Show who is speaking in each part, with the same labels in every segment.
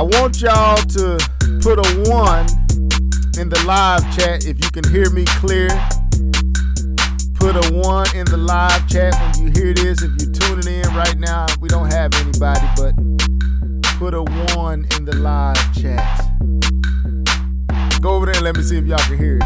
Speaker 1: I want y'all to put a 1 in the live chat if you can hear me clear. Put a 1 in the live chat when you hear this. If you're tuning in right now, we don't have anybody, but put a 1 in the live chat. Go over there and let me see if y'all can hear it.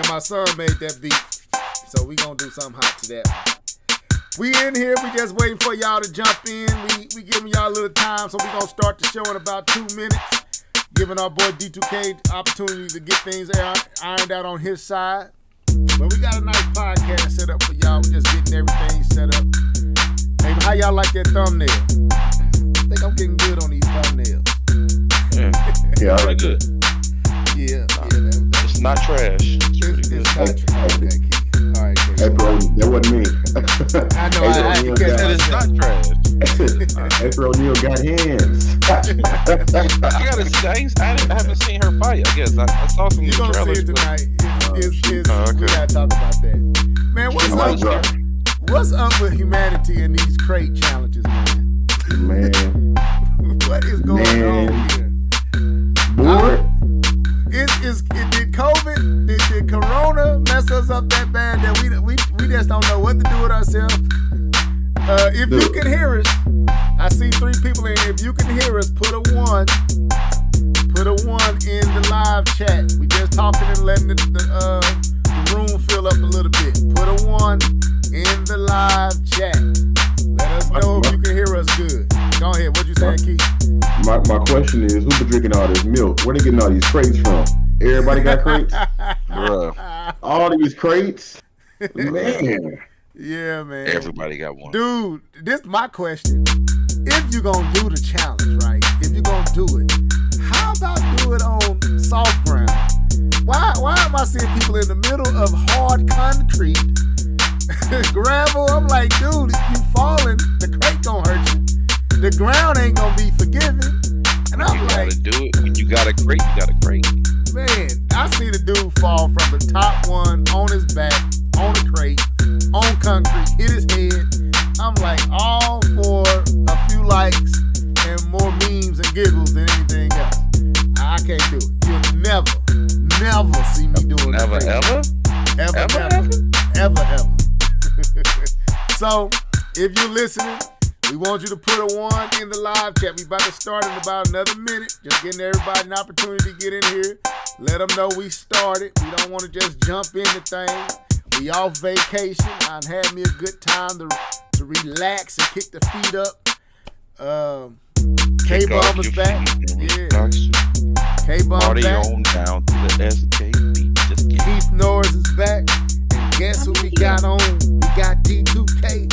Speaker 1: My son made that beat, so we gonna do something hot to that. We in here, we just waiting for y'all to jump in. We giving y'all a little time, so we gonna start the show in about 2 minutes, giving our boy D2K the opportunity to get things ironed out on his side. But we got a nice podcast set up for y'all. We just getting everything set up. Hey, how y'all like that thumbnail? I think I'm getting good on these thumbnails.
Speaker 2: Yeah, I like it.
Speaker 1: Yeah.
Speaker 3: It's not trash. It's pretty good.
Speaker 1: It's not trash. Okay, Keith. All right, Keith.
Speaker 2: Hey, bro, that wasn't me.
Speaker 1: I know. I had to catch that.
Speaker 3: It's not trash.
Speaker 2: April O'Neil got hands.
Speaker 3: I gotta see. I haven't seen her fight. I guess I saw some.
Speaker 1: You gonna
Speaker 3: trailers,
Speaker 1: see it tonight?
Speaker 3: Okay.
Speaker 1: We gotta talk about that. Man, what's up with humanity and these crate challenges, man?
Speaker 2: Man,
Speaker 1: what is going on here?
Speaker 2: Bored?
Speaker 1: Did COVID, did Corona mess us up that bad that we just don't know what to do with ourselves? If you can hear us, I see 3 people in here. If you can hear us, put a 1. Put a 1 in the live chat. We just talking and letting the room fill up a little bit. Put a 1 in the live chat. Let us know if you can hear us good. Go ahead. What you saying, Keith?
Speaker 2: My question is, who been drinking all this milk? Where they getting all these crates from? Everybody got crates?
Speaker 3: Bruh.
Speaker 2: All these crates? Man.
Speaker 1: Yeah, man.
Speaker 3: Everybody got one.
Speaker 1: Dude, this is my question. If you're going to do the challenge, right? If you're going to do it, how about do it on soft ground? Why am I seeing people in the middle of hard concrete, gravel? I'm like, dude, if you falling, the crate gonna hurt you. The ground ain't gonna be forgiving. And I'm like,
Speaker 3: you gotta do it. When you got a crate, you got a crate.
Speaker 1: Man, I see the dude fall from the top one on his back, on a crate, on concrete, hit his head. I'm like, all for a few likes and more memes and giggles than anything else. I can't do it. You'll never see me doing it.
Speaker 3: Never, ever?
Speaker 1: Ever. So, if you're listening, we want you to put a 1 in the live chat. We about to start in about another minute. Just getting everybody an opportunity to get in here. Let them know we started. We don't want to just jump into things. We off vacation. I've had me a good time to relax and kick the feet up. K-Bomb is back. Yeah. K-Bomb
Speaker 3: Party
Speaker 1: back.
Speaker 3: on down to the SKB. Just get
Speaker 1: Keith Norris is back. And guess who we got on? We got D2K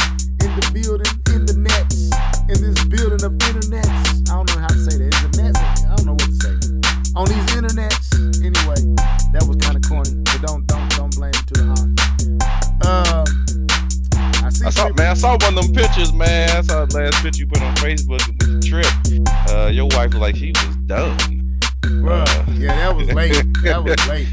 Speaker 1: in the building, in the nets, in this building of internets. I don't know how to say that. Is it nets? I don't know what to say. On these internets. Anyway, that was kind of corny, but don't blame it too hard.
Speaker 3: I saw one of them pictures, man. I saw the last picture you put on Facebook with the trip. Your wife was like, she was done.
Speaker 1: Bruh, yeah, that was late. That was late.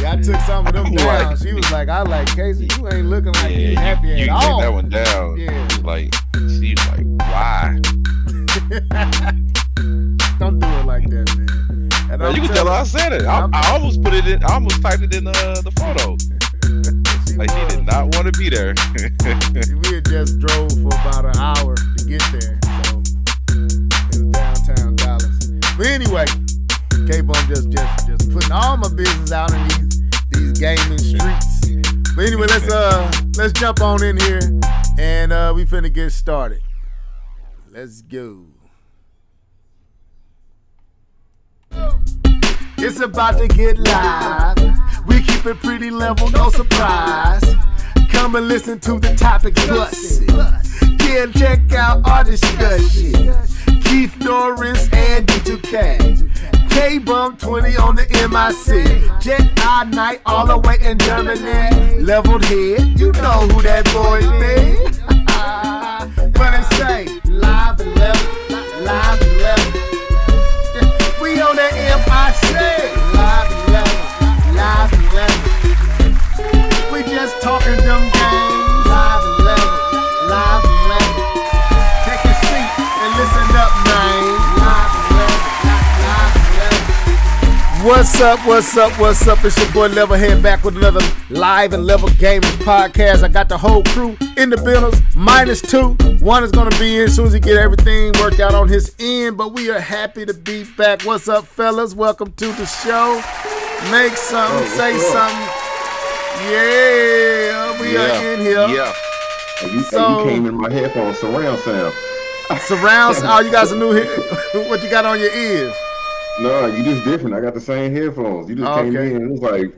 Speaker 1: Yeah, I took some of them down. She was like, Casey, you ain't looking like you happy at all.
Speaker 3: You take that one down.
Speaker 1: Yeah.
Speaker 3: She's like, why?
Speaker 1: Don't do it like that, man. And
Speaker 3: No, you can tell her I said it. I almost put it in. I almost typed it in the photo. Like she did not want to be there.
Speaker 1: We had just drove for about an hour to get there, so it was downtown Dallas. But anyway, K-Bum just putting all my business out in these gaming streets. But anyway, let's jump on in here and we finna get started. Let's go. It's about to get live. We keep it pretty level, no surprise. Come and listen to the topics bustin'. Yeah, check out our discussion. Keith Norris and D2K. K-Bum 20 on the MIC. Jet I night all the way in Germany. Leveled head, you know who that boy be. But it say live and level, live and level. We on the MIC. Live and level, live and level. We just talking them games. Live and level, live and level. Take a seat and listen up, man. Live and level, live and level. What's up? It's your boy Levelhead back with another Live and Level Gamers podcast. I got the whole crew in the buildings, -2. One is going to be in as soon as he get everything worked out on his end, but we are happy to be back. What's up, fellas? Welcome to the show. Make something, say something. Yeah, we are in here.
Speaker 3: Yeah.
Speaker 2: You came in my headphones, surround sound.
Speaker 1: Surround sound. Oh, you got some new what you got on your ears?
Speaker 2: No, you just different. I got the same headphones. You just came in and it was like,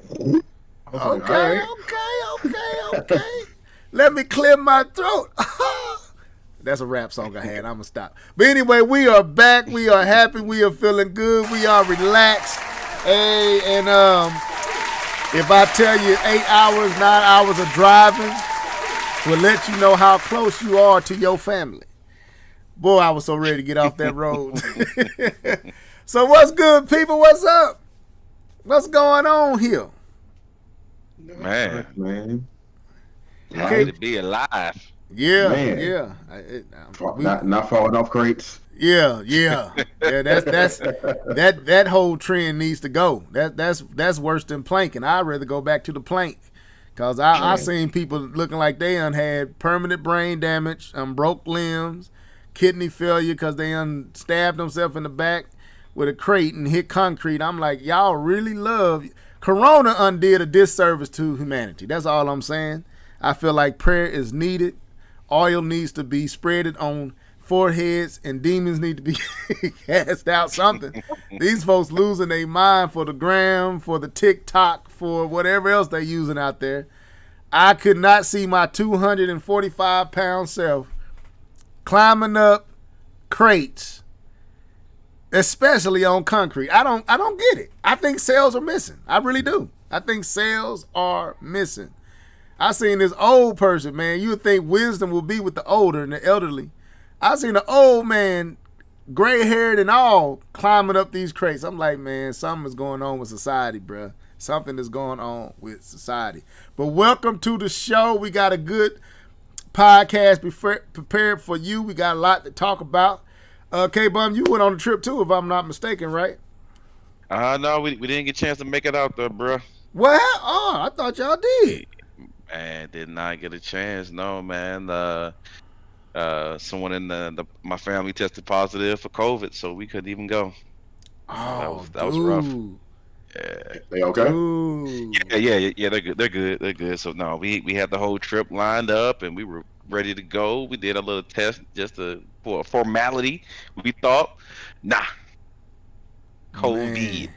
Speaker 1: Okay. Let me clear my throat. That's a rap song I had. I'm going to stop. But anyway, we are back. We are happy. We are feeling good. We are relaxed. Hey, and if I tell you 8 hours, 9 hours of driving will let you know how close you are to your family. Boy, I was so ready to get off that road. So what's good, people? What's up? What's going on here?
Speaker 3: Man.
Speaker 1: Okay.
Speaker 3: To be alive.
Speaker 1: Yeah,
Speaker 2: Man.
Speaker 1: yeah.
Speaker 2: Not falling off crates.
Speaker 1: Yeah. That whole trend needs to go. That's worse than planking. I'd rather go back to the plank, cause I seen people looking like they had permanent brain damage, broke limbs, kidney failure, cause they stabbed themselves in the back with a crate and hit concrete. I'm like, y'all really love Corona undid a disservice to humanity. That's all I'm saying. I feel like prayer is needed. Oil needs to be spreaded on foreheads, and demons need to be cast out. Something. These folks losing their mind for the gram, for the TikTok, for whatever else they using out there. I could not see my 245-pound self climbing up crates, especially on concrete. I don't get it. I think cells are missing. I really do. I think cells are missing. I seen this old person, man. You would think wisdom will be with the older and the elderly. I seen an old man, gray-haired and all, climbing up these crates. I'm like, man, something is going on with society, bruh. Something is going on with society. But welcome to the show. We got a good podcast prepared for you. We got a lot to talk about. K-Bum, you went on a trip too, if I'm not mistaken, right?
Speaker 3: No, we didn't get a chance to make it out there, bro.
Speaker 1: What? Oh, I thought y'all did.
Speaker 3: Man, did not get a chance. No, man. Someone in my family tested positive for COVID, so we couldn't even go.
Speaker 1: Oh,
Speaker 3: that was rough.
Speaker 2: Yeah. They okay?
Speaker 1: Ooh.
Speaker 3: Yeah. They're good. So no, we had the whole trip lined up, and we were ready to go. We did a little test just for a formality. We thought, nah, COVID.
Speaker 1: Yep.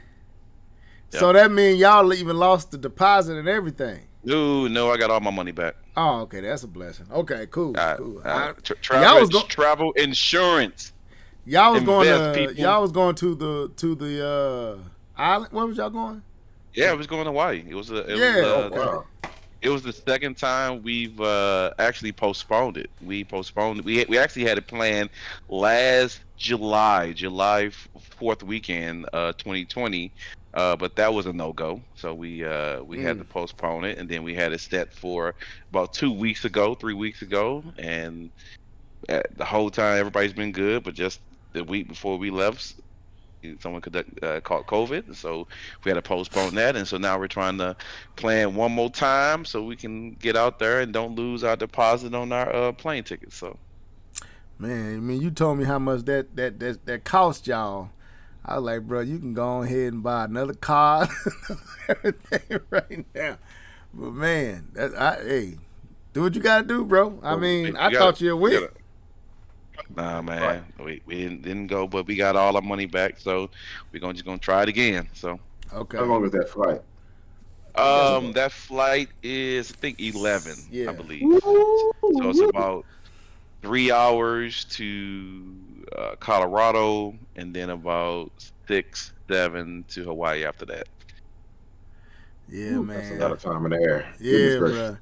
Speaker 1: So that means y'all even lost the deposit and everything.
Speaker 3: No, I got all my money back.
Speaker 1: Oh, okay, that's a blessing. Okay, cool.
Speaker 3: Travel insurance.
Speaker 1: Y'all was going to the island. Where was y'all going?
Speaker 3: Yeah, it was going to Hawaii. It was
Speaker 1: okay.
Speaker 3: It was the second time we've actually postponed it. We postponed it. We actually had it planned last July 4th weekend, 2020. But that was a no go. So we had to postpone it, and then we had it set for about 2 weeks ago, 3 weeks ago, and the whole time everybody's been good. But just the week before we left, someone caught COVID, so we had to postpone that, and so now we're trying to plan one more time so we can get out there and don't lose our deposit on our plane tickets. So,
Speaker 1: man, I mean, you told me how much that cost y'all. I was like, bro, you can go ahead and buy another car, everything right now. But man, hey, do what you gotta do, bro. I mean, I thought you'd win.
Speaker 3: Nah, man, we didn't go, but we got all our money back, so we're just gonna try it again. So,
Speaker 1: okay.
Speaker 2: How long is that flight?
Speaker 3: That flight is I think 11, I believe.
Speaker 2: Ooh.
Speaker 3: So it's about 3 hours to Colorado, and then about 6-7 to Hawaii after that.
Speaker 1: Yeah, man.
Speaker 2: That's a lot of time in the air.
Speaker 1: Yeah, bro.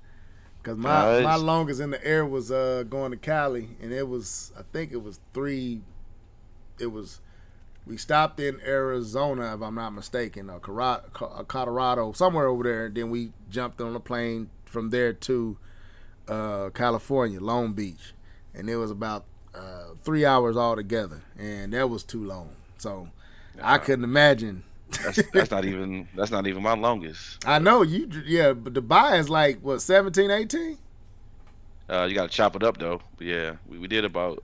Speaker 1: Cause my longest in the air was going to Cali, and I think it was 3. We stopped in Arizona, if I'm not mistaken, or Colorado, somewhere over there. And then we jumped on a plane from there to California, Long Beach, and it was about 3 hours altogether, and that was too long. So I couldn't imagine.
Speaker 3: That's not even my longest.
Speaker 1: I know but Dubai is like what, 17, 18?
Speaker 3: You got to chop it up though. But yeah, we did about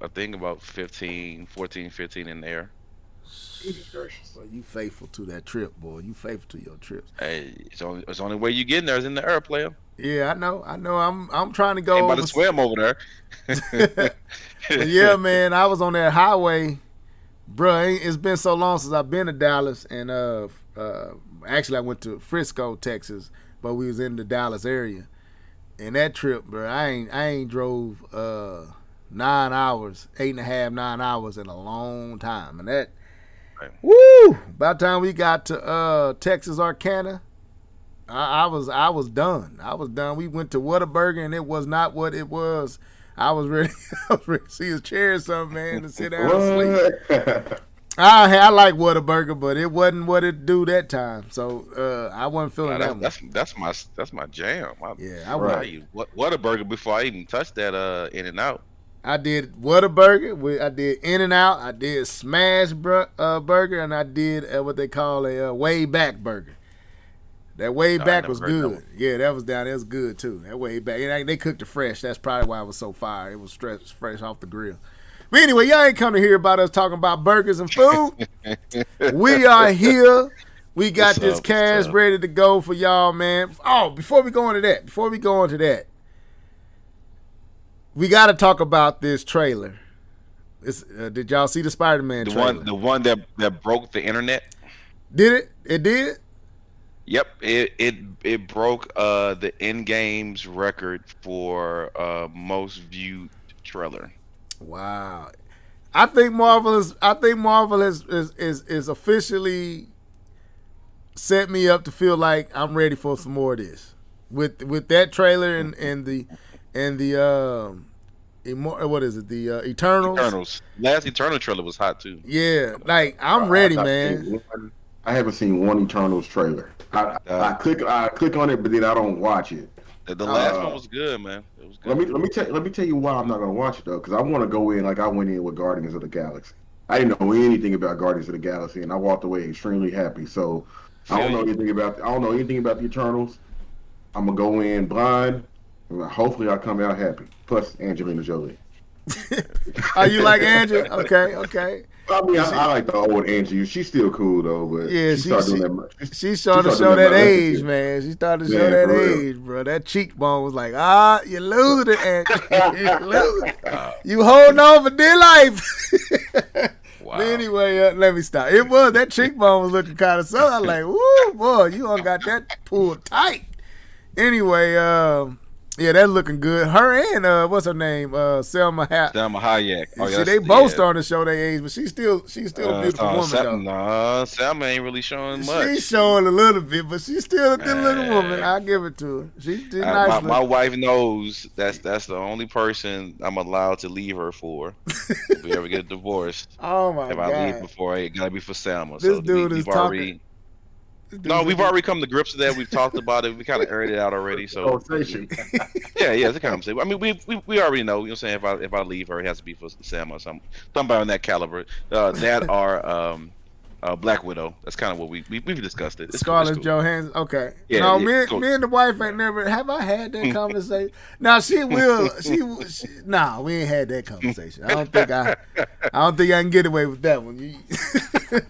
Speaker 3: 15 in there.
Speaker 1: Well, you faithful to that trip, boy. You faithful to your trips.
Speaker 3: Hey, it's only way you get in there is in the air, player.
Speaker 1: Yeah, I know. I'm trying to go.
Speaker 3: Ain't about to swim over there.
Speaker 1: Yeah, man. I was on that highway. Bruh, it's been so long since I've been to Dallas, and actually I went to Frisco, Texas, but we was in the Dallas area. And that trip, bro, I ain't drove 9 hours, 8.5, 9 hours in a long time. And that, woo! By the time we got to Texas Arcana, I was done. I was done. We went to Whataburger, and it was not what it was. I was ready to see his chair or something, man, to sit down and sleep. I like Whataburger, but it wasn't what it do that time. So I wasn't feeling that one.
Speaker 3: That's my jam.
Speaker 1: I
Speaker 3: eat Whataburger before I even touched that In-N-Out.
Speaker 1: I did Whataburger. I did In-N-Out. I did Smash burger, and I did what they call a way back burger. That way back was good. Yeah, that was down there. It was good too. That way back. They cooked it fresh. That's probably why it was so fire. It was fresh off the grill. But anyway, y'all ain't come to hear about us talking about burgers and food. We are here. We got this cash ready to go for y'all, man. Oh, before we go into that, we got to talk about this trailer. Did y'all see the Spider-Man trailer?
Speaker 3: The one that broke the internet?
Speaker 1: Did it? It did?
Speaker 3: Yep, it broke the Endgame's record for most viewed trailer.
Speaker 1: Wow, I think Marvel is officially set me up to feel like I'm ready for some more of this with that trailer and the what is it, the Eternals?
Speaker 3: Last Eternal trailer was hot too.
Speaker 1: Yeah, like I'm ready, man.
Speaker 2: I haven't seen one Eternals trailer. I click on it, but then I don't watch it.
Speaker 3: The last one was good, man. It was good.
Speaker 2: Let me tell you why I'm not gonna watch it though, because I want to go in like I went in with Guardians of the Galaxy. I didn't know anything about Guardians of the Galaxy, and I walked away extremely happy. So I don't know anything about the Eternals. I'm gonna go in blind, and hopefully I'll come out happy. Plus Angelina Jolie.
Speaker 1: Oh, you like Angel? Okay.
Speaker 2: I mean, I like the old Angie. She's still cool though, but
Speaker 1: yeah, she's starting to show that age, man. She started to show that age, bro. That cheekbone was like, you lose it, Angie. You lose it. You holding on for dear life. Wow. But anyway, let me stop. That cheekbone was looking kind of something. I was like, woo, boy, you all got that pulled tight. Anyway, Yeah, that's looking good. Her and what's her name? Selma
Speaker 3: Hayek. Oh,
Speaker 1: See, they both starting to show their age, but she's still a beautiful woman though.
Speaker 3: No, Selma ain't really showing much.
Speaker 1: She's showing a little bit, but she's still a good looking woman. I'll give it to her. She's nice.
Speaker 3: My wife knows that's the only person I'm allowed to leave her for. If we ever get divorced.
Speaker 1: Oh my God!
Speaker 3: If I leave before, it gotta be for Selma.
Speaker 1: This dude is talking.
Speaker 3: We've already come to grips with that. We've talked about it. We kind of aired it out already. So
Speaker 2: conversation.
Speaker 3: Yeah, it's a conversation. I mean, we already know. You know what I'm saying? If I leave her, it has to be for Sam or somebody on that caliber. That or Black Widow. That's kind of what we've discussed it.
Speaker 1: Scarlett Johansson. Okay.
Speaker 3: Yeah,
Speaker 1: no, me and the wife ain't never. Have I had that conversation? Now she will. Nah, we ain't had that conversation. I don't think I can get away with that one.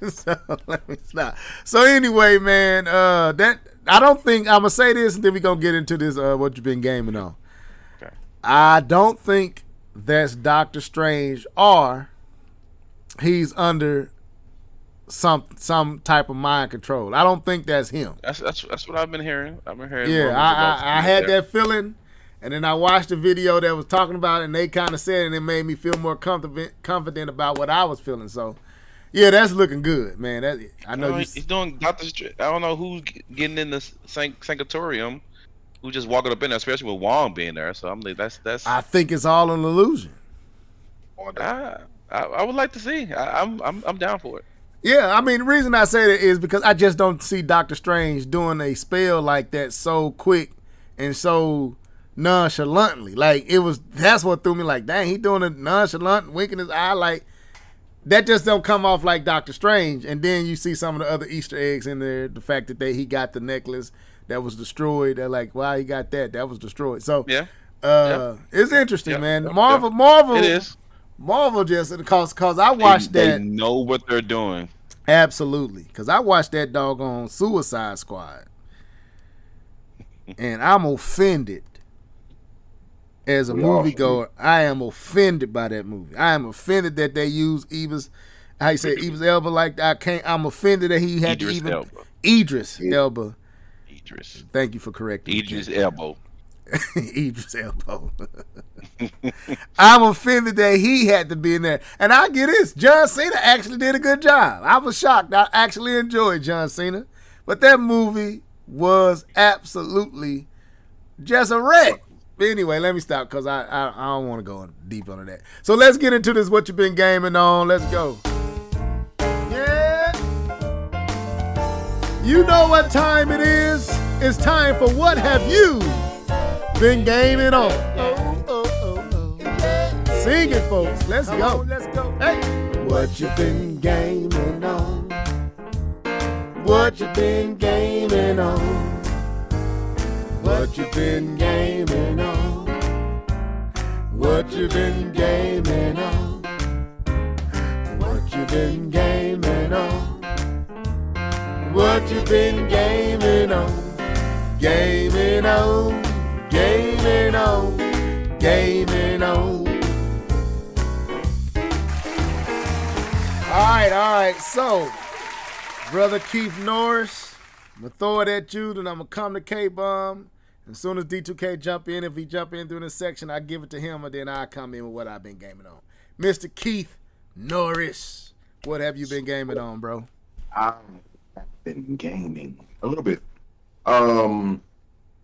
Speaker 1: So let me stop. So anyway, man, that I don't think I'm gonna say this, and then we gonna get into this. What you've been gaming on?
Speaker 3: Okay.
Speaker 1: I don't think that's Doctor Strange, or he's under some type of mind control. I don't think that's him.
Speaker 3: That's what I've been hearing.
Speaker 1: Yeah, I had that feeling, and then I watched the video that was talking about it, and they kind of said it, and it made me feel more confident about what I was feeling. So. Yeah, that's looking good, man. I know
Speaker 3: he's doing Doctor Strange. I don't know who's getting in the Sankatorium, who just walking up in there, especially with Wong being there. So I'm like, that's.
Speaker 1: I think it's all an illusion.
Speaker 3: I would like to see. I'm down for it.
Speaker 1: Yeah, I mean, the reason I say that is because I just don't see Doctor Strange doing a spell like that so quick and so nonchalantly. Like that's what threw me. Like, dang, he doing it nonchalant, winking his eye like. That just don't come off like Doctor Strange. And then you see some of the other Easter eggs in there. The fact that he got the necklace that was destroyed. They're like, wow, he got that was destroyed. So
Speaker 3: yeah,
Speaker 1: it's interesting, man. Marvel.
Speaker 3: It is.
Speaker 1: Marvel just because I watched that.
Speaker 3: They know what they're doing.
Speaker 1: Absolutely, because I watched that doggone Suicide Squad, and I'm offended. As a moviegoer, I am offended by that movie. I am offended that they use Idris Elba like that. I'm offended that he had
Speaker 3: Idris
Speaker 1: to even
Speaker 3: Elba.
Speaker 1: Idris Elba.
Speaker 3: Idris.
Speaker 1: Thank you for correcting me.
Speaker 3: Idris Elba.
Speaker 1: Idris Elba. I'm offended that he had to be in there. And I get this. John Cena actually did a good job. I was shocked. I actually enjoyed John Cena. But that movie was absolutely just a wreck. But anyway, let me stop because I don't want to go deep into that. So let's get into this. What you been gaming on? Let's go. Yeah. You know what time it is? It's time for What Have You Been Gaming On? Sing it, folks. Let's go. Let's go. Hey. What you been gaming on? What you been gaming on? What you been gaming on? What you been gaming on? What you been gaming on? What you been gaming on? Gaming on, gaming on, gaming on. All right. So, Brother Keith Norris, I'm going to throw it at you, then I'm going to come to K-Bomb. As soon as D2K jump in, if he jump in through this section, I give it to him, and then I come in with what I've been gaming on. Mr. Keith Norris, what have you been gaming on, bro?
Speaker 2: I've been gaming a little bit.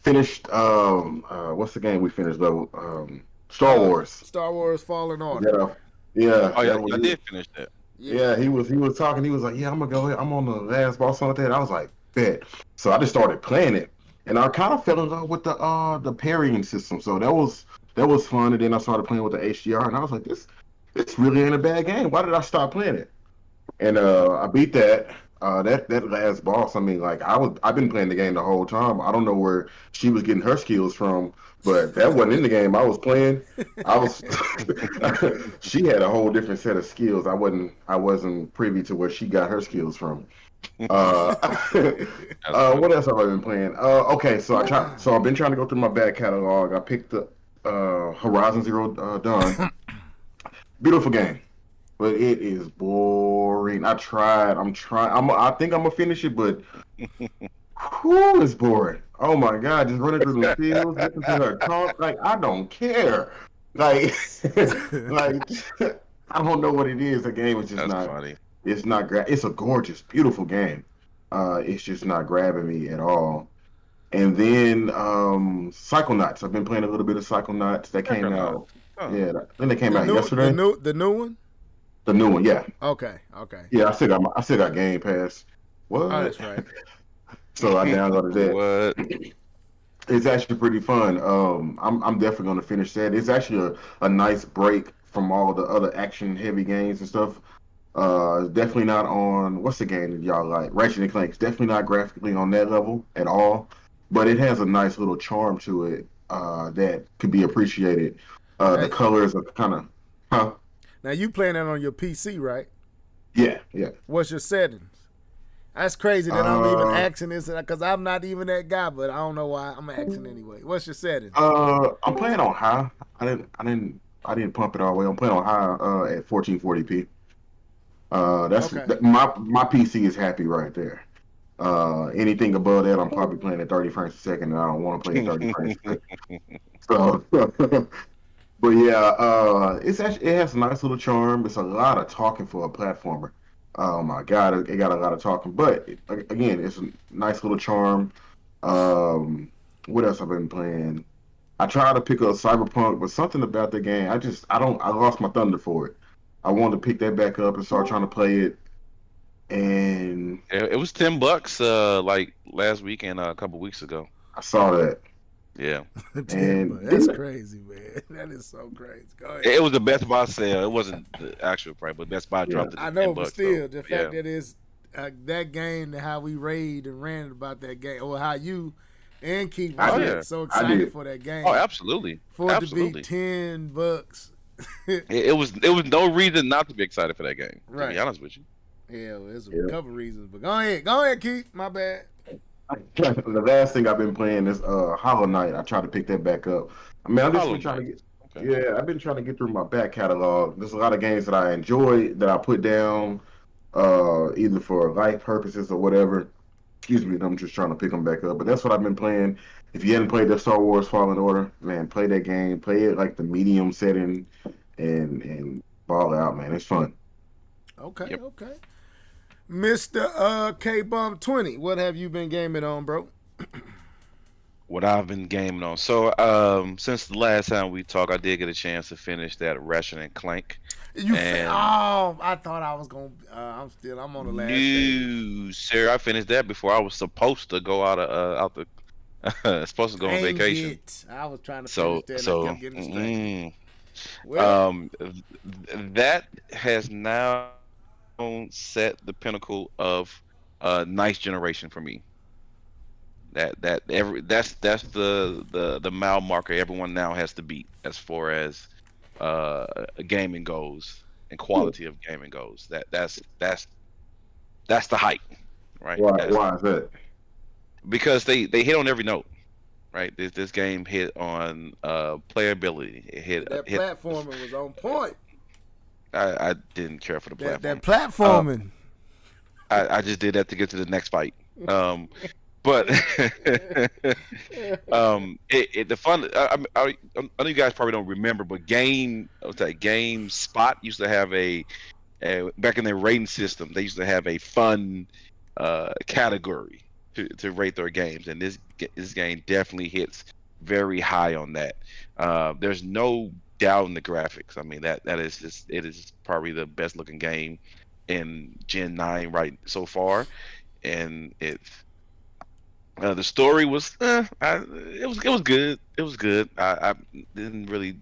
Speaker 2: Finished. What's the game we finished though? Star Wars.
Speaker 1: Star Wars Fallen Order.
Speaker 2: Yeah.
Speaker 3: Oh yeah, I did finish that.
Speaker 2: Yeah, he was talking. He was like, "Yeah, I'm gonna go ahead. I'm on the last boss on that." I was like, "Bet." So I just started playing it. And I kind of fell in love with the parrying system, so that was fun. And then I started playing with the HDR, and I was like, this really ain't a bad game. Why did I stop playing it? And I beat that last boss. I mean, like I've been playing the game the whole time. I don't know where she was getting her skills from, but that wasn't in the game I was playing. She had a whole different set of skills. I wasn't privy to where she got her skills from. What else have I been playing? Okay, so I've been trying to go through my back catalog. I picked the Horizon Zero Dawn. Beautiful game, but it is boring. I tried. I think I'm gonna finish it, but Who is boring? Oh my god, just running through the fields, listen to her talk. Like, I don't care. Like, like I don't know what it is. The game is just
Speaker 3: That's
Speaker 2: not.
Speaker 3: funny.
Speaker 2: It's not. It's a gorgeous, beautiful game. It's just not grabbing me at all. And then Psychonauts. I've been playing a little bit of Psychonauts. That
Speaker 3: Check or
Speaker 2: came
Speaker 3: not.
Speaker 2: out.
Speaker 3: Huh.
Speaker 2: Yeah, I think that came
Speaker 1: The
Speaker 2: out
Speaker 1: new, the
Speaker 2: yesterday.
Speaker 1: new, the new one.
Speaker 2: The new one. Yeah,
Speaker 1: Okay, okay.
Speaker 2: yeah. I still got Game Pass.
Speaker 1: Oh,
Speaker 2: What?
Speaker 1: that's right.
Speaker 2: So I downloaded that.
Speaker 3: What?
Speaker 2: It's actually pretty fun. I'm definitely going to finish that. It's actually a nice break from all the other action heavy games and stuff. Definitely not on what's the game that y'all like? Ratchet and Clank. It's definitely not graphically on that level at all, but it has a nice little charm to it that could be appreciated. The
Speaker 1: Hey,
Speaker 2: colors are kind of, huh?
Speaker 1: now you playing that on your PC, right?
Speaker 2: Yeah, yeah.
Speaker 1: What's your settings? That's crazy that I'm even
Speaker 2: Uh,
Speaker 1: asking this because I'm not even that guy, but I don't know why I'm asking anyway. What's your settings?
Speaker 2: I'm playing on high. I didn't pump it all the way. I'm playing on high at 1440p.
Speaker 1: Okay.
Speaker 2: My PC is happy right there. Anything above that, I'm probably playing at 30 frames a second, and I don't want to play at 30 frames a second. So, but yeah, it has a nice little charm. It's a lot of talking for a platformer. Oh my god, it got a lot of talking, but again, it's a nice little charm. What else I've been playing? I tried to pick up Cyberpunk, but something about the game, I lost my thunder for it. I wanted to pick that back up and start trying to play it, and
Speaker 3: It was $10 like last week and a couple weeks ago.
Speaker 2: I saw that.
Speaker 3: Yeah.
Speaker 1: Damn, but that's crazy, man. That is so crazy. Go ahead.
Speaker 3: It was the Best Buy sale. It wasn't the actual price, but Best Buy dropped it to
Speaker 1: I know,
Speaker 3: $10.
Speaker 1: but still,
Speaker 3: So,
Speaker 1: the fact
Speaker 3: yeah.
Speaker 1: that it's that game and how we raved and ranted about that game, or how you and Keith
Speaker 2: I
Speaker 1: was
Speaker 3: did.
Speaker 1: so
Speaker 2: I
Speaker 1: excited
Speaker 2: did.
Speaker 1: for that game.
Speaker 3: Oh, absolutely.
Speaker 1: For it to
Speaker 3: Absolutely.
Speaker 1: be $10.
Speaker 3: It was no reason not to be excited for that game. To
Speaker 1: Right.
Speaker 3: be honest with you.
Speaker 1: Yeah, well, there's a
Speaker 2: Yeah.
Speaker 1: couple reasons, but go ahead, Keith. My bad.
Speaker 2: The last thing I've been playing is Hollow Knight. I tried to pick that back up. I mean, I've just
Speaker 3: Hollow
Speaker 2: been trying to
Speaker 3: Knight.
Speaker 2: get.
Speaker 3: Okay.
Speaker 2: Yeah, I've been trying to get through my back catalog. There's a lot of games that I enjoy that I put down, either for life purposes or whatever. Excuse me, and I'm just trying to pick them back up. But that's what I've been playing. If you hadn't played the Star Wars Fallen Order, man, play that game. Play it like the medium setting, and ball out, man. It's fun.
Speaker 1: Okay,
Speaker 3: Yep.
Speaker 1: okay. Mr. K Bump 20, what have you been gaming on, bro?
Speaker 3: What I've been gaming on. So, since the last time we talked, I did get a chance to finish that Ratchet and Clank.
Speaker 1: I thought I was gonna. I'm on the last day.
Speaker 3: No, sir, I finished that before I was supposed to go out the supposed to go on
Speaker 1: Dang
Speaker 3: vacation.
Speaker 1: it. I was trying to
Speaker 3: So,
Speaker 1: finish that and I kept getting distracted. Well,
Speaker 3: that has now set the pinnacle of nice generation for me. That's the mile marker everyone now has to beat as far as gaming goes and quality of gaming goes. That's the height, right?
Speaker 2: Why is that?
Speaker 3: Because they hit on every note, right? This game hit on playability. It hit
Speaker 1: that platforming was on point.
Speaker 3: I didn't care for the platform.
Speaker 1: That platforming.
Speaker 3: I just did that to get to the next fight. But the fun. I know you guys probably don't remember, but GameSpot used to have a back in their rating system. They used to have a fun category to rate their games, and this game definitely hits very high on that. There's no doubt in the graphics. I mean it is probably the best looking game in Gen 9 right so far, and it's. The story was, it was good. It was good. I didn't really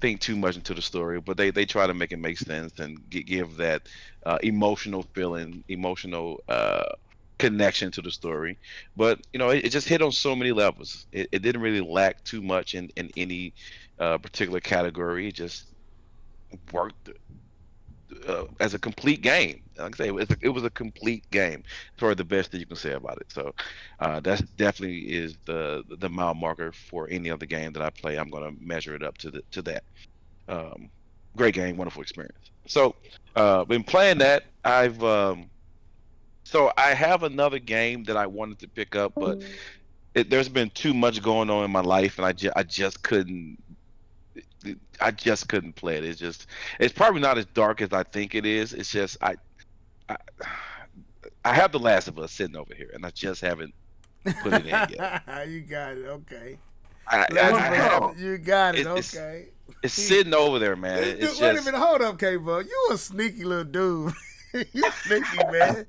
Speaker 3: think too much into the story, but they try to make it make sense and give that emotional feeling, emotional connection to the story. But it just hit on so many levels. It didn't really lack too much in any particular category. It just worked as a complete game. Like I say, it was a complete game. It's probably the best that you can say about it. So that's definitely is the mile marker for any other game that I play. I'm going to measure it up to that. Great game, wonderful experience. So been playing that. I've So I have another game that I wanted to pick up, but there's been too much going on in my life, and I just couldn't. I just couldn't play it. It's probably not as dark as I think it is. It's just I, I have The Last of Us sitting over here, and I just haven't put it in yet.
Speaker 1: You got it. Okay.
Speaker 3: You
Speaker 1: got it. Okay.
Speaker 3: It's sitting over there, man.
Speaker 1: Wait a minute. Hold up, K-Bo. You a sneaky little dude. You sneaky, man.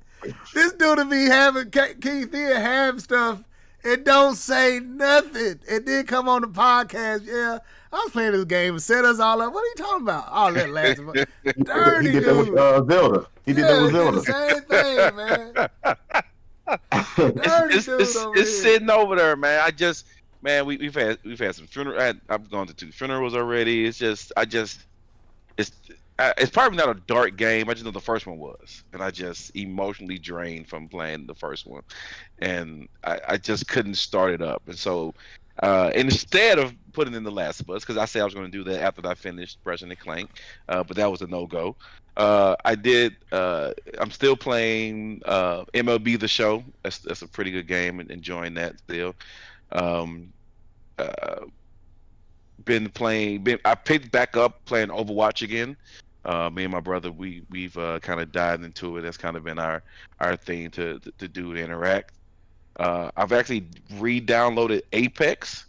Speaker 1: This dude to be having Keith here have stuff and don't say nothing, and then come on the podcast. Yeah, I was playing this game and set us all up. What are you talking about? Oh, that last one. Dirty
Speaker 2: he did
Speaker 1: dude.
Speaker 2: That with Zelda. He did that with Zelda.
Speaker 1: The same thing, man. Dirty dude over
Speaker 3: it's sitting over there, man. We've had some funerals. I've gone to 2 funerals already. It's probably not a dark game. I just know the first one was, and I just emotionally drained from playing the first one, and I just couldn't start it up. And so instead of putting in The Last of Us, because I said I was going to do that after I finished Ratchet Clank, but that was a no-go. I did. I'm still playing MLB The Show. That's a pretty good game, and enjoying that still. I picked back up playing Overwatch again. Me and my brother, we've kind of dived into it. That's kind of been our thing to do, to interact. I've actually re-downloaded Apex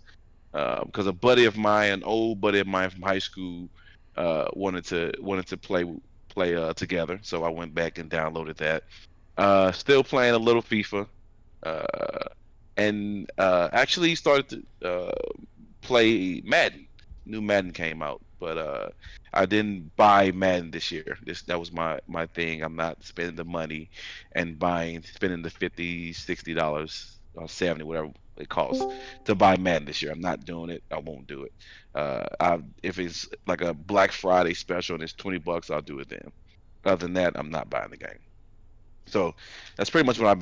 Speaker 3: because an old buddy of mine from high school, wanted to play together. So I went back and downloaded that. Still playing a little FIFA, and actually started to play Madden. New Madden came out, but I didn't buy Madden this year. That was my thing. I'm not spending the money and spending the $50, $60 or $70, whatever it costs to buy Madden this year. I'm not doing it. I won't do it. If it's like a Black Friday special and it's $20, I'll do it then. Other than that, I'm not buying the game. So that's pretty much what I've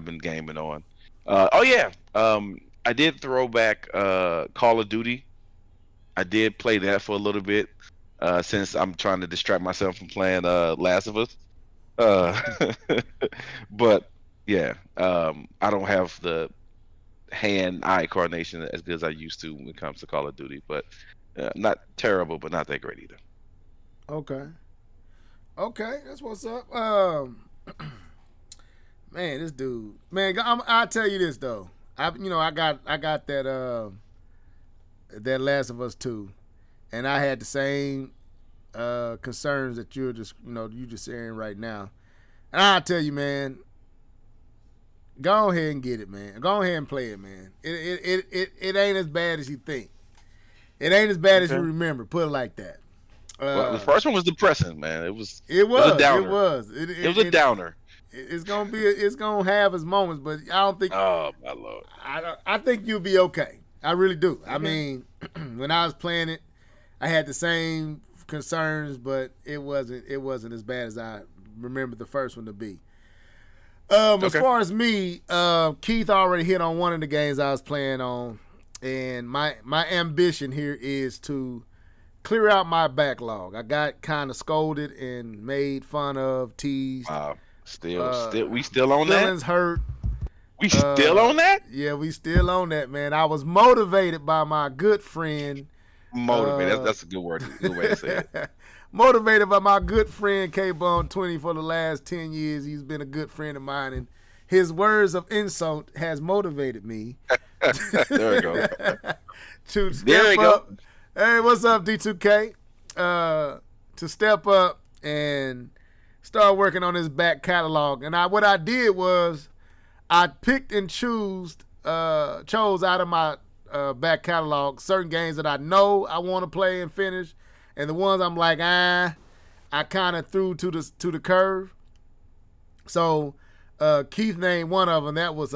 Speaker 3: been gaming on. I did throw back Call of Duty. I did play that for a little bit, since I'm trying to distract myself from playing Last of Us. But yeah, I don't have the hand-eye coordination as good as I used to when it comes to Call of Duty. But not terrible, but not that great either.
Speaker 1: Okay, that's what's up. Man, this dude, man, I'll tell you this though. I got that Last of Us 2, and I had the same concerns that you're just saying right now. And I'll tell you, man, go ahead and get it, man. Go ahead and play it, man. It ain't as bad as you think. It ain't as bad as you remember. Put it like that.
Speaker 3: Well, the first one was depressing, man. It was a downer.
Speaker 1: It was.
Speaker 3: It was a downer.
Speaker 1: It's gonna have its moments, but I don't think.
Speaker 3: Oh my Lord!
Speaker 1: I think you'll be okay. I really do.
Speaker 3: Mm-hmm.
Speaker 1: I mean, when I was playing it, I had the same concerns, but it wasn't as bad as I remember the first one to be. As far as me, Keith already hit on one of the games I was playing on, and my ambition here is to clear out my backlog. I got kind of scolded and made fun of, teased.
Speaker 3: Wow. We still on that?
Speaker 1: Feelings hurt.
Speaker 3: We still on that?
Speaker 1: Yeah, we still on that, man. I was motivated by my good friend.
Speaker 3: Motivated. That's a good word. Good way to say it.
Speaker 1: Motivated by my good friend K-Bone 20 for the last 10 years. He's been a good friend of mine, and his words of insult has motivated me.
Speaker 3: There we go.
Speaker 1: To step up. Hey, what's up, D2K? To step up and start working on his back catalog. And what I did was I picked and chose out of my back catalog certain games that I know I want to play and finish, and the ones I'm like, I kind of threw to the curve. So Keith named one of them. That was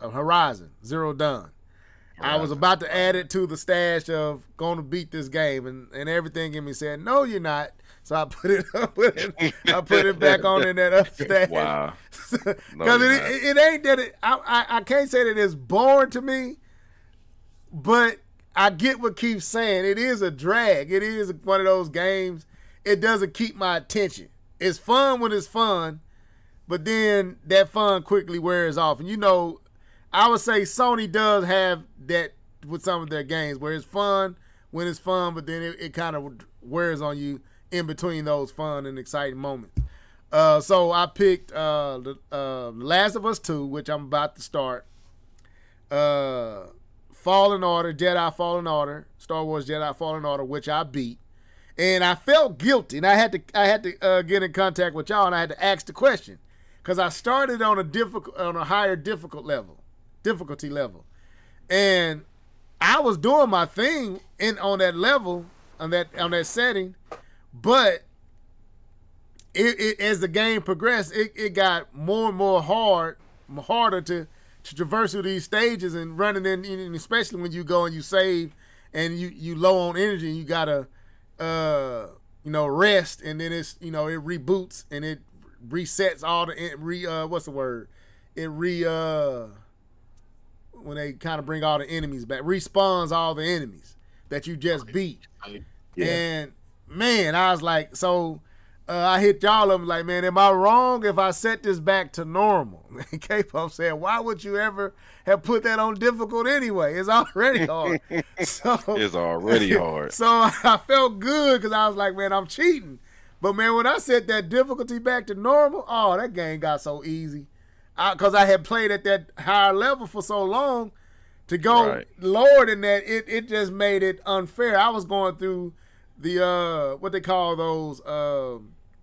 Speaker 1: Horizon Zero Dawn. I was about to add it to the stash of going to beat this game, and everything in me said, no, you're not. So I put it back on in that other stash. Wow. Because it ain't that I can't say that it's boring to me, but I get what Keith's saying. It is a drag. It is one of those games. It doesn't keep my attention. It's fun when it's fun, but then that fun quickly wears off. And you know, I would say Sony does have that with some of their games where it's fun when it's fun, but then it kind of wears on you in between those fun and exciting moments. So I picked the Last of Us 2, which I'm about to start. Fallen Order, Jedi Fallen Order, Star Wars Jedi Fallen Order, which I beat. And I felt guilty, and I had to get in contact with y'all, and I had to ask the question, because I started on a higher difficulty level, and I was doing my thing on that level, on that setting, but it as the game progressed, it got more and more harder to traverse through these stages and running in, especially when you go and you save and you low on energy and you gotta rest, and then it's it reboots and it resets all the what's the word? It when they kind of bring all the enemies back, respawns all the enemies that you just beat. Yeah. And man, I was like, so I hit y'all up like, man, am I wrong if I set this back to normal? And K-Pop said, why would you ever have put that on difficult anyway? It's already hard.
Speaker 3: It's already hard.
Speaker 1: So I felt good because I was like, man, I'm cheating. But man, when I set that difficulty back to normal, oh, that game got so easy. Because I had played at that higher level for so long, to go lower than that, it just made it unfair. I was going through the what they call those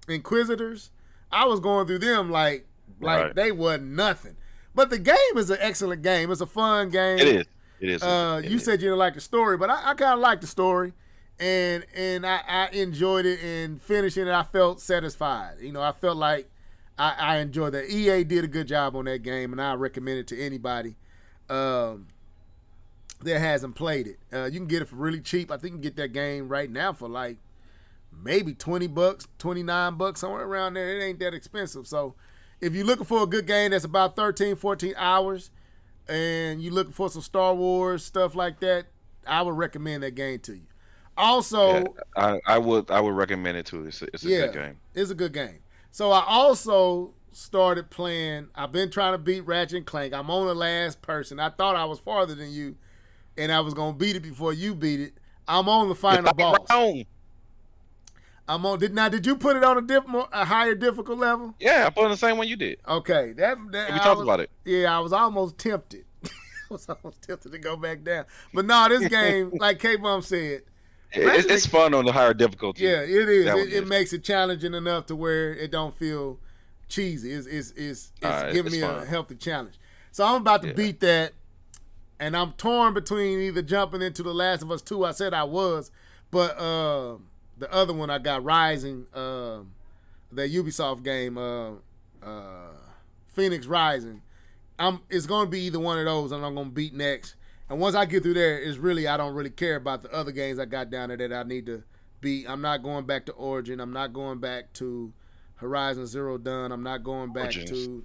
Speaker 1: Inquisitors. I was going through them like they wasn't nothing. But the game is an excellent game. It's a fun game.
Speaker 3: It is.
Speaker 1: You said you didn't like the story, but I kind of liked the story, and I enjoyed it. And finishing it, I felt satisfied. I felt like I enjoyed that. EA did a good job on that game, and I recommend it to anybody that hasn't played it. You can get it for really cheap. I think you can get that game right now for like maybe $20, $29, somewhere around there. It ain't that expensive. So if you're looking for a good game that's about 13, 14 hours, and you're looking for some Star Wars stuff like that, I would recommend that game to you. Also,
Speaker 3: I would recommend it too. It's a good game.
Speaker 1: It's a good game. So I also started playing. I've been trying to beat Ratchet Clank. I'm on the last person. I thought I was farther than you, and I was gonna beat it before you beat it. I'm on the final boss. I'm on. Did you put it on a higher difficult level?
Speaker 3: Yeah, I put it on the same one you did.
Speaker 1: Okay,
Speaker 3: we talked about it.
Speaker 1: Yeah, I was almost tempted. I was almost tempted to go back down, but no, this game, like K-Bum said,
Speaker 3: it's fun on the higher difficulty.
Speaker 1: Yeah, it is. It makes it challenging enough to where it don't feel cheesy. It's giving me a healthy challenge. So I'm about to beat that, and I'm torn between either jumping into The Last of Us 2. I said I was, but the other one I got, Rising, the Ubisoft game, Phoenix Rising. It's going to be either one of those, and I'm going to beat next. And once I get through there, I don't really care about the other games I got down there that I need to beat. I'm not going back to Origin. I'm not going back to Horizon Zero Dawn. I'm not going back to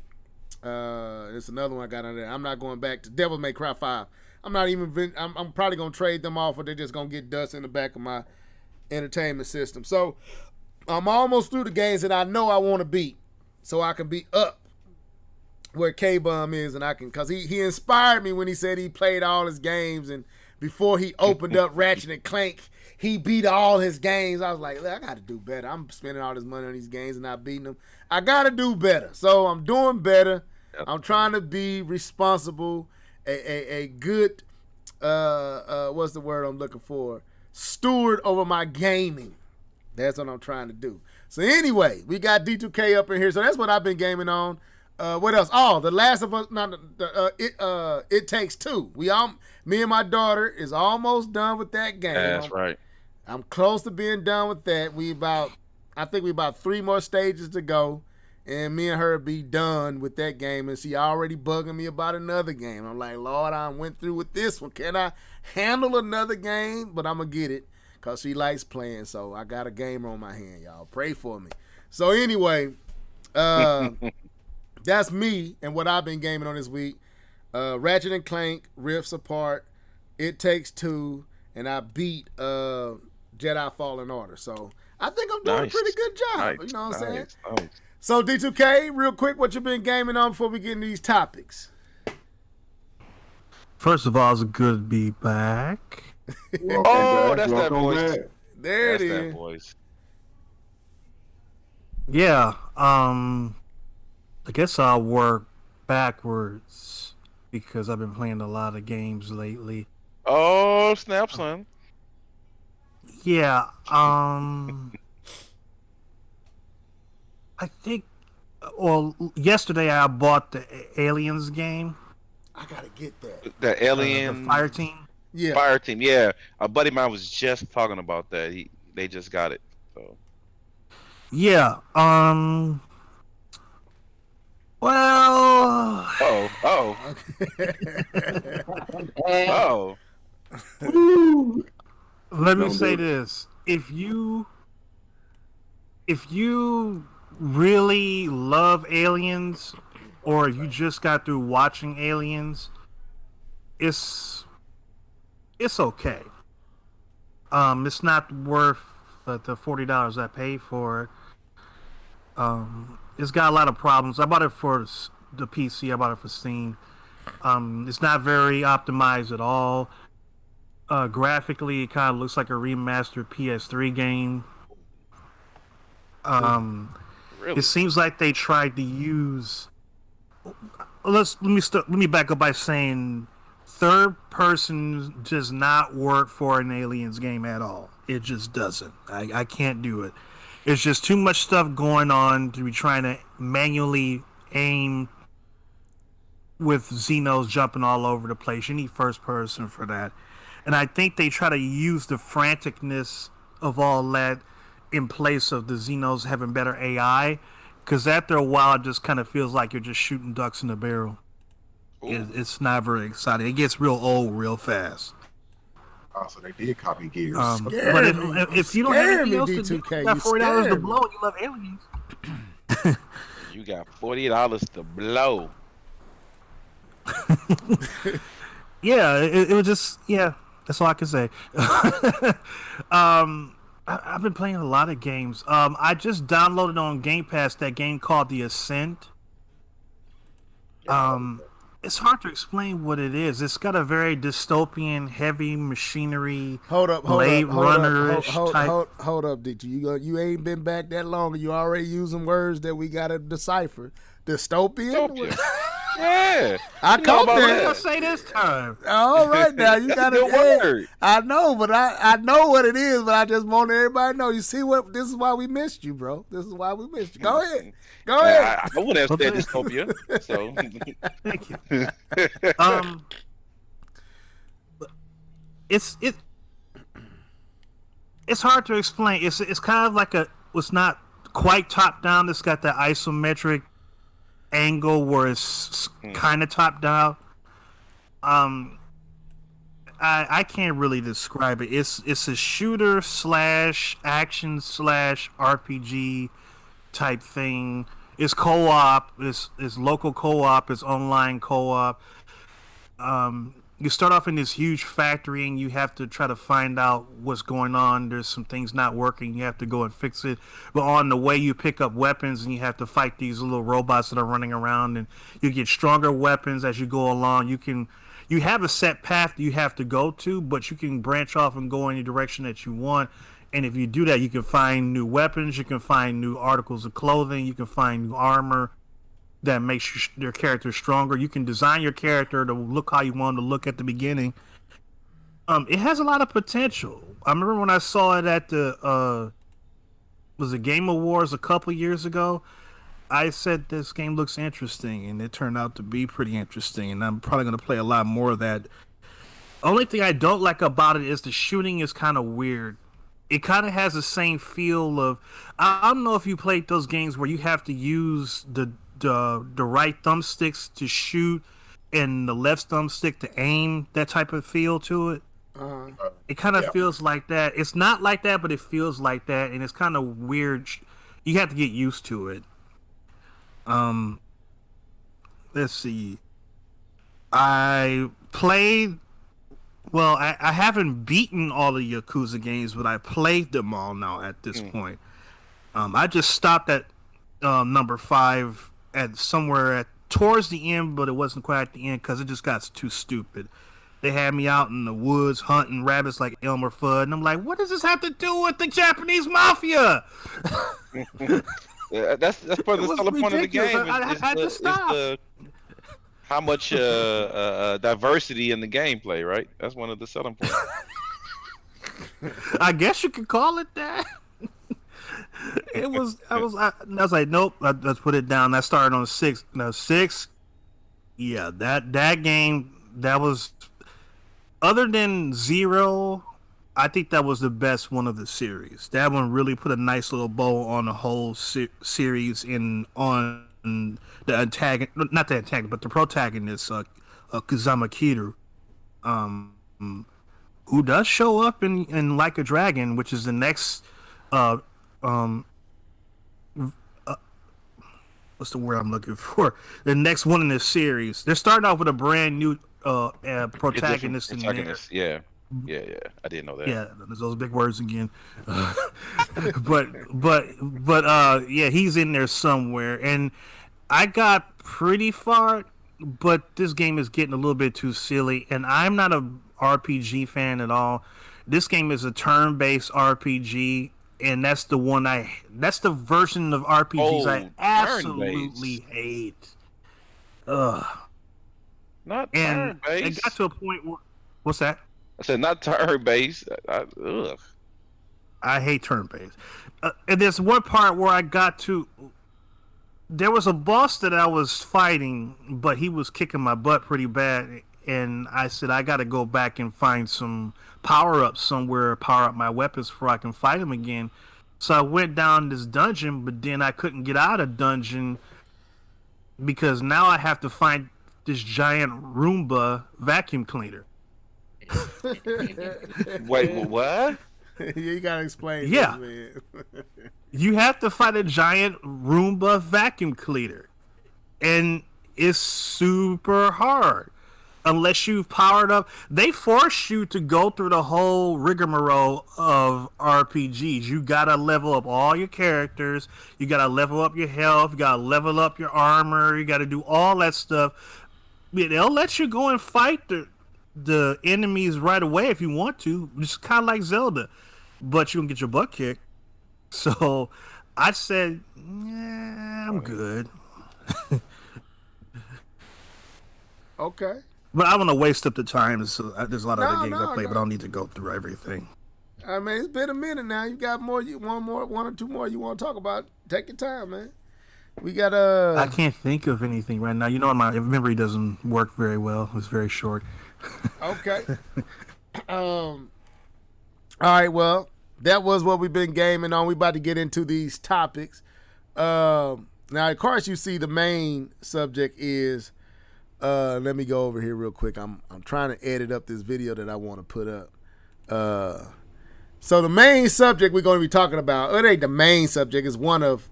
Speaker 1: it's another one I got on there. I'm not going back to Devil May Cry 5. I'm probably going to trade them off, or they're just going to get dust in the back of my entertainment system. So I'm almost through the games that I know I want to beat, so I can be up where K-Bum is, and I can, because he inspired me when he said he played all his games, and before he opened up Ratchet and Clank, he beat all his games. I was like, look, I got to do better. I'm spending all this money on these games and not beating them. I got to do better. So I'm doing better. Yep. I'm trying to be responsible, a good, what's the word I'm looking for? Steward over my gaming. That's what I'm trying to do. So anyway, we got D2K up in here. So that's what I've been gaming on. What else? Oh, The Last of Us. It Takes Two. Me and my daughter is almost done with that game.
Speaker 3: That's right.
Speaker 1: I'm close to being done with that. I think we about 3 more stages to go, and me and her be done with that game. And she already bugging me about another game. I'm like, Lord, I went through with this one. Can I handle another game? But I'm gonna get it because she likes playing. So I got a gamer on my hand, y'all. Pray for me. So anyway, that's me and what I've been gaming on this week. Ratchet and Clank, Rifts Apart, It Takes Two, and I beat Jedi Fallen Order. So I think I'm doing a pretty good job. You know what I'm saying?
Speaker 3: Nice.
Speaker 1: So D2K, real quick, what you been gaming on before we get into these topics?
Speaker 4: First of all, it's good to be back.
Speaker 3: That's that voice.
Speaker 1: There
Speaker 3: That's
Speaker 1: it
Speaker 3: that
Speaker 1: is.
Speaker 3: voice.
Speaker 4: Yeah, I guess I'll work backwards because I've been playing a lot of games lately.
Speaker 3: Oh, snap, son.
Speaker 4: Yeah, I think, well, yesterday I bought the Aliens game.
Speaker 1: I gotta get that.
Speaker 3: The alien
Speaker 4: the Fire Team.
Speaker 1: Yeah.
Speaker 3: Fire Team. Yeah, a buddy of mine was just talking about that. They just got it. So
Speaker 4: Yeah, well,
Speaker 3: oh.
Speaker 4: let me say this: if you really love Aliens, or you just got through watching Aliens, it's okay. It's not worth the $40 I paid for it. It's got a lot of problems. I bought it for the PC. I bought it for Steam. It's not very optimized at all. Graphically, it kind of looks like a remastered PS3 game.
Speaker 3: Really?
Speaker 4: It seems like they tried to use. Let me back up by saying, third person does not work for an Aliens game at all. It just doesn't. I can't do it. It's just too much stuff going on to be trying to manually aim with Xenos jumping all over the place. You need first person for that. And I think they try to use the franticness of all that in place of the Xenos having better AI, because after a while it just kind of feels like you're just shooting ducks in a barrel. It's not very exciting. It gets real old real fast.
Speaker 2: Oh, so they did copy Gears.
Speaker 4: But if you don't have anything else to do, you got $40 to blow, you love Aliens.
Speaker 3: You got $40 to blow.
Speaker 4: Yeah, it was just, yeah, that's all I can say. I've been playing a lot of games. I just downloaded on Game Pass that game called The Ascent. It's hard to explain what it is. It's got a very dystopian, heavy machinery, Blade Runner-ish type.
Speaker 1: Hold up, DT. You ain't been back that long, and you already using words that we gotta decipher. Dystopian?
Speaker 3: Yeah,
Speaker 1: I caught
Speaker 4: What did I
Speaker 1: that.
Speaker 4: say this time?
Speaker 1: All right, now you gotta.
Speaker 3: Good word.
Speaker 1: I know, but I know what it is, but I just want everybody to know. You see what? This is why we missed you, bro. This is why we missed you. Go ahead. Go ahead.
Speaker 3: I would have said dystopia. So
Speaker 4: Thank you. But it's hard to explain. It's kind of like it's not quite top down. It's got that isometric angle where it's kind of top down. I can't really describe it. It's a shooter slash action slash RPG type thing. It's co-op. It's local co-op. It's online co-op. You start off in this huge factory and you have to try to find out what's going on. There's some things not working. You have to go and fix it. But on the way, you pick up weapons and you have to fight these little robots that are running around. And you get stronger weapons as you go along. You have a set path that you have to go to, but you can branch off and go any direction that you want. And if you do that, you can find new weapons. You can find new articles of clothing. You can find new armor that makes your character stronger. You can design your character to look how you want him to look at the beginning. It has a lot of potential. I remember when I saw it at the Game Awards a couple years ago. I said this game looks interesting, and it turned out to be pretty interesting. And I'm probably going to play a lot more of that. Only thing I don't like about it is the shooting is kind of weird. It kind of has the same feel of, I don't know if you played those games where you have to use the right thumbsticks to shoot and the left thumbstick to aim, that type of feel to it. It kind of feels like that. It's not like that, but it feels like that, and it's kind of weird. You have to get used to it. Let's see. I played. Well, I haven't beaten all the Yakuza games, but I played them all now at this point. I just stopped at number 5 at somewhere at towards the end, but it wasn't quite at the end because it just got too stupid. They had me out in the woods hunting rabbits like Elmer Fudd, and I'm like, what does this have to do with the Japanese mafia?
Speaker 3: That's part of the selling point of the game.
Speaker 4: I had to stop.
Speaker 3: How much diversity in the gameplay, right? That's one of the selling points.
Speaker 4: I guess you could call it that. I was like, nope. Let's put it down. That started on 6. No, 6. Yeah, that game, that was, other than 0, I think that was the best one of the series. That one really put a nice little bow on the whole series and on the antagonist, not the antagonist, but the protagonist, Kazama Kiru, who does show up in Like a Dragon, which is the next, what's the word I'm looking for? The next one in this series. They're starting off with a brand new protagonist in there.
Speaker 3: Yeah. I didn't know that.
Speaker 4: Yeah, there's those big words again. but yeah, he's in there somewhere, and I got pretty far, but this game is getting a little bit too silly, and I'm not a RPG fan at all. This game is a turn-based RPG, and that's the version of RPGs I absolutely hate. Ugh.
Speaker 3: Not
Speaker 4: and
Speaker 3: turn-based.
Speaker 4: It got to a point where, what's that?
Speaker 3: I said not turn-based. Ugh.
Speaker 4: I hate turn-based. And there's one part where I got to. There was a boss that I was fighting, but he was kicking my butt pretty bad, and I said I got to go back and find some power-ups somewhere, power up my weapons before I can fight him again. So I went down this dungeon, but then I couldn't get out of dungeon because now I have to find this giant Roomba vacuum cleaner.
Speaker 3: Wait, what?
Speaker 1: You gotta explain.
Speaker 4: Yeah,
Speaker 1: this, man.
Speaker 4: You have to fight a giant Roomba vacuum cleaner, and it's super hard unless you've powered up. They force you to go through the whole rigmarole of RPGs. You gotta level up all your characters. You gotta level up your health. You gotta level up your armor. You gotta do all that stuff. They'll let you go and fight the enemies right away if you want to. It's kind of like Zelda, but you can get your butt kicked. So I said, yeah, I'm good.
Speaker 1: Okay.
Speaker 4: But I don't want to waste up the time. So there's a lot of other games I play, but I don't need to go through everything.
Speaker 1: I mean, it's been a minute now. You got more? One or two more you want to talk about? Take your time, man. We got
Speaker 4: I can't think of anything right now. You know, my memory doesn't work very well. It's very short.
Speaker 1: Okay. All right. Well, that was what we've been gaming on. We about to get into these topics. Now, of course, you see the main subject is. Let me go over here real quick. I'm trying to edit up this video that I want to put up. So the main subject we're going to be talking about. It ain't the main subject. It's one of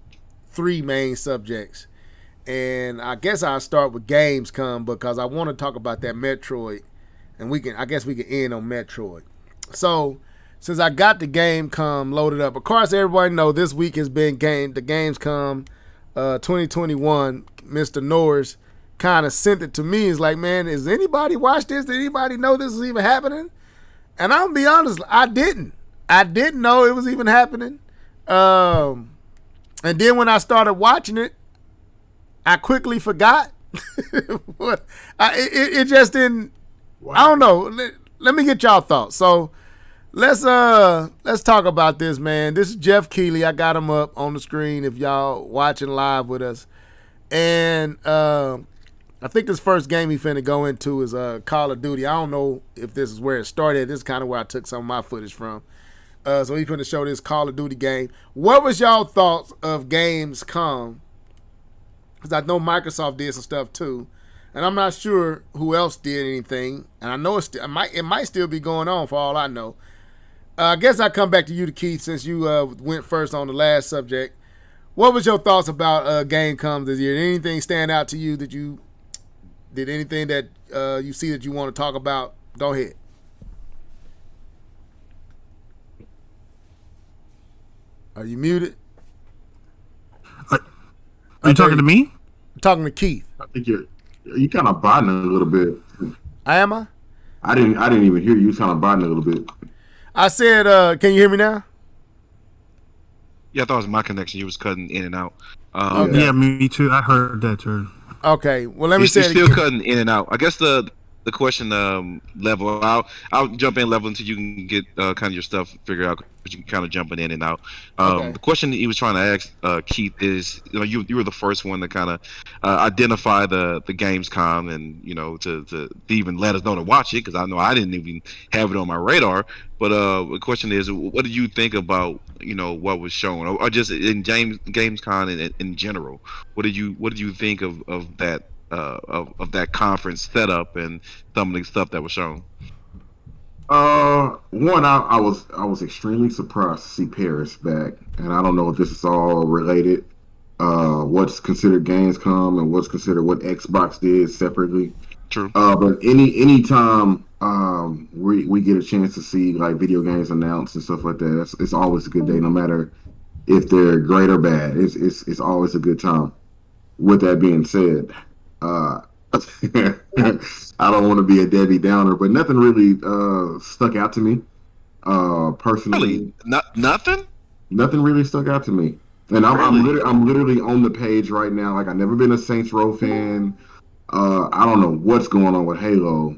Speaker 1: 3 main subjects, and I guess I'll start with Gamescom because I want to talk about that Metroid, and I guess we can end on Metroid. So since I got the Gamescom loaded up, of course everybody know this week has been the Gamescom 2021. Mr. Norris kind of sent it to me. It's like, man, has anybody watched this? Did anybody know this was even happening? And I'm gonna be honest, I didn't know it was even happening. And then when I started watching it, I quickly forgot. It just didn't. Wow. I don't know. Let me get y'all thoughts. So let's talk about this, man. This is Jeff Keighley. I got him up on the screen if y'all watching live with us. And I think this first game he finna go into is Call of Duty. I don't know if this is where it started. This is kind of where I took some of my footage from. So he finna show this Call of Duty game. What was y'all thoughts of Gamescom? Because I know Microsoft did some stuff too, and I'm not sure who else did anything. And I know it might still be going on for all I know. I guess I come back to you, Keith, since you went first on the last subject. What was your thoughts about Gamescom this year? Did anything stand out to you that you did anything that you see that you want to talk about? Go ahead. Are you muted?
Speaker 4: Are you talking to me?
Speaker 1: I'm talking to Keith.
Speaker 2: I think you kind of biting a little bit.
Speaker 1: Am I?
Speaker 2: I didn't even hear you. You kind of biting a little bit.
Speaker 1: I said, can you hear me now?
Speaker 3: Yeah, I thought it was my connection. You was cutting in and out.
Speaker 1: Okay.
Speaker 4: Yeah, me too. I heard that too.
Speaker 1: Okay. Well, let me say
Speaker 3: You're
Speaker 1: it
Speaker 3: still
Speaker 1: again.
Speaker 3: cutting in and out. I guess the question level. I'll jump in level until you can get kind of your stuff figured out. But you can kind of jumping in and out.
Speaker 1: Okay.
Speaker 3: The question that he was trying to ask Keith is, you were the first one to kind of identify the Gamescom and to even let us know to watch it, because I know I didn't even have it on my radar. But the question is, what did you think about what was shown, or just in Gamescom in general? What did you think of that of that conference setup and some of the stuff that was shown?
Speaker 2: One, I was extremely surprised to see Paris back, and I don't know if this is all related. What's considered Gamescom and what's considered what Xbox did separately.
Speaker 3: True.
Speaker 2: But any time we get a chance to see like video games announced and stuff like that, it's always a good day, no matter if they're great or bad. It's always a good time. With that being said, I don't want to be a Debbie Downer, but nothing really stuck out to me. Personally,
Speaker 3: Really? Nothing.
Speaker 2: nothing really stuck out to me. And I'm literally on the page right now. Like, I've never been a Saints Row fan. I don't know what's going on with Halo.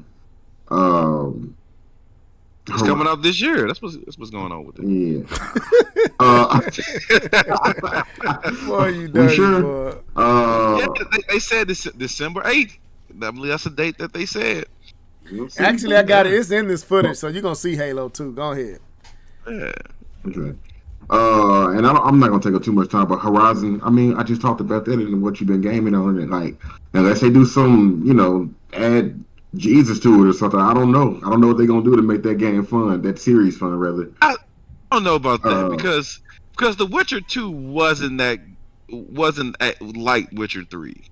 Speaker 3: It's coming out this year. That's what's going on with it.
Speaker 2: Yeah.
Speaker 1: Boy, you dirty,
Speaker 2: sure?
Speaker 1: boy.
Speaker 3: Yeah, they said December 8th. I believe that's the date that they said.
Speaker 1: Actually, I got it. It's in this footage, so you're going to see Halo too. Go ahead.
Speaker 3: Yeah.
Speaker 2: Okay. And I'm not gonna take up too much time, but Horizon. I mean, I just talked about that and what you've been gaming on, and like, unless they do some, add Jesus to it or something. I don't know. I don't know what they're gonna do to make that game fun, that series fun, rather.
Speaker 3: I don't know about that because The Witcher 2 wasn't like Witcher 3.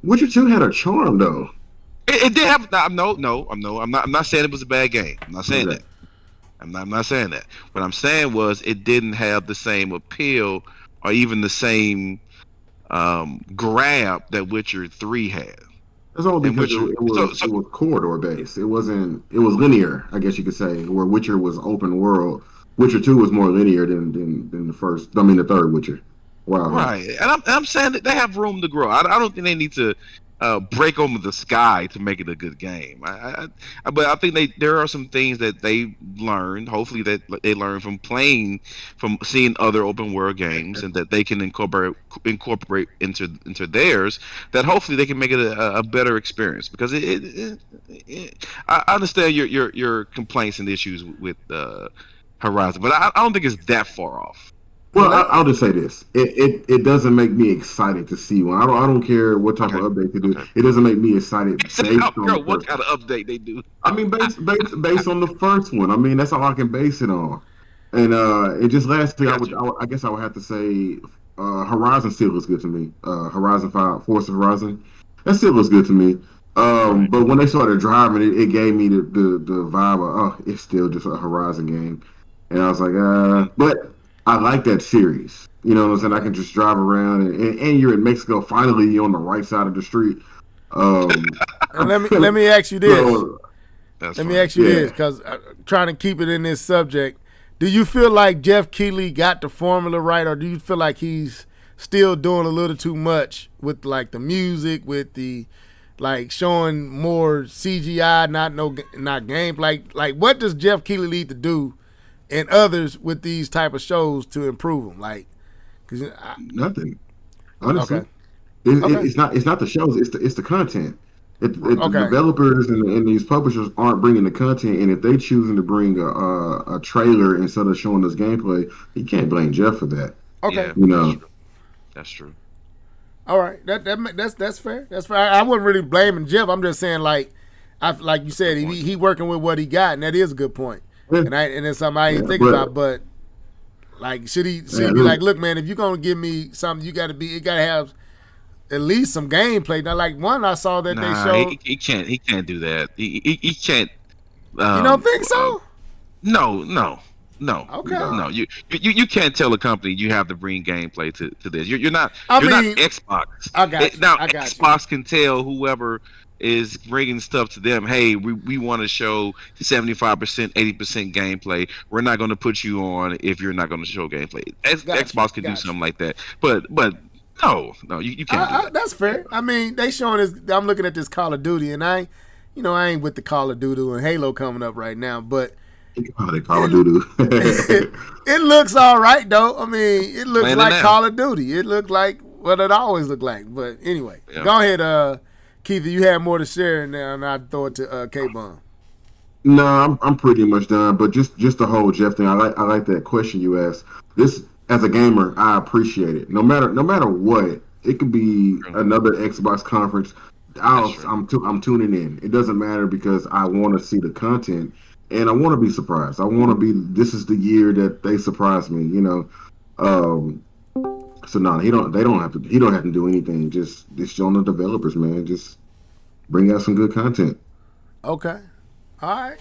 Speaker 2: Witcher 2 had a charm though.
Speaker 3: It did have. I'm not saying it was a bad game. I'm not saying that. I'm not saying that. What I'm saying was it didn't have the same appeal or even the same grab that Witcher 3 had.
Speaker 2: That's only because it was corridor based. It was linear, I guess you could say, where Witcher was open world. Witcher 2 was more linear than the third Witcher. Wow.
Speaker 3: Right. And I'm saying that they have room to grow. I don't think they need to break open the sky to make it a good game. But I think there are some things that they learned. Hopefully that they learned from seeing other open world games, and that they can incorporate into theirs. That hopefully they can make it a better experience. Because I understand your complaints and issues with Horizon, but I don't think it's that far off.
Speaker 2: Well, I'll just say this: it doesn't make me excited to see one. I don't care what type of update they do. Okay. It doesn't make me excited.
Speaker 3: What kind of update they do?
Speaker 2: I mean, based on the first one. I mean, that's all I can base it on. And just lastly, I guess I would have to say, Horizon still looks good to me. Horizon 5, Forza Horizon, that still looks good to me. But when they started driving, it gave me the vibe of, it's still just a Horizon game, and I was like, but. I like that series. You know what I'm saying? I can just drive around, and you're in Mexico. Finally, you're on the right side of the street.
Speaker 1: Let me ask you this. Let me ask you this, because trying to keep it in this subject, do you feel like Jeff Keighley got the formula right, or do you feel like he's still doing a little too much with like the music, with the like showing more CGI, not game? Like what does Jeff Keighley need to do and others with these type of shows to improve them? Like,
Speaker 2: nothing. Honestly,
Speaker 1: okay.
Speaker 2: It's not the shows. It's the content. The developers and these publishers aren't bringing the content, and if they choosing to bring a trailer instead of showing us gameplay, you can't blame Jeff for that.
Speaker 1: Okay,
Speaker 3: that's true.
Speaker 1: All right, that's fair. That's fair. I wasn't really blaming Jeff. I'm just saying, like you said, he working with what he got, and that is a good point. And it's something I ain't thinking about, but like, should he be like, look, man, if you're gonna give me something, it gotta have at least some gameplay. Now, like one I saw that they showed,
Speaker 3: he can't do that. He can't.
Speaker 1: You don't think so?
Speaker 3: No. No,
Speaker 1: Okay.
Speaker 3: no, you can't tell a company you have to bring gameplay to this. You're not
Speaker 1: I
Speaker 3: you're not
Speaker 1: mean,
Speaker 3: Xbox.
Speaker 1: I got you.
Speaker 3: Now
Speaker 1: I got you.
Speaker 3: Xbox can tell whoever is bringing stuff to them. Hey, we want to show 75%, 80% gameplay. We're not going to put you on if you're not going to show gameplay. Xbox can do something like that, but no, you can't do that.
Speaker 1: That's fair. I mean, they showing this. I'm looking at this Call of Duty, and I ain't with the Call of Duty and Halo coming up right now, but
Speaker 2: They Call of Duty.
Speaker 1: it looks all right though. I mean, it looks
Speaker 3: Playing it
Speaker 1: like
Speaker 3: now.
Speaker 1: Call of Duty. It looked like what it always looked like. But anyway,
Speaker 3: Yeah.
Speaker 1: go ahead, Keith. You have more to share now, and I throw it to K-Bomb.
Speaker 2: No, I'm pretty much done. But just the whole Jeff thing, I like that question you asked. This, as a gamer, I appreciate it. No matter what, it could be another Xbox conference. I'm tuning in. It doesn't matter because I want to see the content and I want to be surprised. I want to be. This is the year that they surprise me. So no, They don't have to. He don't have to do anything. Just on the developers, man. Just bring out some good content.
Speaker 1: Okay, all right,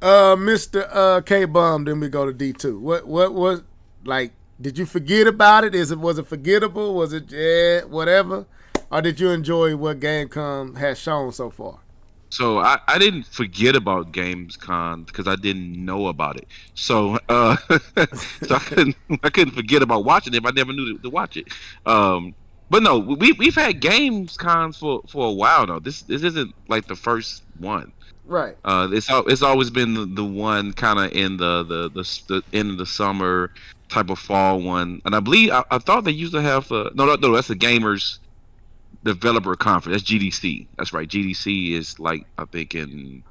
Speaker 1: Mr. K-Bomb. Then we go to D2. What was like? Did you forget about it? Was it forgettable? Was it whatever? Or did you enjoy what Gamescom has shown so far?
Speaker 3: So I didn't forget about Gamescom because I didn't know about it. So so I couldn't forget about watching it if I never knew to watch it. But no, we've had Gamescoms for a while now. This isn't like the first one.
Speaker 1: Right.
Speaker 3: It's always been the one kind of in the end of the summer type of fall one. And I believe I thought they used to have no that's the gamers developer conference. That's GDC. That's right. GDC is like I think in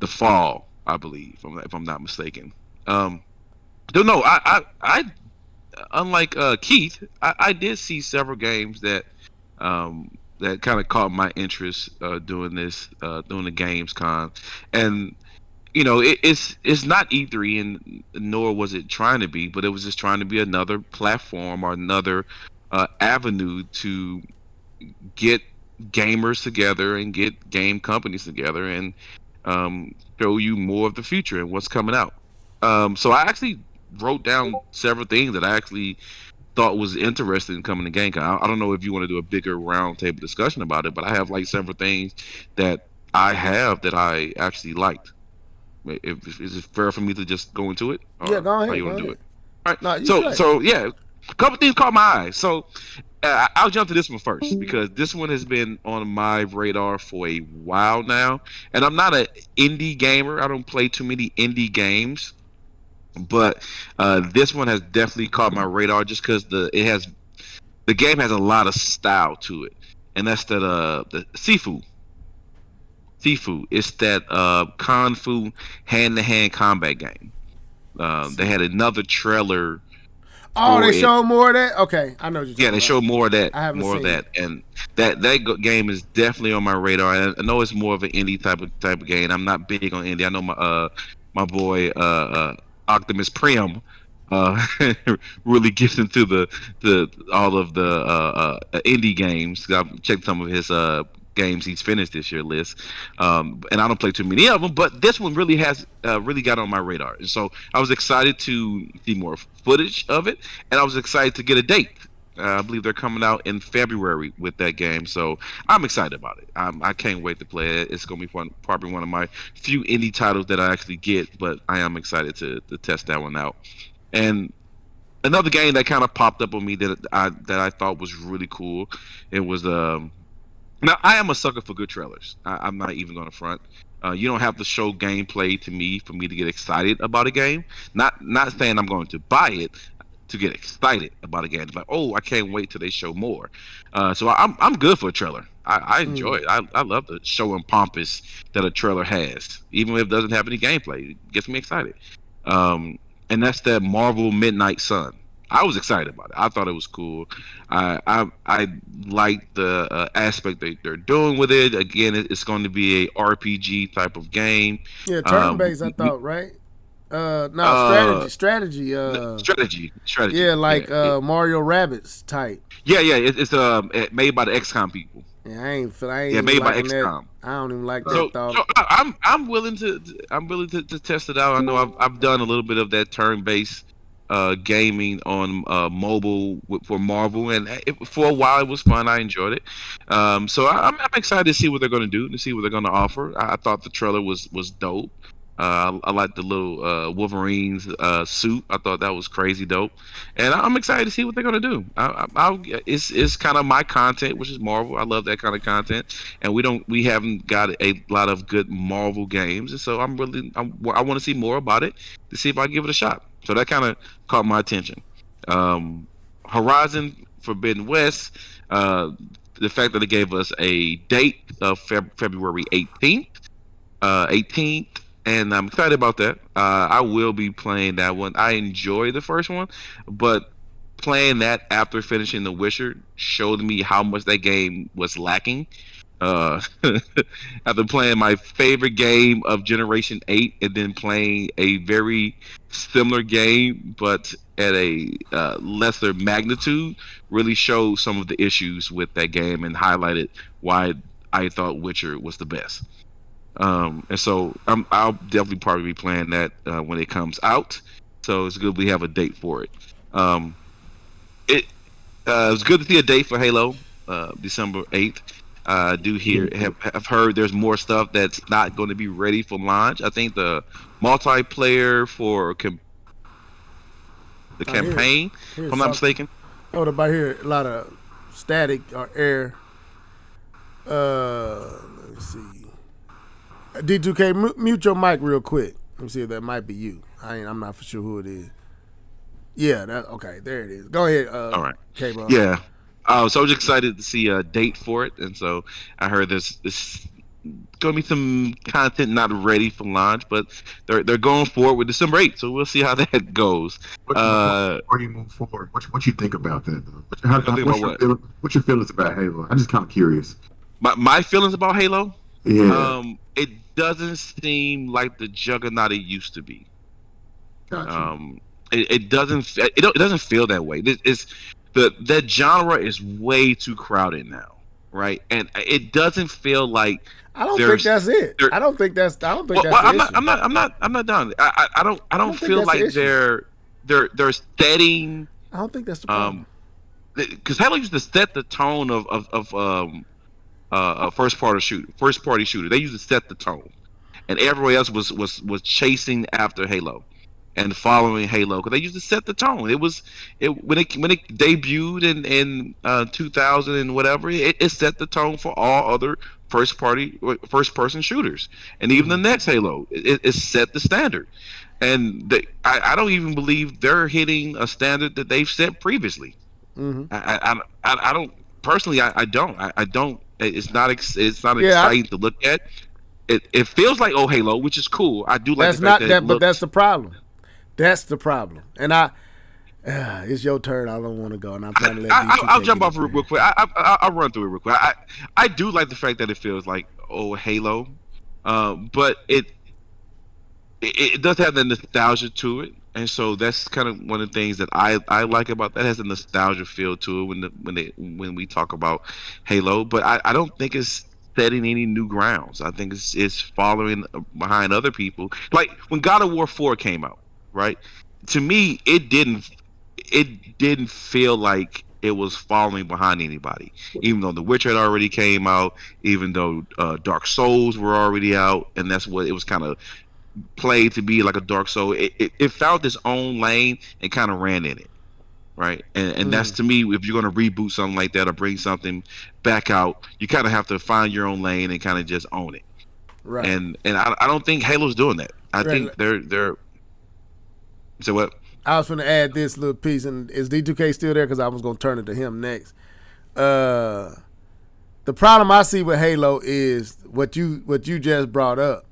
Speaker 3: the fall, I believe, if I'm not mistaken. Don't know. I unlike Keith, I did see several games that that kind of caught my interest doing the Gamescom, and it's not E3 and nor was it trying to be, but it was just trying to be another platform or another avenue to get gamers together and get game companies together and show you more of the future and what's coming out. So I actually wrote down several things that I actually thought was interesting coming to GameCom. I don't know if you want to do a bigger roundtable discussion about it, but I have like several things that I actually liked. Is it fair for me to just go into it?
Speaker 1: Yeah, go ahead.
Speaker 3: How you want to do it? All right.
Speaker 1: No,
Speaker 3: so yeah, a couple things caught my eye. So I'll jump to this one first because this one has been on my radar for a while now, and I'm not an indie gamer. I don't play too many indie games, but this one has definitely caught my radar just because the game has a lot of style to it, and that's the Sifu. It's that Kung Fu hand-to-hand combat game. They had another trailer.
Speaker 1: Oh, they showed more of that? Okay, I know what you're talking about.
Speaker 3: They showed more of that.
Speaker 1: I haven't seen it.
Speaker 3: And that game is definitely on my radar. I know it's more of an indie type of game. I'm not big on indie. I know my boy Optimus Prim really gets into the all of the indie games. I've checked some of his games he's finished this year list, and I don't play too many of them, but this one really has really got on my radar, and so I was excited to see more footage of it, and I was excited to get a date. I believe they're coming out in February with that game, so I'm excited about it. I can't wait to play it. It's going to be probably one of my few indie titles that I actually get, but I am excited to test that one out. And another game that kind of popped up on me that I thought was really cool, it was now, I am a sucker for good trailers. I'm not even going to front. You don't have to show gameplay to me for me to get excited about a game. Not saying I'm going to buy it to get excited about a game. It's like, oh, I can't wait till they show more. So I'm good for a trailer. I enjoy it. I love the show and pompous that a trailer has, even if it doesn't have any gameplay. It gets me excited. And that's that Marvel Midnight Sun. I was excited about it. I thought it was cool. I like the aspect that they're doing with it. Again, it's going to be a RPG type of game.
Speaker 1: Yeah, turn-based, I thought, right? No, strategy.
Speaker 3: Strategy.
Speaker 1: Yeah, like Mario Rabbids type.
Speaker 3: Yeah. It's made by the XCOM people.
Speaker 1: Yeah, I ain't
Speaker 3: Yeah,
Speaker 1: even
Speaker 3: made by
Speaker 1: liking that.
Speaker 3: XCOM.
Speaker 1: I don't even like that
Speaker 3: So,
Speaker 1: thought.
Speaker 3: so I'm willing to test it out. I know I've done a little bit of that turn-based gaming on mobile for Marvel, and for a while it was fun. I enjoyed it. So I'm excited to see what they're going to do, to see what they're going to offer. I thought the trailer was dope. I like the little Wolverine's suit. I thought that was crazy dope, and I'm excited to see what they're gonna do. It's kind of my content, which is Marvel. I love that kind of content, and we haven't got a lot of good Marvel games, and so I want to see more about it to see if I give it a shot. So that kind of caught my attention. Horizon Forbidden West. The fact that they gave us a date of February 18th. And I'm excited about that. I will be playing that one. I enjoy the first one, but playing that after finishing The Witcher showed me how much that game was lacking. After playing my favorite game of Generation 8 and then playing a very similar game, but at a lesser magnitude, really showed some of the issues with that game and highlighted why I thought Witcher was the best. And so I'll definitely probably be playing that when it comes out. So it's good we have a date for it. It's good to see a date for Halo, December 8th. I do have heard there's more stuff that's not going to be ready for launch. I think the multiplayer for the campaign, if I'm not mistaken.
Speaker 1: Oh, about here a lot of static or air. Let me see. D2K, mute your mic real quick. Let me see if that might be you. I'm not for sure who it is. Yeah, okay. There it is. Go ahead.
Speaker 3: All right.
Speaker 1: K-Bro.
Speaker 3: Yeah. So I was excited to see a date for it, and so I heard this going to be some content not ready for launch, but they're going forward with December 8th, so we'll see how that goes.
Speaker 2: Before you move forward, what you think about that, though? What's your feelings about Halo? I'm just kind of curious.
Speaker 3: My feelings about Halo?
Speaker 2: Yeah.
Speaker 3: It doesn't seem like the juggernaut it used to be.
Speaker 2: Gotcha.
Speaker 3: It doesn't feel that way. That genre is way too crowded now, right? And it doesn't feel like
Speaker 1: I don't think that's it. I don't think that's the issue.
Speaker 3: I'm not done. I don't feel like they're setting.
Speaker 1: I don't think that's the problem.
Speaker 3: Because Halo used to set the tone of first party shooter. They used to set the tone, and everybody else was chasing after Halo and following Halo because they used to set the tone. When it debuted in 2000 and whatever, it set the tone for all other first person shooters, and even the next Halo, it set the standard. And I don't even believe they're hitting a standard that they've set previously.
Speaker 1: Mm-hmm.
Speaker 3: I don't personally. I don't. It's not exciting to look at. It feels like Halo, which is cool. I do like. That's not that,
Speaker 1: but that's the problem. That's the problem. And it's your turn. I don't want to go, and I'm trying to let.
Speaker 3: I'll jump off real quick. I'll run through it real quick. I do like the fact that it feels like Halo, but it does have the nostalgia to it, and so that's kind of one of the things that I like about that. It has a nostalgia feel to it when we talk about Halo, but I don't think it's setting any new grounds. I think it's following behind other people. Like when God of War 4 came out, right? To me, it didn't feel like it was following behind anybody, even though The Witcher had already came out, even though Dark Souls were already out, and that's what it was kind of played to be, like a Dark Soul. It found its own lane and kind of ran in it, right? And that's, to me, if you're going to reboot something like that or bring something back out, you kind of have to find your own lane and kind of just own it, right? And I don't think Halo's doing that. I think they're. So what?
Speaker 1: I was going to add this little piece, and is D2K still there? Because I was going to turn it to him next. The problem I see with Halo is what you just brought up,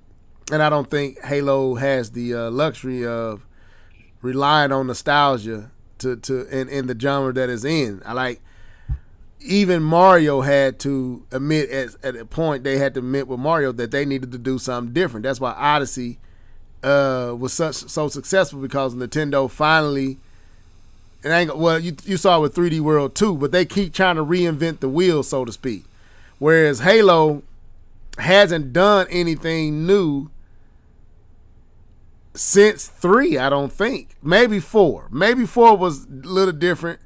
Speaker 1: and I don't think Halo has the luxury of relying on nostalgia in the genre that it's in. Even Mario had to admit at a point they had to admit with Mario that they needed to do something different. That's why Odyssey was so successful, because Nintendo finally, you saw it with 3D World 2, but they keep trying to reinvent the wheel, so to speak. whereas Halo hasn't done anything new since 3, I don't think. Maybe 4. Maybe 4 was a little different,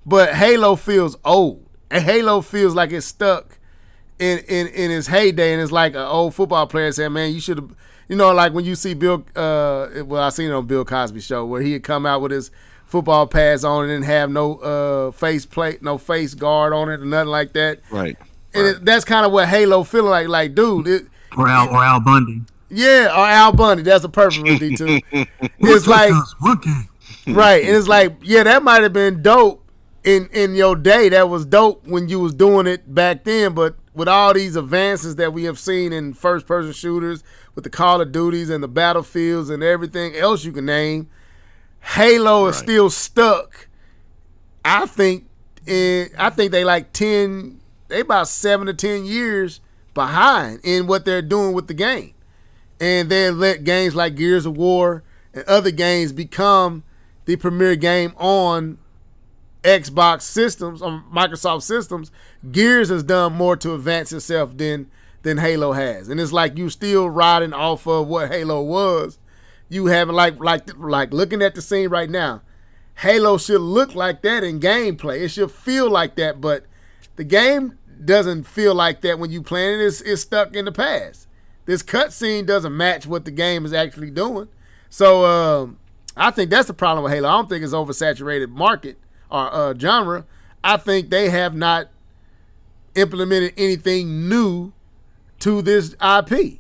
Speaker 1: but Halo feels old. And Halo feels like it's stuck in its heyday, and it's like an old football player saying, man, you should have, like when you see Bill, I seen it on Bill Cosby show where he had come out with his football pads on and didn't have no face plate, no face guard on it or nothing like that.
Speaker 3: Right.
Speaker 1: And that's kind of what Halo feeling like. Like, dude.
Speaker 4: Or Al Bundy.
Speaker 1: Yeah, or Al Bundy. That's a perfect one, D2. It's like, right. And it's like, yeah, that might have been dope in your day. That was dope when you was doing it back then. But with all these advances that we have seen in first-person shooters, with the Call of Duties and the Battlefields and everything else you can name, Halo is still stuck. I think they like 10. They about 7 to 10 years behind in what they're doing with the game. And they let games like Gears of War and other games become the premier game on Xbox systems, on Microsoft systems. Gears has done more to advance itself than Halo has. And it's like you still riding off of what Halo was. You haven't like looking at the scene right now. Halo should look like that in gameplay. It should feel like that, but the game doesn't feel like that when you playing it. It's stuck in the past. This cutscene doesn't match what the game is actually doing. So I think that's the problem with Halo. I don't think it's oversaturated market or genre. I think they have not implemented anything new to this IP.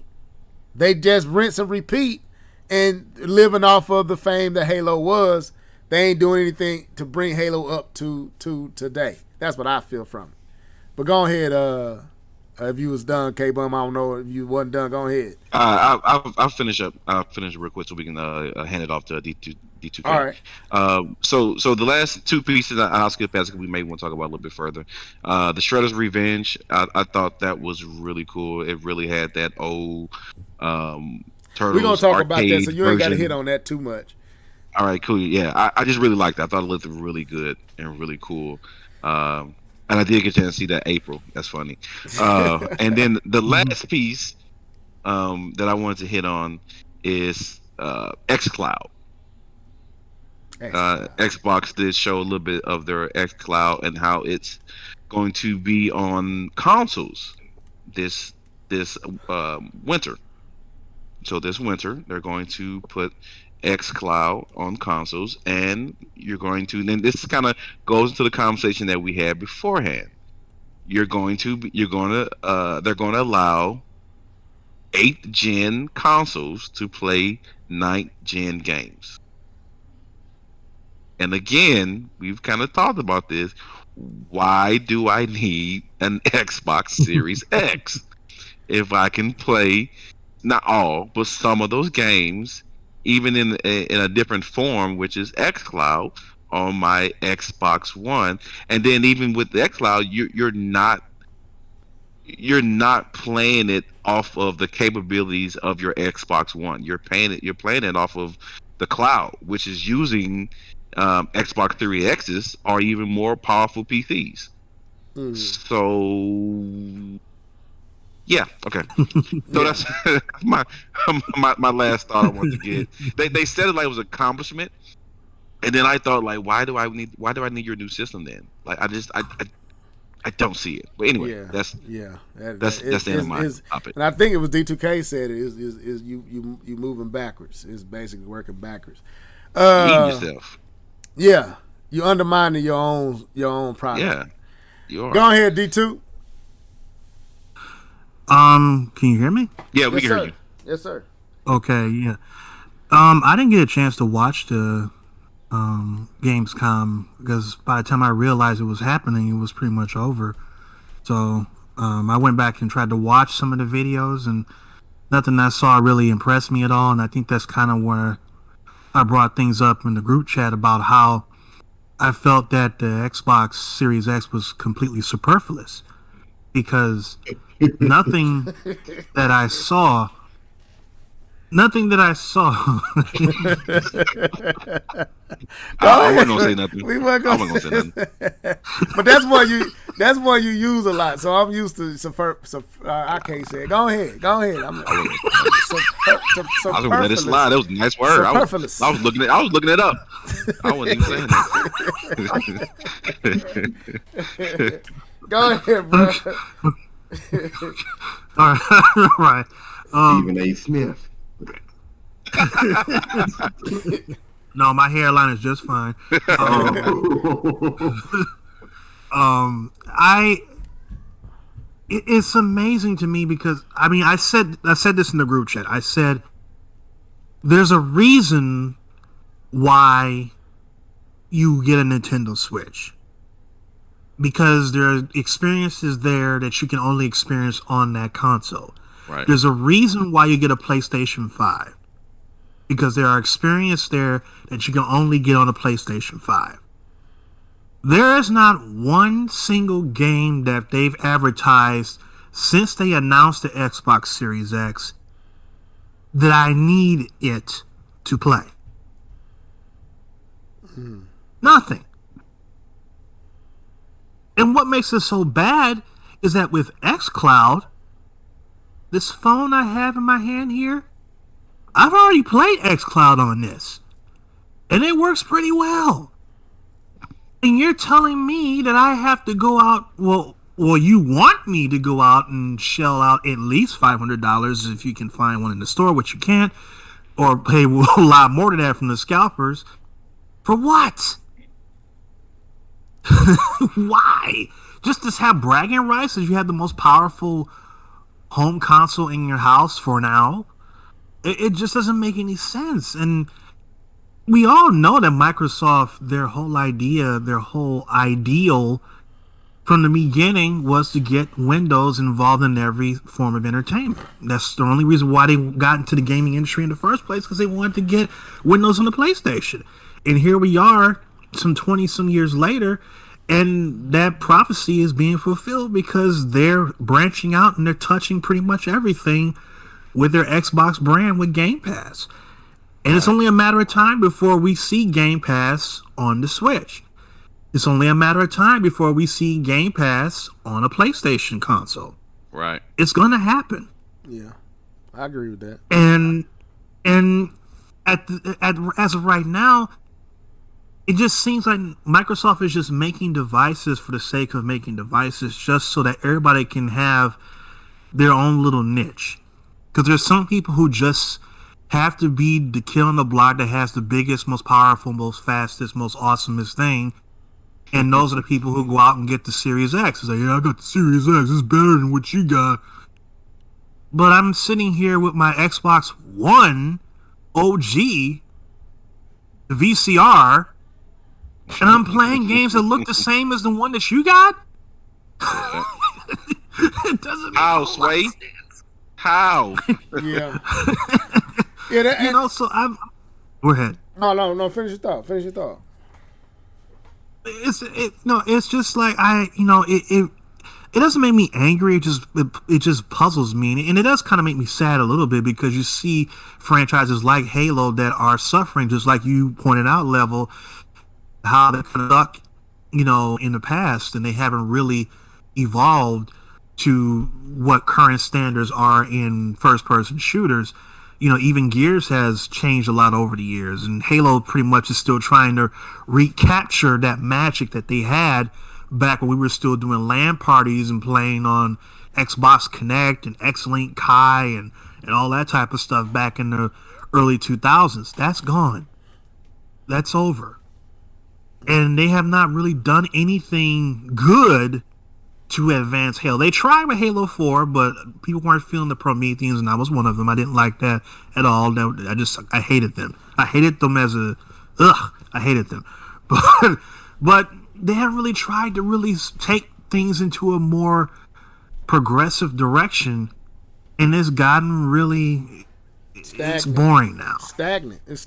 Speaker 1: They just rinse and repeat and living off of the fame that Halo was. They ain't doing anything to bring Halo up to today. That's what I feel from it. But go ahead, if you was done, K-Bum, I don't know if you wasn't done. Go ahead.
Speaker 3: I'll finish up. I'll finish real quick so we can hand it off to D2K.
Speaker 1: All right.
Speaker 3: So the last two pieces I'll skip past because we may want to talk about a little bit further. The Shredder's Revenge. I thought that was really cool. It really had that old Turtles
Speaker 1: we're gonna talk about that, so you ain't got to
Speaker 3: version.
Speaker 1: hit on that too much.
Speaker 3: All right, cool. Yeah, I just really liked it. I thought it looked really good and really cool. And I did get a chance to see that April. That's funny. And then the last piece that I wanted to hit on is xCloud. Xbox did show a little bit of their xCloud and how it's going to be on consoles this winter. So this winter, they're going to put xCloud on consoles, and you're going to. Then this kind of goes into the conversation that we had beforehand. They're going to allow 8th gen consoles to play 9th gen games. And again, we've kind of talked about this. Why do I need an Xbox Series X if I can play not all, but some of those games, even in a different form, which is xCloud on my Xbox One? And then even with the xCloud, you're not playing it off of the capabilities of your Xbox One. You're playing it off of the cloud, which is using Xbox 3Xs or even more powerful PCs. So yeah, okay. So that's my last thought I want to get. They said it like it was an accomplishment, and then I thought like, why do I need your new system then? Like I don't see it. But anyway, that's the end of my topic.
Speaker 1: And I think it was D2K said it is you moving backwards. It's basically working backwards.
Speaker 3: Eating yourself.
Speaker 1: Yeah, you undermining your own product.
Speaker 3: Yeah, you are.
Speaker 1: Go ahead, D2.
Speaker 4: Can you hear me?
Speaker 3: Yeah, we can hear you.
Speaker 1: Yes, sir.
Speaker 4: Okay, yeah. I didn't get a chance to watch the Gamescom because by the time I realized it was happening, it was pretty much over. So I went back and tried to watch some of the videos, and nothing I saw really impressed me at all. And I think that's kind of where I brought things up in the group chat about how I felt that the Xbox Series X was completely superfluous because nothing that I saw. I wasn't
Speaker 3: gonna say nothing.
Speaker 1: We weren't gonna say nothing. But that's why That's one you use a lot. So I'm used to I can't say it. Go ahead. I'm
Speaker 3: I was gonna let it slide. That was a nice word. I was looking it up. I wasn't even saying that.
Speaker 1: Go ahead, bro.
Speaker 4: All right.
Speaker 2: Stephen A. Smith.
Speaker 4: No, my hairline is just fine. It's amazing to me because I said this in the group chat. I said there's a reason why you get a Nintendo Switch, because there are experiences there that you can only experience on that console.
Speaker 3: Right.
Speaker 4: There's a reason why you get a PlayStation 5, because there are experiences there that you can only get on a PlayStation 5. There is not one single game that they've advertised since they announced the Xbox Series X that I need it to play. Nothing. And what makes it so bad is that with xCloud, this phone I have in my hand here, I've already played xCloud on this, and it works pretty well. And you're telling me that I have to go out, well, you want me to go out and shell out at least $500 if you can find one in the store, which you can't, or pay a lot more than that from the scalpers. For what? Why? Just to have bragging rights as you have the most powerful home console in your house for now? It just doesn't make any sense. And we all know that Microsoft, their whole ideal from the beginning was to get Windows involved in every form of entertainment. That's the only reason why they got into the gaming industry in the first place, because they wanted to get Windows on the PlayStation. And here we are, some 20-some years later, and that prophecy is being fulfilled because they're branching out and they're touching pretty much everything with their Xbox brand with Game Pass. And it's only a matter of time before we see Game Pass on the Switch. It's only a matter of time before we see Game Pass on a PlayStation console.
Speaker 3: Right.
Speaker 4: It's going to happen.
Speaker 1: Yeah, I agree with that.
Speaker 4: And as of right now, it just seems like Microsoft is just making devices for the sake of making devices, just so that everybody can have their own little niche. Because there's some people who just have to be the kid on the block that has the biggest, most powerful, most fastest, most awesomest thing. And those are the people who go out and get the Series X. It's like, yeah, I got the Series X. It's better than what you got. But I'm sitting here with my Xbox One OG, the VCR, and I'm playing games that look the same as the one that you got? It doesn't make
Speaker 3: How, Sway? How?
Speaker 1: Yeah.
Speaker 4: So I'm... Go ahead.
Speaker 1: No, finish your thought.
Speaker 4: It's just like it doesn't make me angry. It just puzzles me, and it does kind of make me sad a little bit, because you see franchises like Halo that are suffering, just like you pointed out, Level, how they conduct, in the past, and they haven't really evolved to what current standards are in first-person shooters. Even Gears has changed a lot over the years, and Halo pretty much is still trying to recapture that magic that they had back when we were still doing LAN parties and playing on Xbox Connect and X-Link Kai and all that type of stuff back in the early 2000s. That's gone. That's over. And they have not really done anything good to advance Halo. They tried with Halo 4, but people weren't feeling the Prometheans, and I was one of them. I didn't like that at all. I hated them. I hated them I hated them. But they haven't really tried to really take things into a more progressive direction, and it's gotten really...
Speaker 1: Stagnant.
Speaker 4: It's boring now.
Speaker 1: Stagnant.
Speaker 4: It's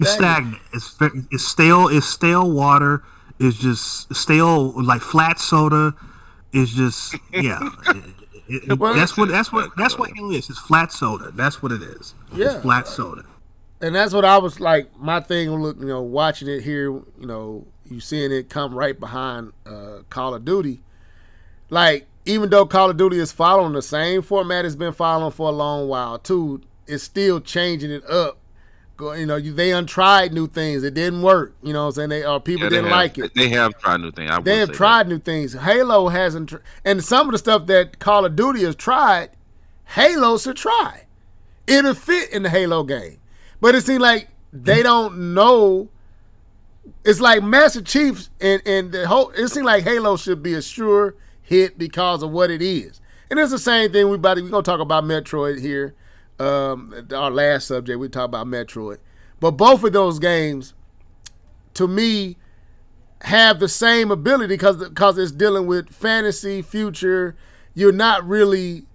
Speaker 4: stale. It's stale water. It's just stale, like flat soda. It's just that's what it is. It's flat soda. That's what it is.
Speaker 1: Yeah,
Speaker 4: it's flat soda.
Speaker 1: And that's what I was like. My thing, watching it here, you seeing it come right behind Call of Duty. like, even though Call of Duty is following the same format it's been following for a long while too, it's still changing it up. You know, they untried new things. It didn't work. You know what I'm saying? People didn't like it.
Speaker 3: They have tried new things.
Speaker 1: They have tried new things. Halo hasn't. And some of the stuff that Call of Duty has tried, Halo should try. It'll fit in the Halo game. But it seems like they don't know. It's like Master Chief and the whole. It seems like Halo should be a sure hit because of what it is. And it's the same thing. We're going to talk about Metroid here. Our last subject, we talk about Metroid. But both of those games, to me, have the same ability because it's dealing with fantasy, future. You're not really...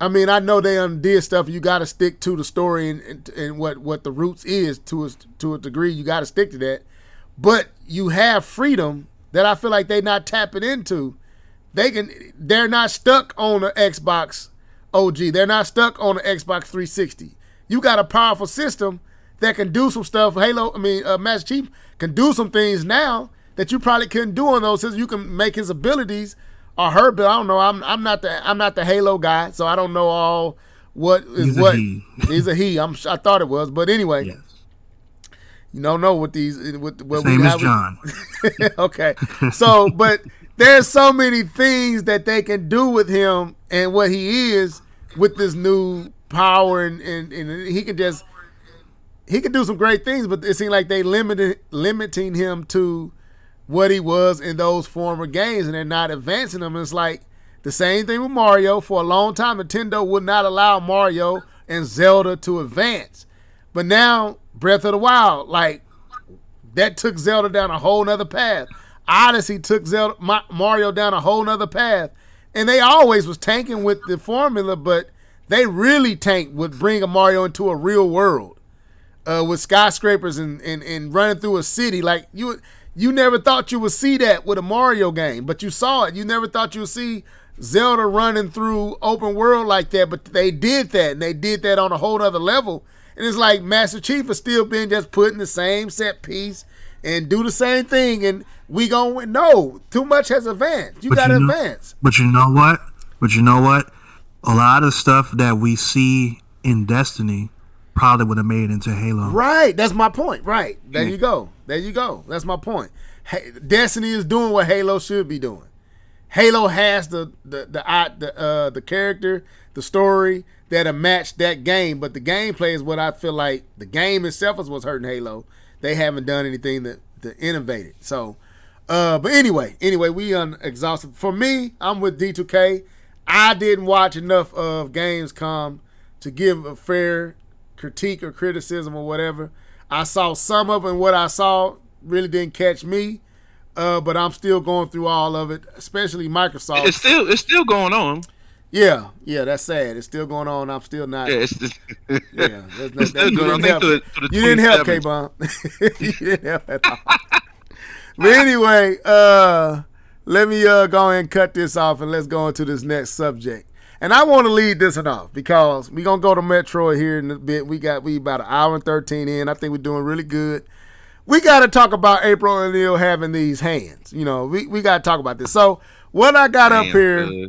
Speaker 1: I mean, I know they undid stuff. You got to stick to the story and what the roots is to a degree. You got to stick to that. But you have freedom that I feel like they're not tapping into. They're not stuck on the Xbox OG. They're not stuck on the Xbox 360. You got a powerful system that can do some stuff. Master Chief can do some things now that you probably couldn't do on those systems. You can make his abilities or her, but I don't know. I'm not the Halo guy, so I don't know all what is
Speaker 4: He's
Speaker 1: what.
Speaker 4: A he.
Speaker 1: He's a he. I thought it was, but anyway.
Speaker 4: Yes.
Speaker 1: You don't know what these. What
Speaker 4: His name is John.
Speaker 1: Okay, so but there's so many things that they can do with him and what he is with this new power, and he can do some great things, but it seems like they limiting him to what he was in those former games, and they're not advancing him. It's like the same thing with Mario. For a long time, Nintendo would not allow Mario and Zelda to advance, but now Breath of the Wild, like, that took Zelda down a whole nother path. Odyssey took Mario down a whole nother path. And they always was tanking with the formula, but they really tanked with bringing Mario into a real world with skyscrapers and running through a city. Like, you never thought you would see that with a Mario game, but you saw it. You never thought you would see Zelda running through open world like that, but they did that, and they did that on a whole other level. And it's like Master Chief is still being just put in the same set piece and do the same thing, and we gonna win. No, too much has advanced. You gotta advance.
Speaker 4: But you know what? A lot of stuff that we see in Destiny probably would have made it into Halo.
Speaker 1: Right, that's my point. Right, there you go. That's my point. Destiny is doing what Halo should be doing. Halo has the character, the story that'll match that game, but the gameplay is what I feel like the game itself is what's hurting Halo. They haven't done anything to innovate it. So, but anyway, we exhausted. For me, I'm with D2K. I didn't watch enough of Gamescom to give a fair critique or criticism or whatever. I saw some of it, and what I saw really didn't catch me. But I'm still going through all of it, especially Microsoft.
Speaker 3: It's still going on.
Speaker 1: Yeah, that's sad. It's still going on. I'm still not.
Speaker 3: Yeah, it's
Speaker 1: still going on. You didn't help, K-Bomb. You didn't help at all. But anyway, let me go ahead and cut this off, and let's go into this next subject. And I want to lead this one off because we're going to go to Metroid here in a bit. We about an hour and 13 in. I think we're doing really good. We got to talk about April O'Neil having these hands. You know, we got to talk about this. So what I got up here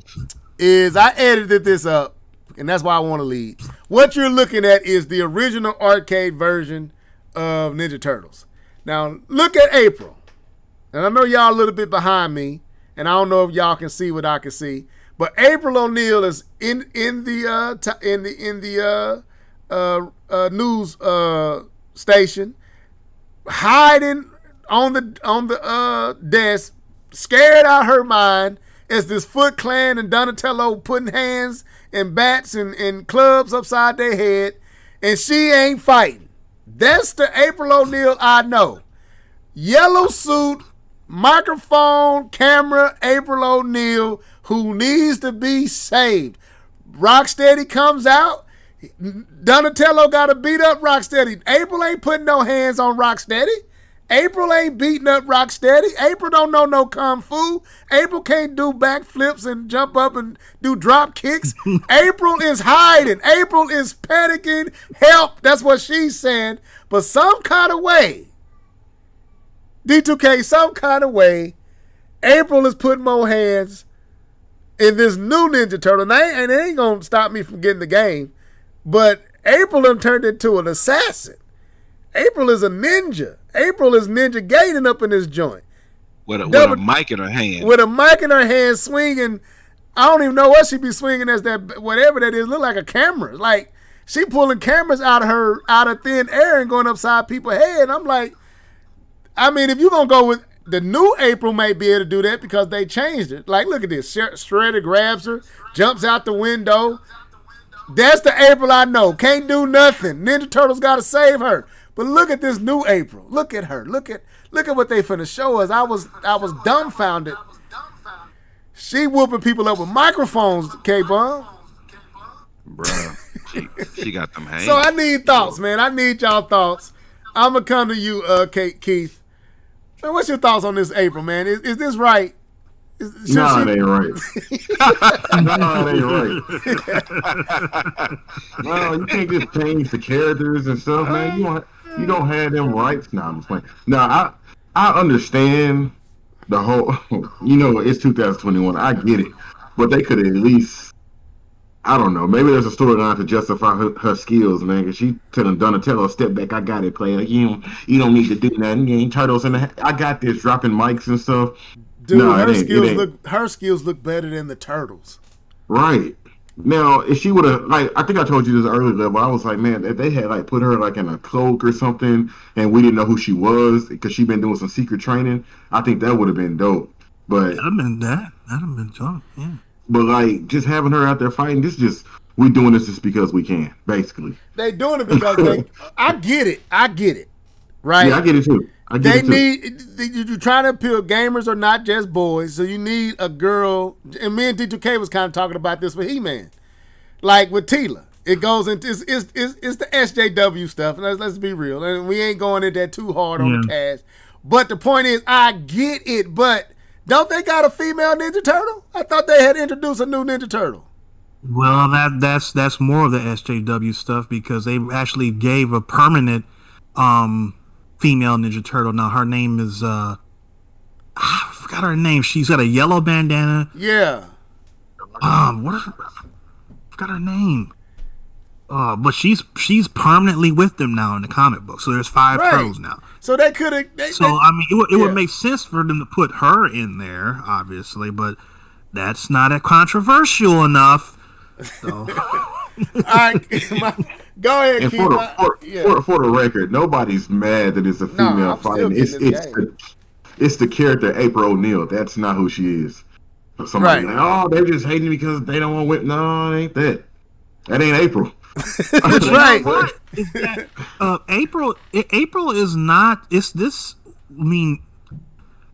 Speaker 1: is I edited this up, and that's why I want to lead. What you're looking at is the original arcade version of Ninja Turtles. Now, look at April. And I know y'all a little bit behind me, and I don't know if y'all can see what I can see, but April O'Neil is in the news station, hiding on the desk, scared out her mind as this Foot Clan and Donatello putting hands and bats and clubs upside their head, and she ain't fighting. That's the April O'Neil I know. Yellow suit, microphone, camera, April O'Neil, who needs to be saved. Rocksteady comes out. Donatello got to beat up Rocksteady. April ain't putting no hands on Rocksteady. April ain't beating up Rocksteady. April don't know no kung fu. April can't do backflips and jump up and do drop kicks. April is hiding. April is panicking. Help. That's what she's saying. But some kind of way, D2K, some kind of way, April is putting more hands in this new Ninja Turtle. Now, and it ain't gonna stop me from getting the game, but April done turned into an assassin. April is a ninja. April is Ninja Gaiden up in this joint.
Speaker 5: With a mic in her hand.
Speaker 1: With a mic in her hand, swinging. I don't even know what she be swinging as, that whatever that is. Look like a camera. Like she pulling cameras out of thin air and going upside people's head. I'm like, I mean, if you're gonna go with the new April, may be able to do that because they changed it. Like, look at this. Shredder grabs her, jumps out the window. That's the April I know. Can't do nothing. Ninja Turtles got to save her. But look at this new April. Look at her. Look at what they finna show us. I was dumbfounded. She whooping people up with microphones, K-Bomb.
Speaker 5: Bruh, she got them hands.
Speaker 1: So I need thoughts, man. I need y'all thoughts. I'm going to come to you, Keith. Man, what's your thoughts on this April, man? Is this right?
Speaker 2: It ain't right. No, it ain't right. No, you can't just change the characters and stuff, man. You don't have them rights. No, I'm just playing. No, I understand the whole. It's 2021. I get it, but they could at least. I don't know. Maybe there's a storyline to justify her skills, man. Because she telling Donatello, "Step back, I got it, player. You don't need to do nothing. You ain't Turtles in the. I got this." Dropping mics and stuff.
Speaker 1: Dude, her skills look better than the Turtles.
Speaker 2: Right. Now, if she would have, I think I told you this earlier level, I was like, man, if they had put her in a cloak or something, and we didn't know who she was because she been doing some secret training, I think that would have been dope. But
Speaker 4: that'd have been dope. Yeah.
Speaker 2: But just having her out there fighting, we doing this just because we can, basically.
Speaker 1: They doing it because I get it. Right?
Speaker 2: Yeah, I get it too.
Speaker 1: You're trying to appeal. Gamers are not just boys, so you need a girl. And me and D2K was kind of talking about this with He-Man, like with Tila. It goes into it's the SJW stuff. And let's be real, and we ain't going into that too hard on the cast. But the point is, I get it. But don't they got a female Ninja Turtle? I thought they had introduced a new Ninja Turtle.
Speaker 4: Well, that's more of the SJW stuff because they actually gave a permanent female Ninja Turtle. Now her name is I forgot her name. She's got a yellow bandana.
Speaker 1: Yeah.
Speaker 4: I forgot her name. But she's permanently with them now in the comic book. So there's 5 Turtles now.
Speaker 1: So they could have.
Speaker 4: I mean, it would make sense for them to put her in there, obviously, but that's not controversial enough. So.
Speaker 1: All right, go ahead.
Speaker 2: And for the record, nobody's mad that it's a female fighting. It's the character April O'Neil. That's not who she is. Somebody they're just hating because they don't want whip. No, it ain't that. That ain't April.
Speaker 1: That's right.
Speaker 4: Is that, April is not. It's this. I mean,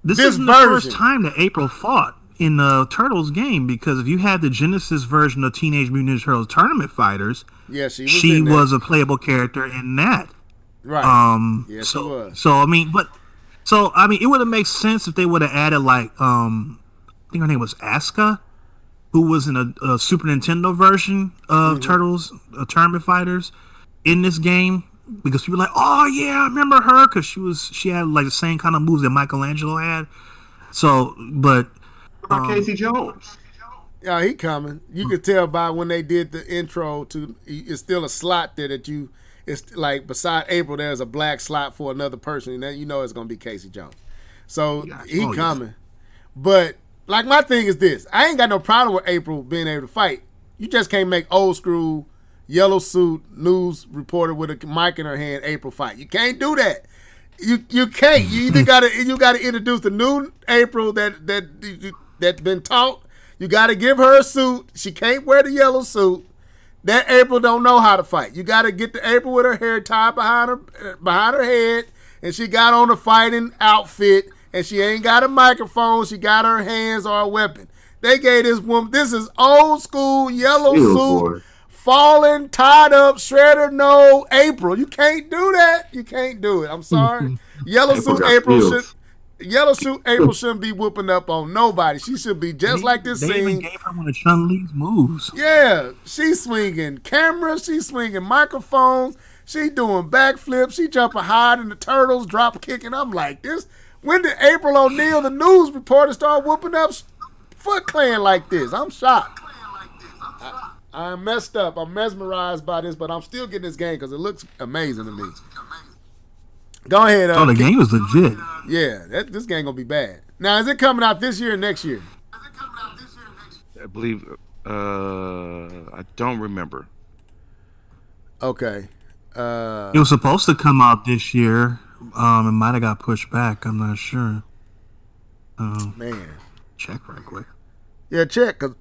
Speaker 4: this isn't the first time that April fought in the Turtles game, because if you had the Genesis version of Teenage Mutant Ninja Turtles Tournament Fighters, she was a playable character in that.
Speaker 1: Right. Yes, she was.
Speaker 4: So I mean, it would have made sense if they would have added I think her name was Asuka, who was in a Super Nintendo version of Turtles Tournament Fighters in this game, because people were like, oh yeah, I remember her because she had the same kind of moves that Michelangelo had. So, but.
Speaker 2: About Casey Jones.
Speaker 1: Yeah, he coming. You could tell by when they did the intro to. It's still a slot there that you. It's like beside April, there's a black slot for another person, and then you know it's gonna be Casey Jones. So he coming. Yeah. But my thing is this: I ain't got no problem with April being able to fight. You just can't make old school yellow suit news reporter with a mic in her hand April fight. You can't do that. You can't. You either gotta introduce the new April that's been taught. You got to give her a suit. She can't wear the yellow suit. That April don't know how to fight. You got to get the April with her hair tied behind her head, and she got on a fighting outfit, and she ain't got a microphone. She got her hands or a weapon. They gave this woman. This is old school yellow suit, falling, tied up, shredder, no April. You can't do that. You can't do it. I'm sorry. Yellow suit April shouldn't be whooping up on nobody. She should be just like this scene. They
Speaker 4: even gave her one of Chun-Li's moves.
Speaker 1: Yeah, she's swinging cameras. She's swinging microphones. She doing backflips. She jumping higher than the Turtles, drop kicking. I'm like, this. When did April O'Neil, the news reporter, start whooping up Foot Clan like this. I'm shocked. I'm messed up. I'm mesmerized by this, but I'm still getting this game because it looks amazing to me. Go ahead.
Speaker 4: The game is legit.
Speaker 1: Yeah, this game gonna be bad. Now, is it coming out this year or next year?
Speaker 5: I believe. I don't remember.
Speaker 1: Okay.
Speaker 4: It was supposed to come out this year. It might have got pushed back. I'm not sure.
Speaker 1: Man,
Speaker 4: check right quick.
Speaker 1: Yeah, check, because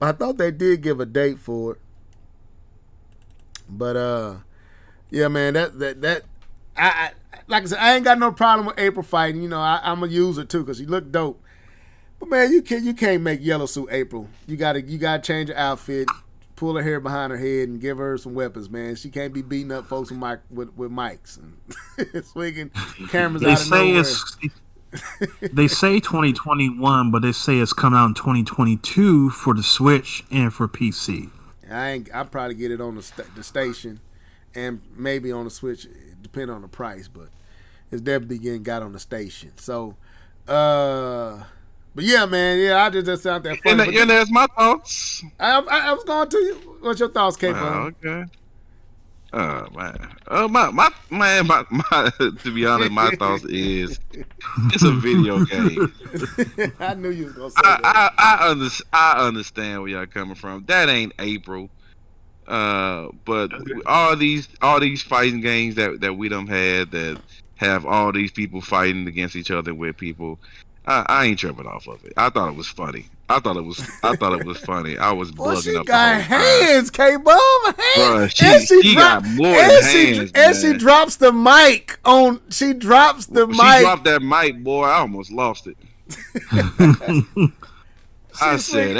Speaker 1: I thought they did give a date for it. But yeah, man, that I like I said, I ain't got no problem with April fighting. You know, I'm a user too because she look dope. But man, you can't make Yellow Suit April. You gotta change her outfit, pull her hair behind her head, and give her some weapons, man. She can't be beating up folks with mics and swinging cameras out of nowhere.
Speaker 4: They say 2021, but they say it's coming out in 2022 for the Switch and for PC.
Speaker 1: I'll probably get it on the station and maybe on the Switch, depending on the price, but it's definitely getting got on the station. So, but yeah, man, yeah, I just sound that funny.
Speaker 5: And there's my thoughts.
Speaker 1: I was going to you. What's your thoughts, K-Bone?
Speaker 5: Okay. Man. My to be honest, my thoughts is it's a video game.
Speaker 1: I knew you was gonna say that.
Speaker 5: I understand where y'all coming from. That ain't April. But all these fighting games that we done had that have all these people fighting against each other with people, I ain't tripping off of it. I thought it was funny. I thought it was funny. I was bugging up.
Speaker 1: She got hands, K-Bone. Hands.
Speaker 5: She got more than hands.
Speaker 1: And she drops the mic on. She drops the mic.
Speaker 5: She dropped that mic, boy. I almost lost it. I said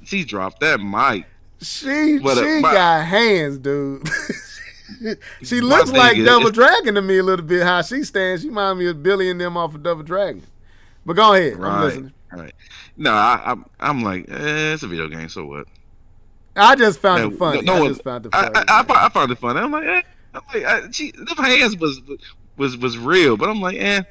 Speaker 5: she dropped that mic.
Speaker 1: She got hands, dude. She looks like Double Dragon to me a little bit. How she stands, she reminds me of Billy and them off of Double Dragon. But go ahead, I'm listening.
Speaker 5: Right. No, I'm like, it's a video game, so what?
Speaker 1: I just found it funny.
Speaker 5: I found it funny. I'm like, the hands was real, but I'm like,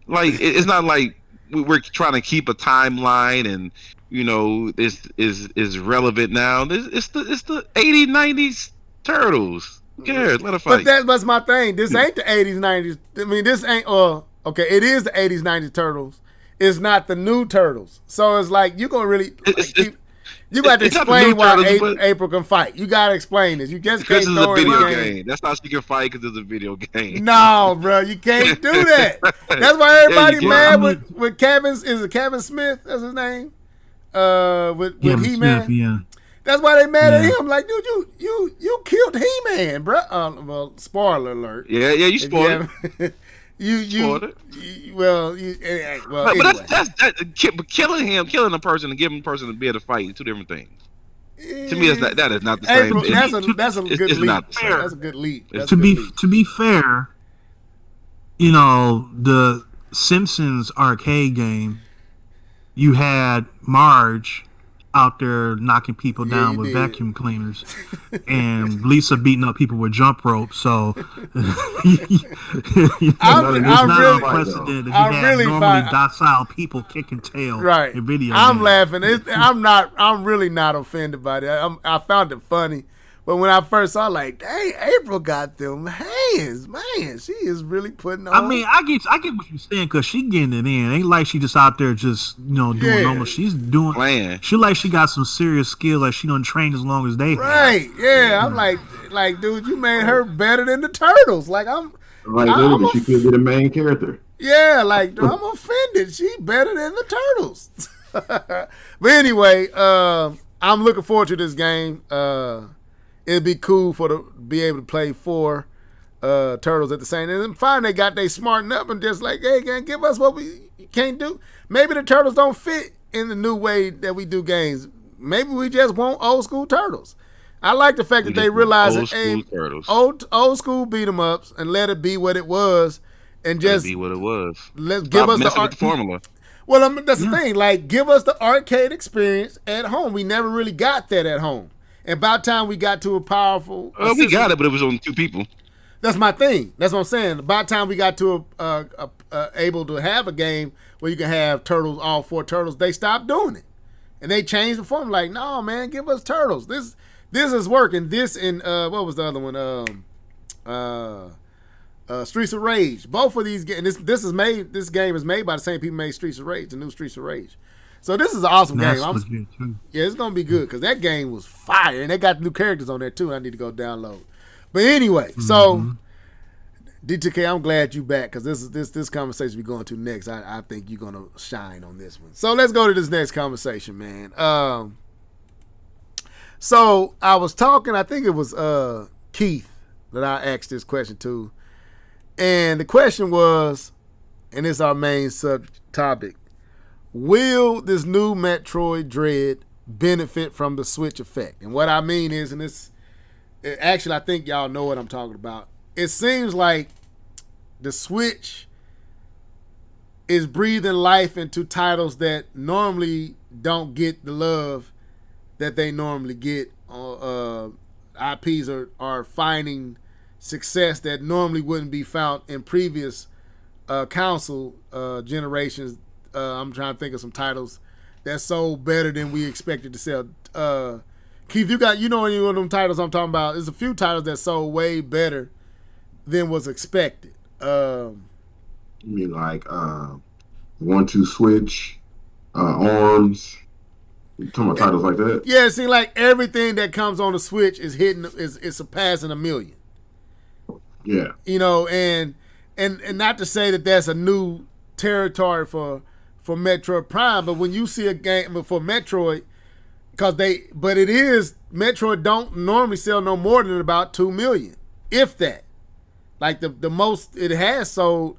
Speaker 5: like it's not like we're trying to keep a timeline and you know is relevant now. It's the 80s, 90s Turtles. Who cares? Let her fight.
Speaker 1: But that's my thing. This ain't the 80s, 90s. I mean, this ain't. Okay, it is the 80s, 90s Turtles. It's not the new Turtles. So it's like you're gonna really you got to explain why April can fight. You got to explain this. You just can't throw it in the game.
Speaker 5: That's how she can fight because it's a video game.
Speaker 1: No, bro, you can't do that. That's why everybody mad with Kevin. Is it Kevin Smith? That's his name. With He-Man.
Speaker 4: Smith, yeah.
Speaker 1: That's why they mad at him. Like, dude, you killed He-Man, bro. Well, spoiler alert.
Speaker 5: Yeah, you spoiled it.
Speaker 1: Well, anyway.
Speaker 5: But killing a person and giving a person to be able to fight are two different things. To me, that is not the same.
Speaker 1: That's a good leap. That's a good leap.
Speaker 4: To be fair, you know, the Simpsons arcade game, you had Marge out there knocking people down with vacuum cleaners, and Lisa beating up people with jump ropes. So it's not unprecedented. You have normally docile people kicking tail.
Speaker 1: Right.
Speaker 4: In video
Speaker 1: I'm
Speaker 4: games.
Speaker 1: laughing. I'm really not offended by that. I found it funny. But when I first saw, like, dang, April got them hands, man. She is really putting on.
Speaker 4: I mean, I get what you're saying because she getting it in. Ain't like she just out there just doing normal. She's doing playing. She like she got some serious skill. Like she done trained as long as they have.
Speaker 1: Right? Yeah. I'm like, dude, you made her better than the Turtles. Like
Speaker 2: she could be the main character.
Speaker 1: Yeah, like dude, I'm offended. She better than the Turtles. But anyway, I'm looking forward to this game. It'd be cool to be able to play 4 Turtles at the same time. And finally, they smartened up and just like, hey, can give us what we can't do. Maybe the Turtles don't fit in the new way that we do games. Maybe we just want old school Turtles. I like the fact that they realized old school beat 'em ups and let it be what it was, and just
Speaker 5: be what it was.
Speaker 1: Let's give us
Speaker 5: the formula.
Speaker 1: Well, that's the thing. Like, give us the arcade experience at home. We never really got that at home. And by the time we got to a powerful...
Speaker 5: we got it, but it was only 2 people.
Speaker 1: That's my thing. That's what I'm saying. By the time we got to able to have a game where you can have Turtles, all 4 Turtles, they stopped doing it. And they changed the form. Like, no, man, give us Turtles. This is working. This and what was the other one? Streets of Rage. Both of these games. This game is made by the same people who made Streets of Rage, the new Streets of Rage. So this is an awesome game. Yeah, it's gonna be good because that game was fire, and they got new characters on there too. I need to go download. But anyway, so D2K, I'm glad you back because this conversation we're going to next. I think you're gonna shine on this one. So let's go to this next conversation, man. So I was talking. I think it was Keith that I asked this question to, and the question was, and it's our main topic. Will this new Metroid Dread benefit from the Switch effect? And what I mean is, and actually I think y'all know what I'm talking about. It seems like the Switch is breathing life into titles that normally don't get the love that they normally get. IPs are finding success that normally wouldn't be found in previous console generations. I'm trying to think of some titles that sold better than we expected to sell. Keith, you know any one of them titles I'm talking about? There's a few titles that sold way better than was expected.
Speaker 2: You mean like 1-2 Switch, ARMS? You talking about titles like that?
Speaker 1: Yeah, it seems like everything that comes on the Switch is surpassing 1 million.
Speaker 2: Yeah.
Speaker 1: You know, and not to say that that's a new territory for Metroid Prime, but when you see a game for Metroid, Metroid don't normally sell no more than about 2 million, if that. Like the most it has sold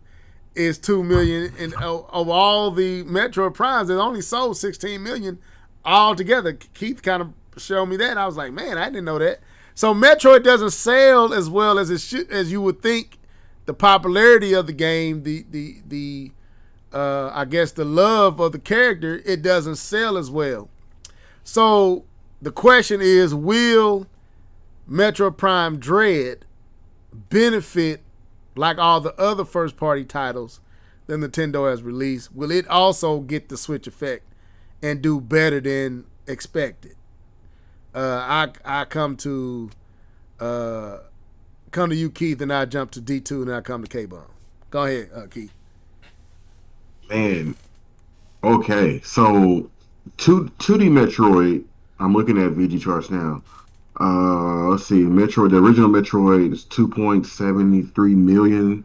Speaker 1: is 2 million, and of all the Metroid Primes, it only sold 16 million altogether. Keith kind of showed me that. I was like, man, I didn't know that. So Metroid doesn't sell as well as as you would think. The popularity of the game, the I guess the love of the character, it doesn't sell as well. So the question is, will Metroid Prime Dread benefit like all the other first party titles that Nintendo has released? Will it also get the Switch effect and do better than expected? I come to you, Keith, and I jump to D2, and I come to K-Bone. Go ahead, Keith.
Speaker 2: Man, okay, so 2D Metroid, I'm looking at VG charts now. Let's see, the original Metroid is 2.73 million.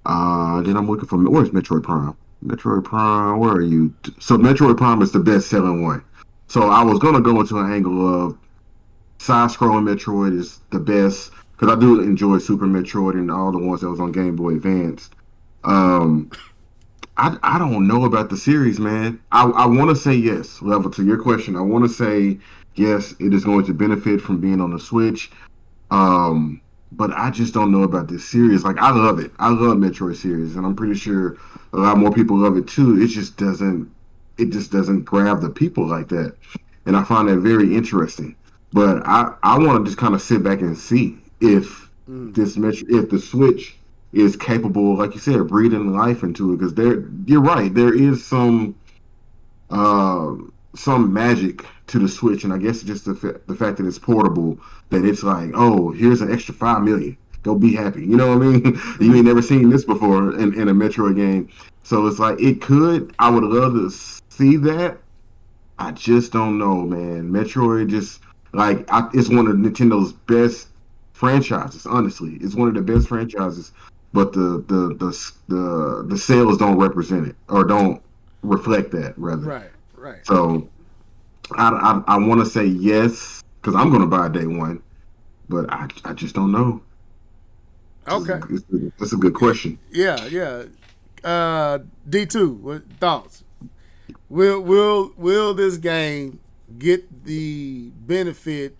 Speaker 2: Then I'm looking for, where's Metroid Prime? Metroid Prime, where are you? So Metroid Prime is the best selling one. So I was going to go into an angle of side-scrolling Metroid is the best, because I do enjoy Super Metroid and all the ones that was on Game Boy Advance. I don't know about the series, man. I want to say yes. Level, to your question, I want to say yes, it is going to benefit from being on the Switch. But I just don't know about this series. Like, I love it. I love Metroid series, and I'm pretty sure a lot more people love it too. It just doesn't grab the people like that. And I find that very interesting. But I want to just kind of sit back and see if if the Switch is capable, like you said, breathing life into it. Because you're right, there is some magic to the Switch, and I guess just the fact that it's portable, that it's like, oh, here's an extra 5 million. Go be happy. You know what I mean? You ain't never seen this before in a Metroid game. So it's like, it could. I would love to see that. I just don't know, man. Metroid just, like, it's one of Nintendo's best franchises, honestly. It's one of the best franchises, but the sales don't represent it, or don't reflect that, rather.
Speaker 1: Right.
Speaker 2: So I want to say yes, because I'm going to buy day one, but I just don't know.
Speaker 1: Okay.
Speaker 2: That's a good question.
Speaker 1: Yeah. D2, what thoughts? Will this game get the benefit,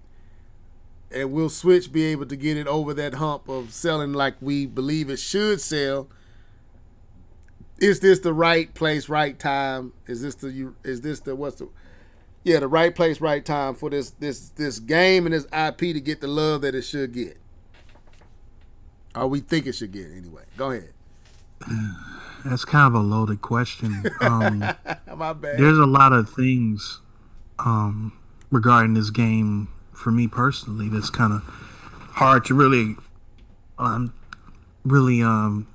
Speaker 1: and will Switch be able to get it over that hump of selling like we believe it should sell? Is this the right place, right time? The right place, right time for this game and this IP to get the love that it should get? Or we think it should get anyway. Go ahead.
Speaker 4: That's kind of a loaded question.
Speaker 1: My bad.
Speaker 4: There's a lot of things regarding this game for me personally. That's kind of hard to really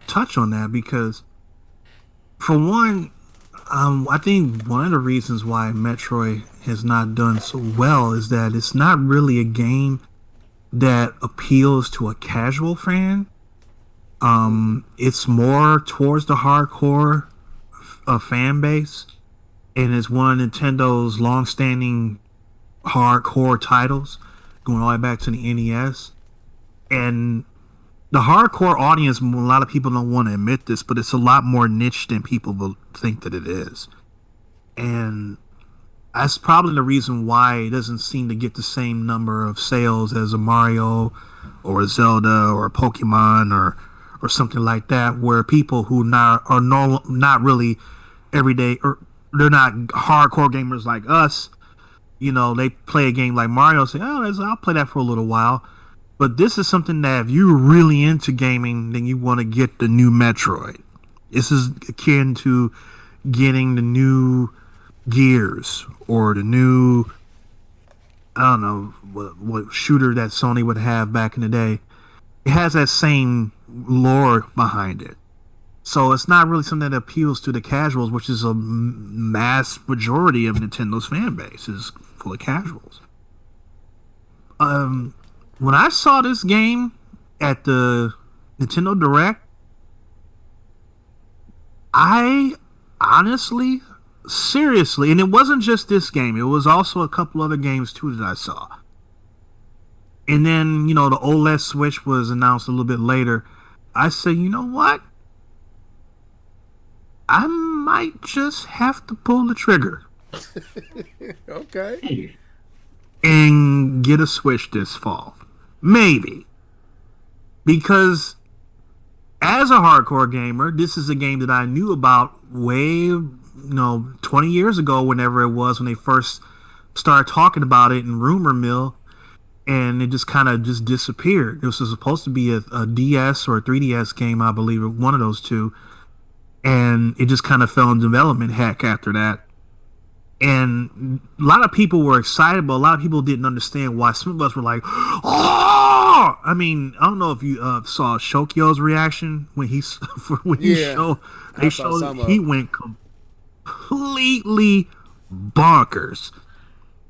Speaker 4: touch on that because, for one, I think one of the reasons why Metroid has not done so well is that it's not really a game that appeals to a casual fan. It's more towards the hardcore fan base, and it's one of Nintendo's long-standing hardcore titles, going all the way back to the NES. And the hardcore audience, a lot of people don't want to admit this, but it's a lot more niche than people will think that it is. And that's probably the reason why it doesn't seem to get the same number of sales as a Mario or a Zelda or a Pokemon or something like that, where people who not really everyday, or they're not hardcore gamers like us, they play a game like Mario, say, I'll play that for a little while. But this is something that if you're really into gaming, then you want to get the new Metroid. This is akin to getting the new Gears or the new, I don't know, what shooter that Sony would have back in the day. It has that same lore behind it. So it's not really something that appeals to the casuals, which is a mass majority of Nintendo's fan base is full of casuals. When I saw this game at the Nintendo Direct, I honestly, seriously, and it wasn't just this game, it was also a couple other games too that I saw. And then, the OLED Switch was announced a little bit later. I said, you know what? I might just have to pull the trigger.
Speaker 1: Okay.
Speaker 4: And get a Switch this fall. Maybe. Because as a hardcore gamer, this is a game that I knew about way, 20 years ago, whenever it was, when they first started talking about it in rumor mill, and it just kind of just disappeared. This was supposed to be a DS or a 3DS game, I believe, one of those two, and it just kind of fell in development heck after that. And a lot of people were excited, but a lot of people didn't understand why. Some of us were like, "Oh!" I mean, I don't know if you saw Shokyo's reaction when he showed he went completely bonkers.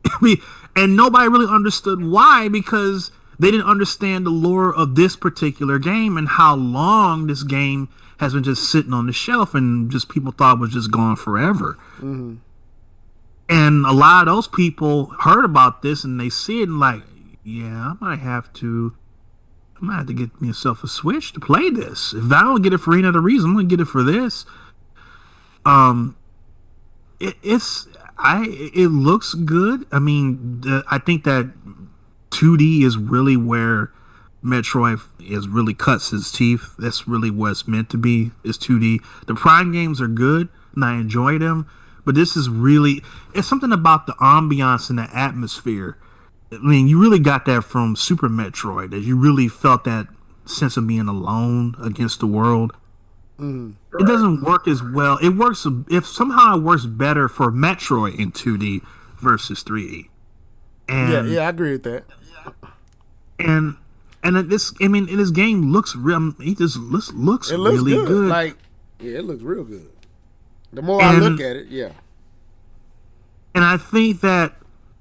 Speaker 4: I mean, and nobody really understood why, because they didn't understand the lore of this particular game and how long this game has been just sitting on the shelf, and just people thought it was just gone forever. Mm-hmm. And a lot of those people heard about this and they see it and like, yeah, I might have to get myself a Switch to play this. If I don't get it for any other reason, I'm gonna get it for this. It looks good. I mean, I think that 2D is really where Metroid really cuts his teeth. That's really what it's meant to be, is 2D. The Prime games are good and I enjoy them. But this is really, it's something about the ambiance and the atmosphere. I mean, you really got that from Super Metroid, that you really felt that sense of being alone against the world. Mm. It doesn't work as well. It works, if somehow it works better for Metroid in 2D versus 3D. And
Speaker 1: yeah, I agree with that.
Speaker 4: And this game looks real. It just looks really good.
Speaker 1: Like, yeah, it looks real good. The more I look at it, yeah.
Speaker 4: And I think that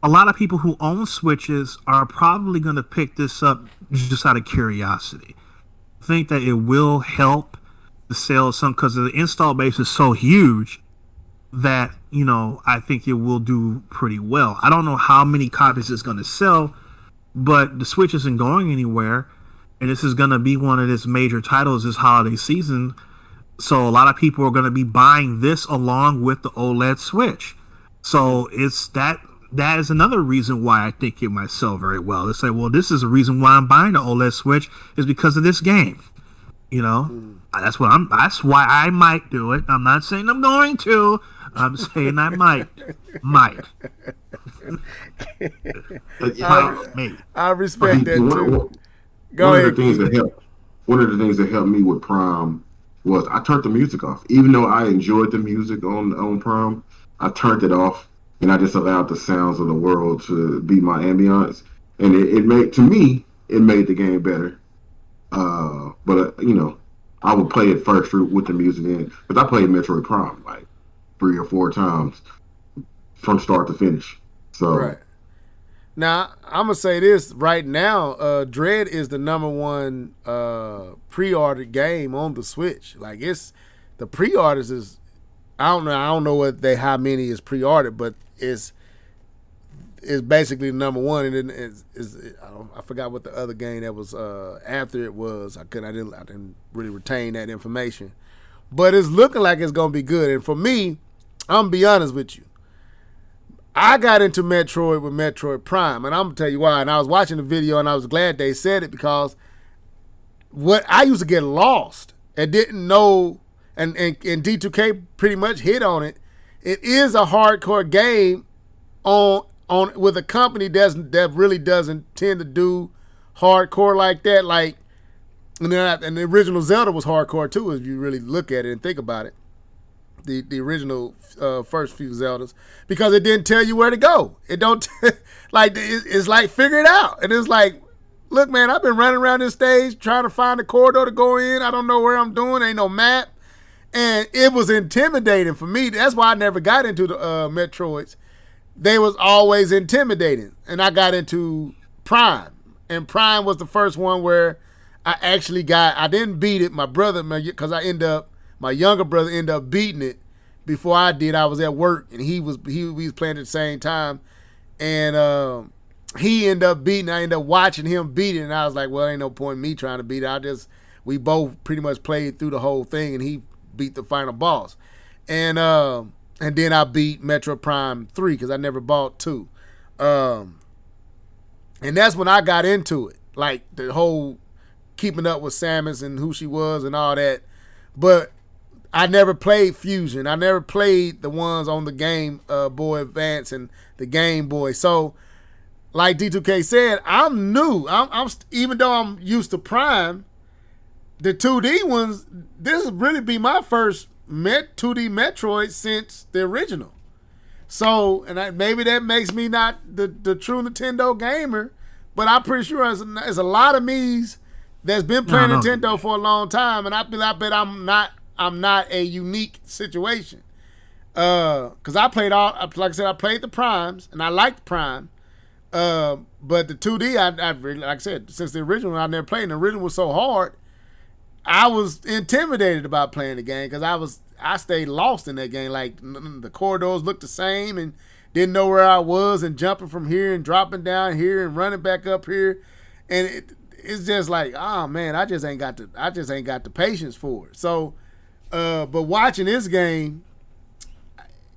Speaker 4: a lot of people who own Switches are probably going to pick this up just out of curiosity. I think that it will help the sales some, because the install base is so huge that, I think it will do pretty well. I don't know how many copies it's going to sell, but the Switch isn't going anywhere, and this is going to be one of its major titles this holiday season. So a lot of people are going to be buying this along with the OLED Switch. So it's that is another reason why I think it might sell very well. They say, well, this is the reason why I'm buying the OLED Switch, is because of this game. That's why I might do it. I'm not saying I'm going to. I'm saying I might.
Speaker 1: I respect that too. Go ahead.
Speaker 2: One of the things that helped me with Prime was I turned the music off. Even though I enjoyed the music on Prime, I turned it off and I just allowed the sounds of the world to be my ambiance, and it made to me it made the game better. But I would play it first with the music in, because I played Metroid Prime like 3 or 4 times from start to finish. So
Speaker 1: Right. Now, I'm going to say this right now. Dread is the #1 pre-ordered game on the Switch. Like, the pre-orders is, I don't know how many is pre-ordered, but it's basically the #1, and then I forgot what the other game that was after it was. I didn't really retain that information, but it's looking like it's gonna be good. And for me, I'm gonna be honest with you, I got into Metroid with Metroid Prime, and I'm gonna tell you why. And I was watching the video, and I was glad they said it, because what I used to get lost and didn't know, and D2K pretty much hit on it. It is a hardcore game on with a company that really doesn't tend to do hardcore like that. Like, and the original Zelda was hardcore too, if you really look at it and think about it. The original first few Zeldas, because it didn't tell you where to go. It don't it's like figure it out, and it's like, look, man, I've been running around this stage trying to find a corridor to go in. I don't know where I'm doing. Ain't no map, and it was intimidating for me. That's why I never got into the Metroids. They was always intimidating, and I got into Prime, and Prime was the first one where I didn't beat it. My brother, because my younger brother ended up beating it before I did. I was at work, and he was playing at the same time, and he ended up beating. I ended up watching him beat it, and I was like, well, ain't no point in me trying to beat it. We both pretty much played through the whole thing, and he beat the final boss, and then I beat Metro Prime 3 because I never bought 2. And that's when I got into it, like the whole keeping up with Samus and who she was and all that. But I never played Fusion. I never played the ones on the Game Boy Advance and the Game Boy. So, like D2K said, I'm new. I'm even though I'm used to Prime, the 2D ones, this would really be my first 2D Metroid since the original. So, and maybe that makes me not the true Nintendo gamer, but I'm pretty sure there's a lot of me's that's been playing Nintendo for a long time, and I bet I'm not a unique situation. Because I played like I said, I played the Primes, and I liked Prime. But the 2D, I like I said, since the original, I never played, and the original was so hard, I was intimidated about playing the game, because I stayed lost in that game. Like, the corridors looked the same, and didn't know where I was, and jumping from here and dropping down here and running back up here, and it's just like, oh man, I just ain't got the patience for it. So, but watching this game,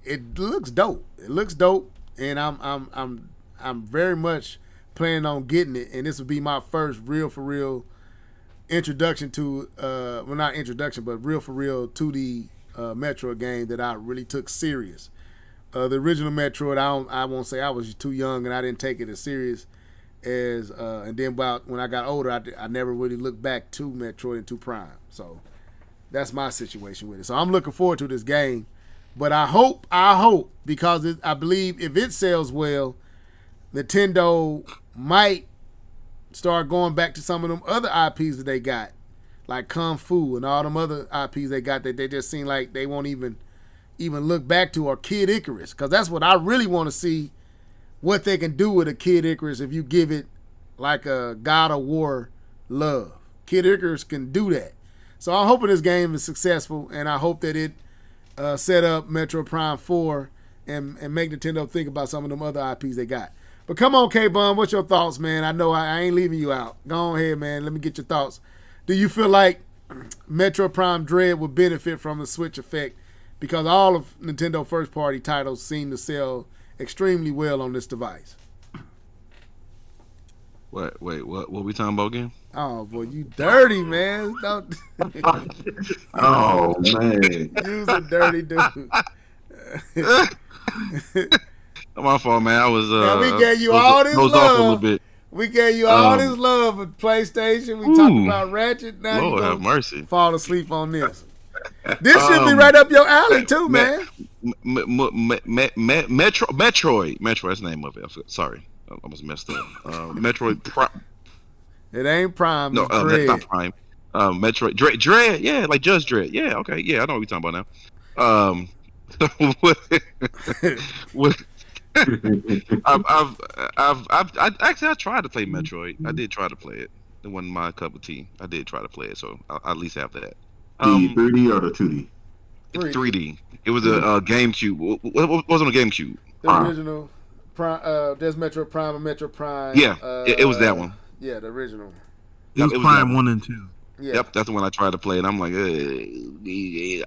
Speaker 1: it looks dope. It looks dope, and I'm very much planning on getting it, and this will be my first real for real introduction to well, not introduction, but real for real 2D Metroid game that I really took serious. The original Metroid, I won't say, I was too young and I didn't take it as serious as and then when I got older, I never really looked back to Metroid and to Prime. So that's my situation with it. So I'm looking forward to this game, but I hope because I believe if it sells well, Nintendo might start going back to some of them other IPs that they got, like Kung Fu and all them other IPs they got that they just seem like they won't even look back to, or Kid Icarus, because that's what I really want to see, what they can do with a Kid Icarus if you give it like a God of War love. Kid Icarus can do that. So I'm hoping this game is successful, and I hope that it set up Metro Prime 4 and make Nintendo think about some of them other IPs they got. But come on, K-Bum, what's your thoughts, man? I know I ain't leaving you out. Go ahead, man. Let me get your thoughts. Do you feel like Metro Prime Dread would benefit from the Switch effect? Because all of Nintendo first-party titles seem to sell extremely well on this device.
Speaker 5: Wait, what we talking about again?
Speaker 1: Oh, boy, you dirty, man. Don't...
Speaker 2: Oh, man.
Speaker 1: You's a dirty dude.
Speaker 5: My fault, man. I was
Speaker 1: we gave you all this love.
Speaker 5: Off a little bit.
Speaker 1: We gave you all this love with PlayStation. We talked about Ratchet. Now
Speaker 5: Lord
Speaker 1: you
Speaker 5: have mercy.
Speaker 1: Fall asleep on this. This should be right up your alley too, man.
Speaker 5: Metroid. That's the name of it. Sorry, I almost messed up. Metroid Prime.
Speaker 1: It ain't Prime.
Speaker 5: No,
Speaker 1: It's
Speaker 5: that's
Speaker 1: Dread.
Speaker 5: not Prime. Metroid Dread. Yeah, like Judge Dread. Yeah, okay. Yeah, I know what you're talking about now. With I tried to play Metroid. I did try to play it. It wasn't my cup of tea. I did try to play it, so I at least have that.
Speaker 2: The 3D or the 2D?
Speaker 5: It's 3D. It was a GameCube. What was on the GameCube?
Speaker 1: The original Prime. There's Metroid Prime and Metroid Prime.
Speaker 5: Yeah, it was that one.
Speaker 1: Yeah, the original.
Speaker 4: It was Prime 1 and 2.
Speaker 1: Yeah.
Speaker 5: Yep, that's the one I tried to play, and I'm like, yeah.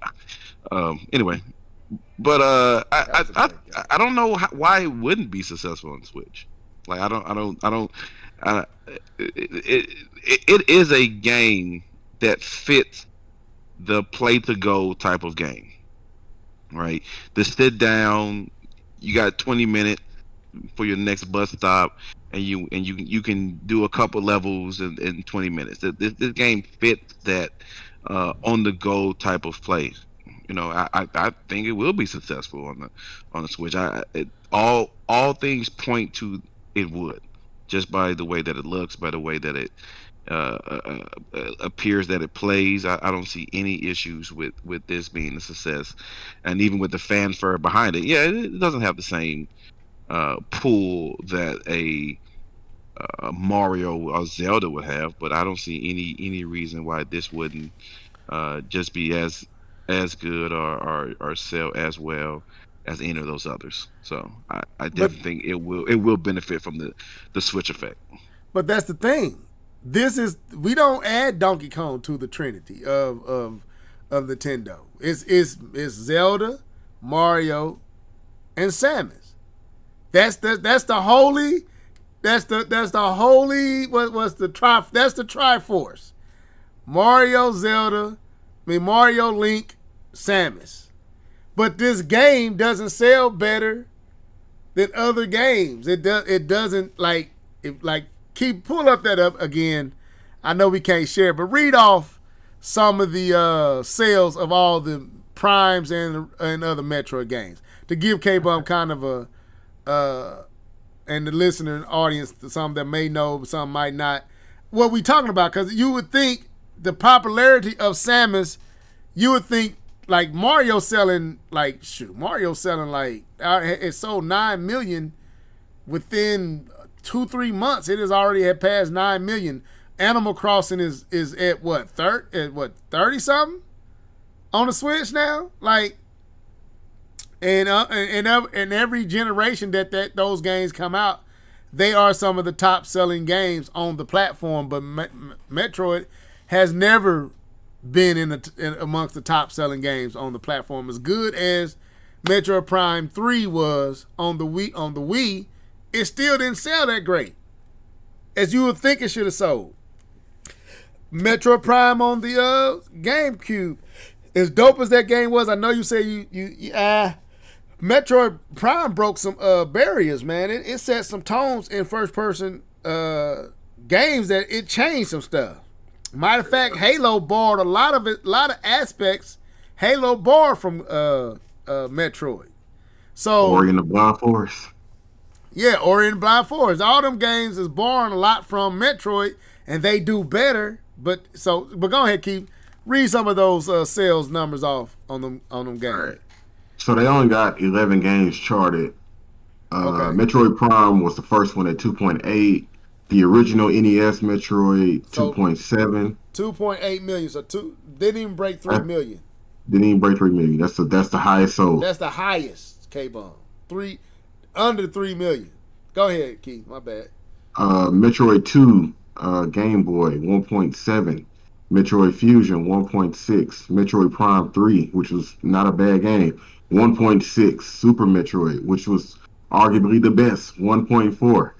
Speaker 5: Anyway, but I don't know why it wouldn't be successful on Switch. Like it is a game that fits the play to go type of game, right? The sit down, you got 20 minutes for your next bus stop, and you can do a couple levels in 20 minutes. This game fits that on the go type of play. You know, I think it will be successful on the Switch. All things point to it would, just by the way that it looks, by the way that it appears that it plays. I don't see any issues with this being a success, and even with the fanfare behind it. Yeah, it doesn't have the same pull that a Mario or Zelda would have, but I don't see any reason why this wouldn't just be as good or sell as well as any of those others. So I definitely think it will benefit from the Switch effect.
Speaker 1: But that's the thing. We don't add Donkey Kong to the Trinity of Nintendo. It's Zelda, Mario, and Samus. That's the holy Triforce. Mario, Zelda, Mario, Link, Samus. But this game doesn't sell better than other games. It doesn't pull up that up again. I know we can't share, but read off some of the sales of all the Primes and other Metroid games to give K-Bum kind of a and the listener and audience, some that may know, some might not, what we talking about. Because you would think the popularity of Samus, you would think like Mario selling it sold 9 million within 2-3 months. It has already had passed 9 million. Animal Crossing is at what 30 something on the Switch now, like. And every generation that those games come out, they are some of the top selling games on the platform. But Metroid has never been in amongst the top selling games on the platform. As good as Metroid Prime 3 was on the Wii, it still didn't sell that great as you would think it should have sold. Metroid Prime on the GameCube, as dope as that game was, I know you say you Metroid Prime broke some barriers, man. It set some tones in first-person games that it changed some stuff. Matter of fact, Halo borrowed a lot of aspects. Halo borrowed from Metroid. So
Speaker 2: Ori and the Blind Forest.
Speaker 1: Yeah, Ori and the Blind Forest. All them games is borrowing a lot from Metroid, and they do better. But go ahead, Keith. Read some of those sales numbers off on them games.
Speaker 2: All right. So they only got 11 games charted.
Speaker 1: Okay.
Speaker 2: Metroid Prime was the first one at 2.8. The original NES Metroid, 2.7.
Speaker 1: 2.8 million. So didn't even break 3 million.
Speaker 2: Didn't even break 3 million. That's the highest sold.
Speaker 1: That's the highest, K-Bum. Under 3 million. Go ahead, Keith. My bad.
Speaker 2: Metroid 2, Game Boy, 1.7. Metroid Fusion, 1.6. Metroid Prime 3, which was not a bad game, 1.6. Super Metroid, which was arguably the best, 1.4.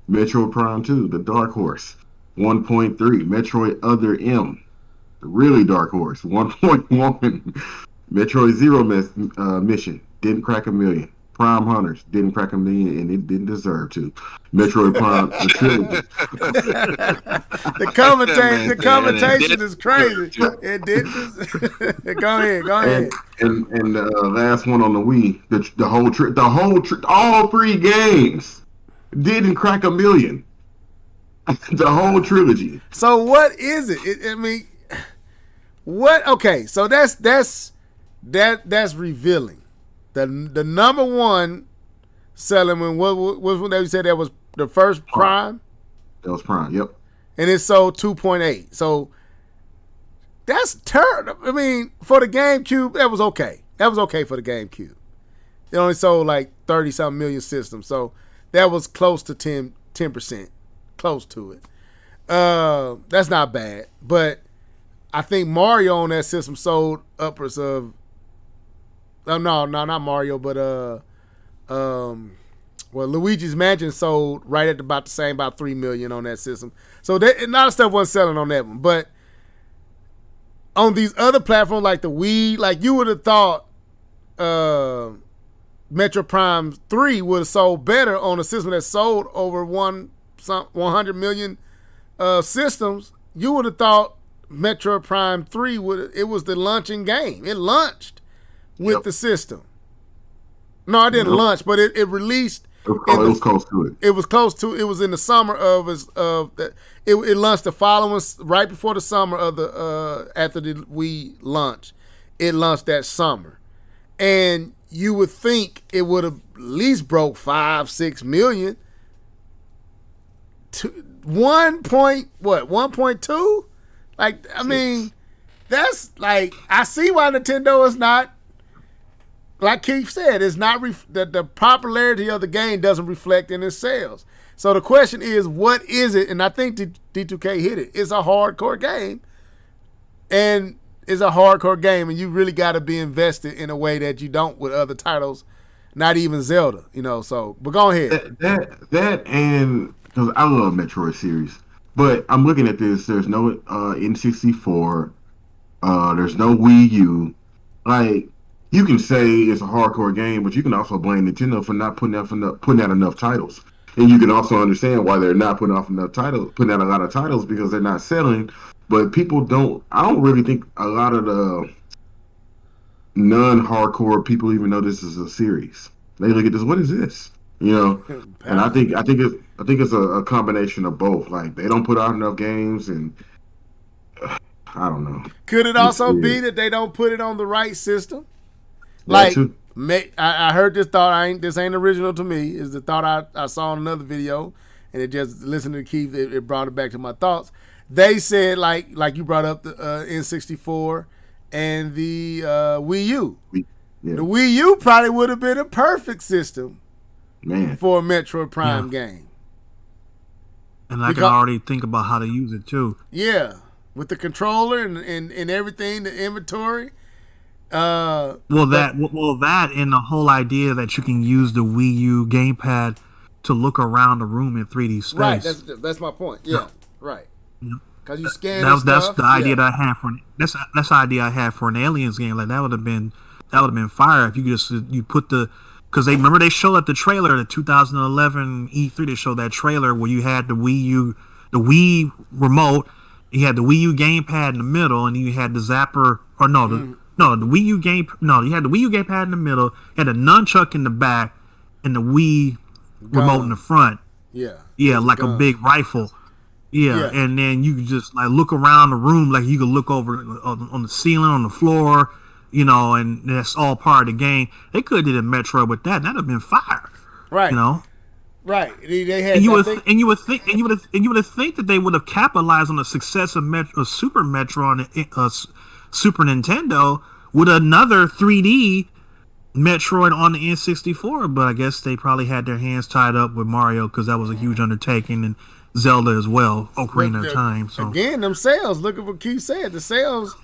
Speaker 2: Metroid Prime 2, the Dark Horse, 1.3. Metroid Other M, the really Dark Horse, 1.1. Metroid Zero Mission, didn't crack 1 million, Prime Hunters didn't crack a million, and it didn't deserve to. Metroid Prime, the trilogy.
Speaker 1: the commentation is crazy. It didn't. Go ahead.
Speaker 2: And the last one on the Wii, all 3 games didn't crack a million. The whole trilogy.
Speaker 1: So what is it? I mean, what? Okay, so that's revealing. The number one selling one, what when they said that was the first Prime?
Speaker 2: That was Prime, yep.
Speaker 1: And it sold 2.8. So that's terrible. I mean, for the GameCube, that was okay. That was okay for the GameCube. It only sold like 30-something million systems. So that was close to 10%. Close to it. That's not bad. But I think Mario on that system sold upwards of no, not Mario, but Luigi's Mansion sold right at about the same, about 3 million on that system. So a lot of stuff wasn't selling on that one. But on these other platforms like the Wii, like you would have thought Metro Prime 3 would have sold better on a system that sold over 100 million systems. You would have thought Metro Prime 3 it was the launching game. It launched with the system. No, it didn't launch, but it released.
Speaker 2: It was close to it.
Speaker 1: It was close to. It was in the summer of it launched the following, right before the summer of the after the Wii launch. It launched that summer, and you would think it would have at least broke 5-6 million. 1.2? Like, I mean, that's like, I see why Nintendo is not, like Keith said, it's not the popularity of the game doesn't reflect in its sales. So the question is, what is it? And I think D2K hit it. It's a hardcore game, and you really got to be invested in a way that you don't with other titles, not even Zelda. So, but go ahead.
Speaker 2: That and because I love Metroid series, but I'm looking at this. There's no N64. There's no Wii U. Like, you can say it's a hardcore game, but you can also blame Nintendo for not putting out enough titles. And you can also understand why they're not putting out a lot of titles, because they're not selling. But people don't. I don't really think a lot of the non-hardcore people even know this is a series. They look at this. What is this? And I think it's a combination of both. Like, they don't put out enough games, and I don't know.
Speaker 1: Could it also be that they don't put it on the right system? Like, I heard this thought. This ain't original to me. It's the thought I saw in another video, and it just listening to Keith, it brought it back to my thoughts. They said like you brought up the N64 and the Wii U. Yeah. The Wii U probably would have been a perfect system for a Metroid Prime game.
Speaker 4: And I can already think about how to use it too.
Speaker 1: Yeah, with the controller and everything, the inventory.
Speaker 4: That and the whole idea that you can use the Wii U gamepad to look around the room in 3D space.
Speaker 1: Right, that's my point. Yeah, right. Because you scan
Speaker 4: that's the idea that I had for that's the idea I had for an Aliens game. Like, that would have been fire if you put the, because they showed at the trailer, the 2011 E3, they showed that trailer where you had the Wii remote, you had the Wii U gamepad in the middle, and you had the zapper, or the Wii U you had the Wii U gamepad in the middle, you had a nunchuck in the back, and the Wii remote in the front. Yeah, like a big rifle. Yeah, and then you could just like look around the room, like you could look over on the ceiling, on the floor, and that's all part of the game. They could have did a Metro with that. That'd have been fire.
Speaker 1: Right. Right. They had.
Speaker 4: And you would think that they would have capitalized on the success of Super Metro on Super Nintendo with another 3D Metroid on the N64, but I guess they probably had their hands tied up with Mario because that was a huge undertaking, and Zelda as well, Ocarina of Time. So
Speaker 1: again, them sales. Look at what Keith said. The sales,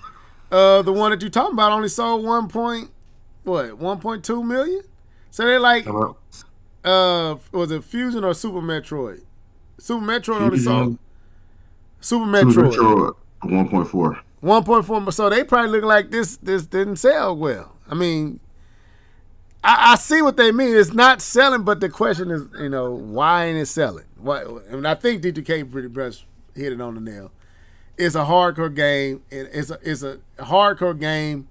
Speaker 1: the one that you're talking about, only sold 1.2 million. So they're like, was it Fusion or Super Metroid? Super Metroid only sold. Super Metroid
Speaker 2: 1.4.
Speaker 1: 1.4. So they probably look like this didn't sell well. I mean, I see what they mean. It's not selling, but the question is, why ain't it selling? Why? I mean, I think D2K pretty much hit it on the nail. It's a hardcore game. It's a hardcore game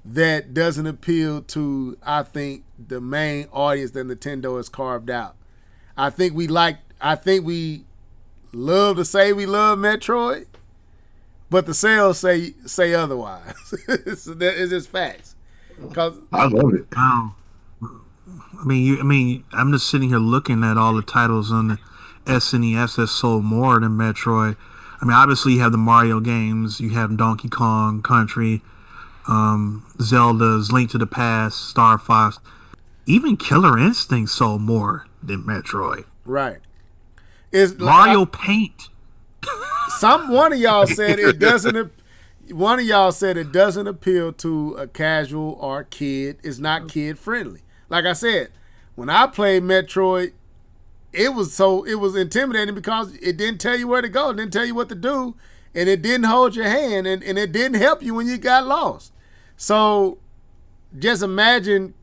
Speaker 1: that doesn't appeal to, I think, the main audience that Nintendo has carved out. I think we love to say we love Metroid, but the sales say otherwise. It's just facts.
Speaker 2: I love it.
Speaker 4: Wow. I mean, I'm just sitting here looking at all the titles on the SNES that sold more than Metroid. I mean, obviously you have the Mario games, you have Donkey Kong Country, Zelda's Link to the Past, Star Fox. Even Killer Instinct sold more than Metroid.
Speaker 1: Right.
Speaker 4: Mario Paint.
Speaker 1: One of y'all said it doesn't. One of y'all said it doesn't appeal to a casual or kid. It's not kid friendly. Like I said, when I played Metroid, it was intimidating because it didn't tell you where to go, it didn't tell you what to do, and it didn't hold your hand, and it didn't help you when you got lost. So just imagine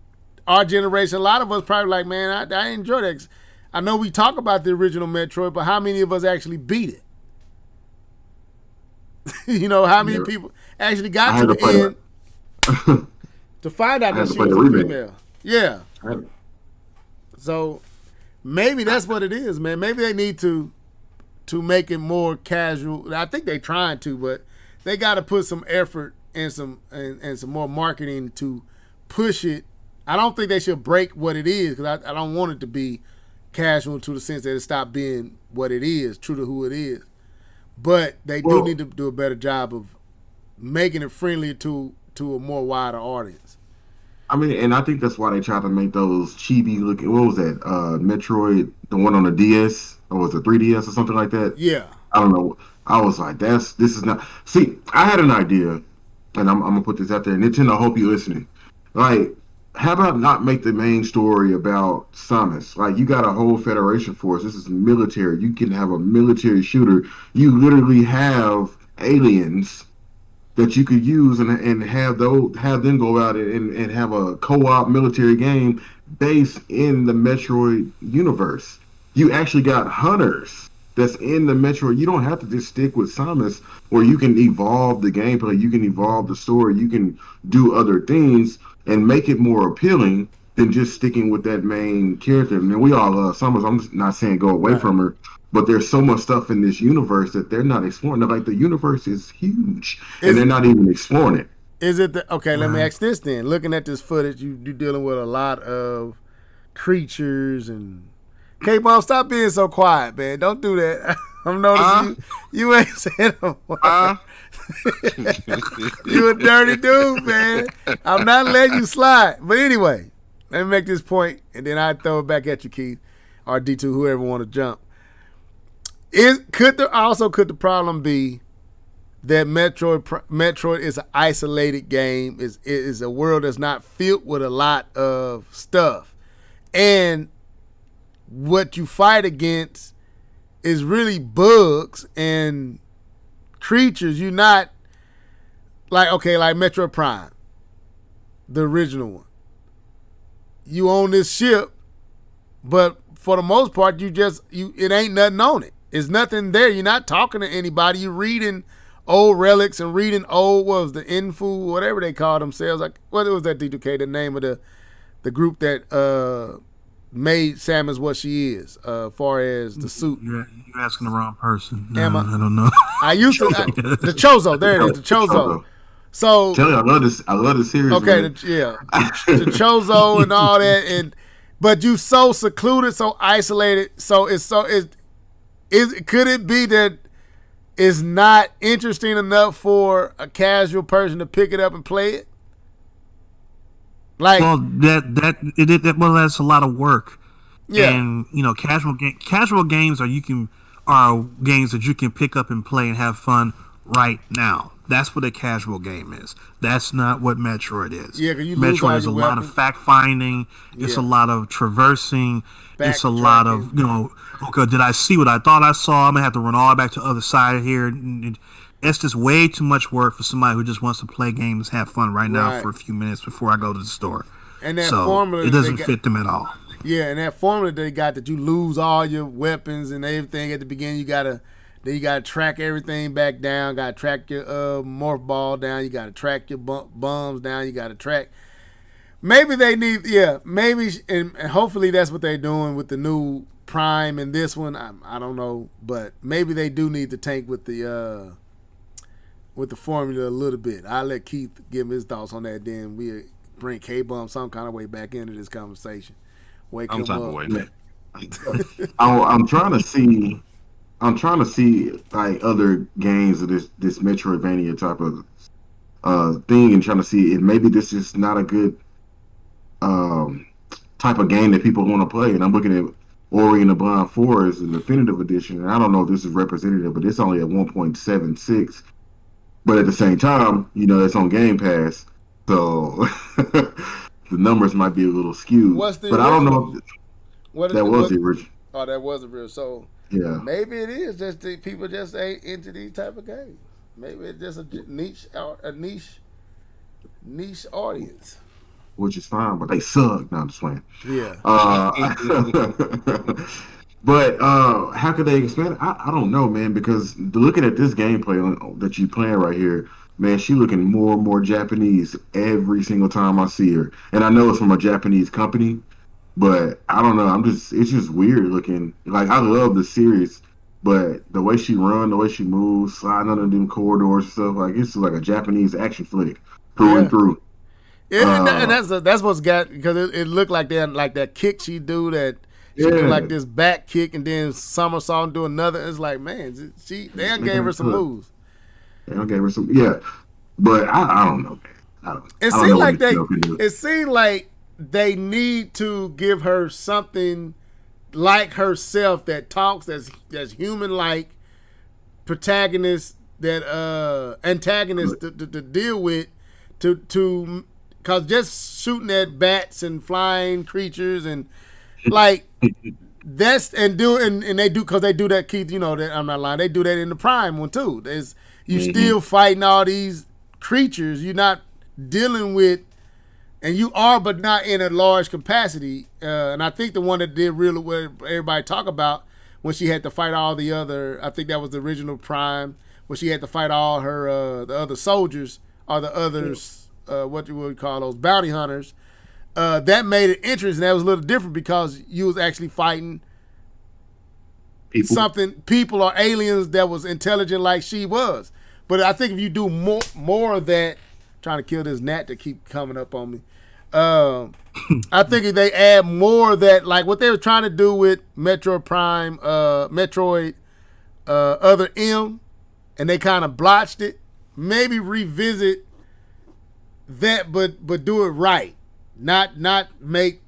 Speaker 1: our generation. A lot of us probably like, man, I enjoy that. I know we talk about the original Metroid, but how many of us actually beat it? How many people actually got to the end to find out that she was a female? Yeah. So maybe that's what it is, man. Maybe they need to make it more casual. I think they're trying to, but they got to put some effort and some more marketing to push it. I don't think they should break what it is because I don't want it to be casual to the sense that it stopped being what it is, true to who it is. But they do need to do a better job of making it friendly to a more wider audience.
Speaker 2: I mean, and I think that's why they tried to make those chibi looking. What was that? Metroid, the one on the DS, or was it 3DS or something like that?
Speaker 1: Yeah.
Speaker 2: I don't know. I was like, this is not. See, I had an idea, and I'm gonna put this out there. Nintendo, I hope you're listening. Like, how about not make the main story about Samus? Like, you got a whole Federation force. This is military. You can have a military shooter. You literally have aliens that you could use and have them go out and have a co-op military game based in the Metroid universe. You actually got hunters that's in the Metroid. You don't have to just stick with Samus, or you can evolve the gameplay. You can evolve the story. You can do other things and make it more appealing than just sticking with that main character. I mean, we all love Samus. I'm just not saying go away from her, but there's so much stuff in this universe that they're not exploring. They're like, the universe is huge, and they're not even exploring it.
Speaker 1: Is it okay? Let me ask this then. Looking at this footage, you're dealing with a lot of creatures and. K-Ball, stop being so quiet, man. Don't do that. I'm noticing you ain't saying a word. You a dirty dude, man. I'm not letting you slide. But anyway, let me make this point, and then I throw it back at you, Keith, or D2, whoever want to jump. Could the problem be that Metroid is an isolated game, is a world that's not filled with a lot of stuff, and what you fight against is really bugs and creatures. You're not like Metroid Prime, the original one. You own this ship, but for the most part, it ain't nothing on it. It's nothing there. You're not talking to anybody. You're reading old relics and reading old, what was the Infu, whatever they call themselves. Like, what was that, D2K, the name of the group that made Samus what she is, far as the suit.
Speaker 4: You're asking the wrong person. No,
Speaker 1: I
Speaker 4: don't know.
Speaker 1: I used to the Chozo. There it is, the Chozo. So
Speaker 2: Tell you, I love this series.
Speaker 1: okay,
Speaker 2: man.
Speaker 1: the Chozo and all that, but you so secluded, so isolated. So could it be that it's not interesting enough for a casual person to pick it up and play it? Like,
Speaker 4: well, that's a lot of work.
Speaker 1: Yeah.
Speaker 4: And casual games are games that you can pick up and play and have fun right now. That's what a casual game is. That's not what Metroid is.
Speaker 1: Yeah, 'cause you lose all
Speaker 4: Metroid is a
Speaker 1: your
Speaker 4: lot
Speaker 1: weapons.
Speaker 4: of fact finding. It's a lot of traversing. It's a lot of okay, did I see what I thought I saw? I'm gonna have to run all the way back to the other side here. It's just way too much work for somebody who just wants to play games, have fun right now for a few minutes before I go to the store.
Speaker 1: And that
Speaker 4: So
Speaker 1: formula
Speaker 4: it doesn't fit them at all.
Speaker 1: Yeah, and that formula they got that you lose all your weapons and everything at the beginning. You gotta track everything back down. Gotta track your morph ball down. You gotta track your bombs down. You gotta track. Maybe they need maybe and hopefully that's what they're doing with the new Prime and this one. I don't know, but maybe they do need to tank with the formula a little bit. I'll let Keith give his thoughts on that. Then we bring K-Bum some kind of way back into this conversation. Wake him up.
Speaker 5: Man.
Speaker 2: I'm trying to see like other games of this Metroidvania type of thing, and trying to see if maybe this is not a good type of game that people want to play. And I'm looking at Ori and the Blind Forest, the definitive edition, and I don't know if this is representative, but it's only at 1.76. But at the same time, it's on Game Pass, so the numbers might be a little skewed. But I don't know. That was the original.
Speaker 1: Oh, that was the real. So
Speaker 2: yeah,
Speaker 1: maybe it is just the people just ain't into these type of games. Maybe it's just a niche audience.
Speaker 2: Which is fine, but they suck. No, I'm just playing.
Speaker 1: Yeah.
Speaker 2: But how could they expand it? I don't know, man, because looking at this gameplay that you playing right here, man, she looking more and more Japanese every single time I see her. And I know it's from a Japanese company, but I don't know. It's just weird looking. Like, I love the series, but the way she run, the way she moves, sliding under them corridors and stuff, like, it's like a Japanese action flick through and through.
Speaker 1: And that's what's got, because it looked like that kick she do, that she do like this back kick and then somersault and do another. It's like, man, they gave her some moves.
Speaker 2: They gave her some, but I don't know, man.
Speaker 1: It seemed like they need to give her something like herself that talks, that's human like, protagonist, that antagonist to deal with, to because just shooting at bats and flying creatures and like that's and they do, because they do that, Keith. That I'm not lying. They do that in the Prime one too. You still fighting all these creatures. You're not dealing with, and you are, but not in a large capacity. And I think the one that did really what everybody talk about, when she had to fight all the other, I think that was the original Prime, when she had to fight all her the other soldiers or the others. What you would call those bounty hunters, that made it interesting. That was a little different because you was actually fighting people or aliens that was intelligent like she was. But I think if you do more of that, trying to kill this gnat that keep coming up on me, I think if they add more of that, like what they were trying to do with Metroid Prime, Metroid Other M, and they kind of blotched it, maybe revisit that, but do it right. Not make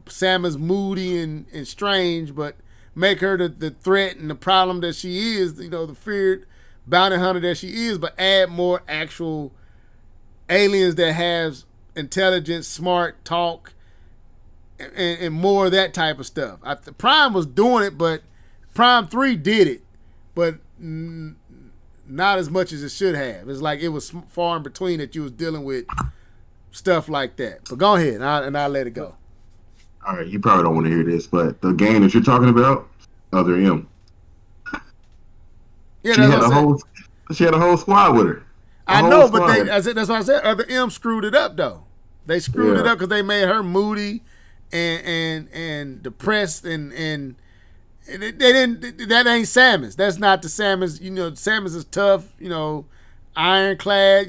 Speaker 1: Samus moody and strange, but make her the threat and the problem that she is, the feared bounty hunter that she is, but add more actual aliens that have intelligence, smart, talk, and more of that type of stuff. Prime was doing it, but Prime 3 did it, but not as much as it should have. It's like it was far in between that you was dealing with stuff like that. But go ahead, and I'll let it go.
Speaker 2: All right, you probably don't want to hear this, but the game that you're talking about, Other M.
Speaker 1: Yeah,
Speaker 2: she had a whole squad with her.
Speaker 1: I know, but that's what I said. Other M screwed it up though. They screwed it up because they made her moody and depressed and they didn't. That ain't Samus. That's not the Samus. Samus is tough. Ironclad.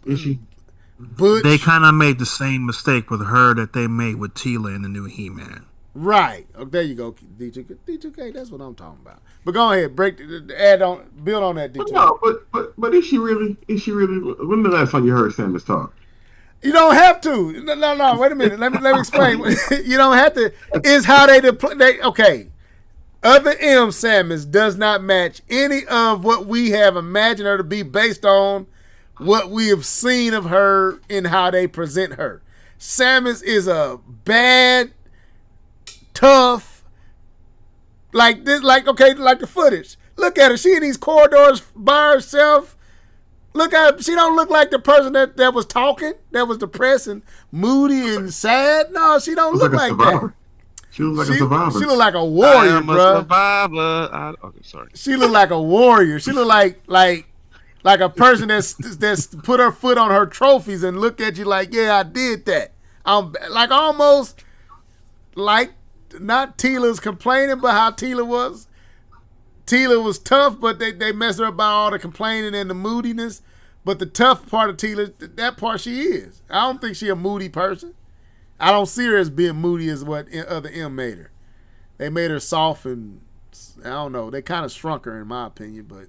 Speaker 2: Is she?
Speaker 1: Butch.
Speaker 4: They kind of made the same mistake with her that they made with Tila in the new He-Man.
Speaker 1: Right. Oh, there you go, D2K. That's what I'm talking about. But go ahead, build on that, D2K.
Speaker 2: No, but is she really? When the last time you heard Samus talk?
Speaker 1: You don't have to. No. Wait a minute. Let me explain. You don't have to. It's how they okay. Other M Samus does not match any of what we have imagined her to be based on what we have seen of her and how they present her. Samus is a bad, tough, like this, like the footage. Look at her. She in these corridors by herself, Look at she don't look like the person that was talking, that was depressed and moody and sad. No, she don't look like that.
Speaker 2: She looks like a survivor.
Speaker 1: She look like a warrior,
Speaker 5: I am
Speaker 1: bro.
Speaker 5: a survivor. Okay, sorry.
Speaker 1: She look like a warrior. She look like a person that's put her foot on her trophies and look at you like, yeah, I did that. I'm like almost like not Tila's complaining, but how Tila was. Tila was tough, but they messed her about all the complaining and the moodiness. But the tough part of Tila, that part she is. I don't think she a moody person. I don't see her as being moody as what other M made her. They made her soft and, I don't know, they kind of shrunk her in my opinion, but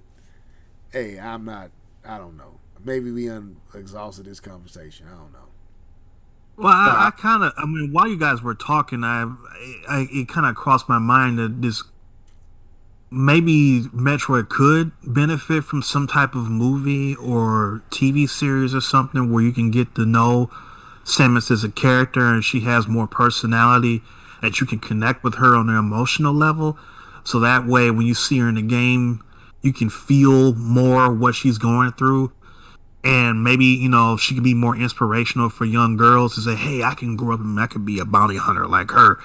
Speaker 1: hey, I don't know. Maybe we exhausted this conversation. I don't know.
Speaker 4: Well, I mean, while you guys were talking, it kind of crossed my mind that this maybe Metroid could benefit from some type of movie or TV series or something where you can get to know Samus as a character and she has more personality, that you can connect with her on an emotional level. So that way, when you see her in the game, you can feel more what she's going through. And maybe, you know, she could be more inspirational for young girls to say, hey, I can grow up and I could be a bounty hunter like her.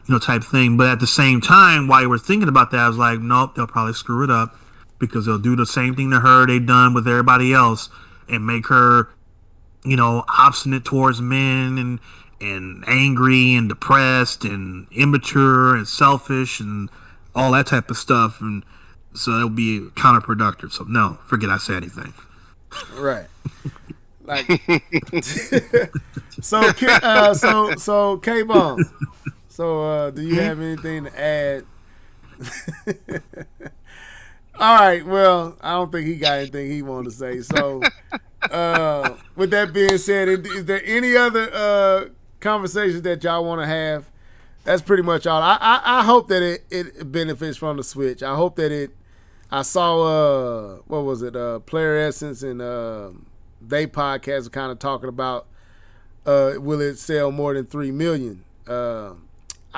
Speaker 4: You know, type thing. But at the same time, while you were thinking about that, I was like, nope, they'll probably screw it up because they'll do the same thing to her they've done with everybody else and make her, you know, obstinate towards men and angry and depressed and immature and selfish and all that type of stuff. And so it'll be counterproductive. So no, forget I said anything.
Speaker 1: Right. Like so K-Bone. So, do you have anything to add? All right. Well, I don't think he got anything he wanted to say. So, with that being said, is there any other conversations that y'all want to have? That's pretty much all. I hope that it benefits from the Switch. I hope that I saw, what was it? Player Essence and they podcast were kind of talking about will it sell more than 3 million?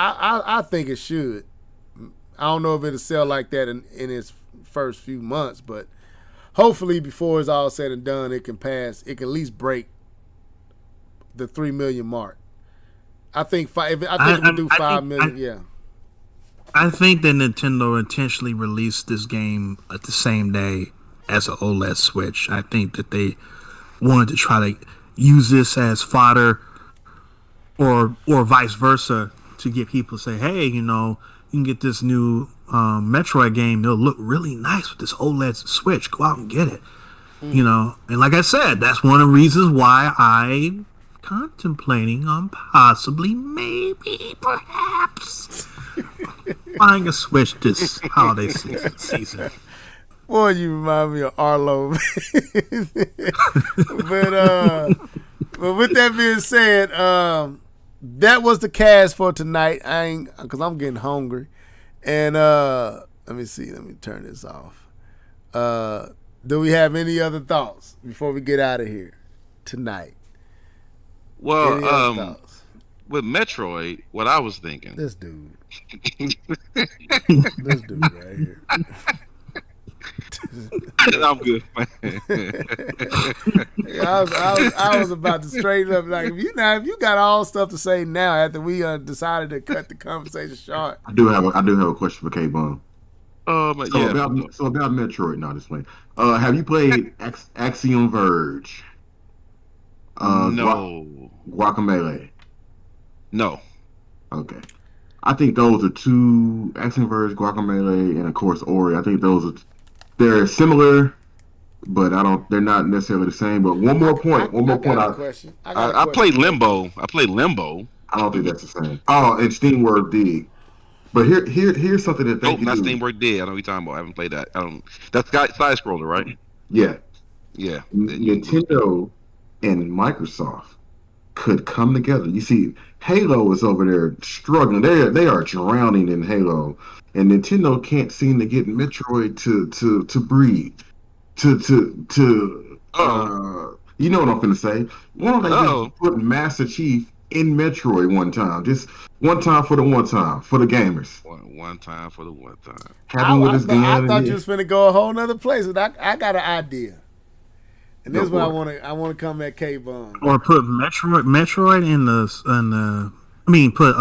Speaker 1: I think it should. I don't know if it'll sell like that in its first few months, but hopefully before it's all said and done, it can at least break the 3 million mark. I think if we do 5 million, yeah.
Speaker 4: I think that Nintendo intentionally released this game at the same day as an OLED Switch. I think that they wanted to try to use this as fodder or vice versa to get people to say, hey, you know, you can get this new Metroid game. It'll look really nice with this OLED Switch. Go out and get it. You know, and like I said, that's one of the reasons why I'm contemplating on possibly, maybe, perhaps buying a Switch this holiday season.
Speaker 1: Boy, you remind me of Arlo. But with that being said, that was the cast for tonight. Because I'm getting hungry. And let me see. Let me turn this off. Do we have any other thoughts before we get out of here tonight?
Speaker 5: Well, with Metroid, what I was thinking.
Speaker 1: This dude. This dude right here.
Speaker 5: I'm good, man.
Speaker 1: I was about to straighten up like if you got all stuff to say now after we decided to cut the conversation short.
Speaker 2: I do have a question for K-Bone.
Speaker 5: About
Speaker 2: Metroid, not this way. Have you played Axiom Verge?
Speaker 5: No.
Speaker 2: Guacamelee.
Speaker 5: No.
Speaker 2: Okay. I think those are two, Axiom Verge, Guacamelee, and of course Ori. I think they're similar, but they're not necessarily the same. But one more point.
Speaker 5: I played Limbo.
Speaker 2: I don't think that's the same. Oh, and SteamWorld Dig. But here's something that they
Speaker 5: not SteamWorld Dig. I know what you're talking about. I haven't played that. That's side scroller, right?
Speaker 2: Yeah.
Speaker 5: Yeah.
Speaker 2: Nintendo and Microsoft could come together. You see, Halo is over there struggling. They are drowning in Halo, and Nintendo can't seem to get Metroid to breathe. You know what I'm finna say? Why don't they just put Master Chief in Metroid one time? Just one time for the gamers.
Speaker 5: One time for the one time.
Speaker 1: I thought you was finna go a whole nother place. I got an idea. And this is what I want to come at K-Bum.
Speaker 4: Or put Metroid in the. I mean, put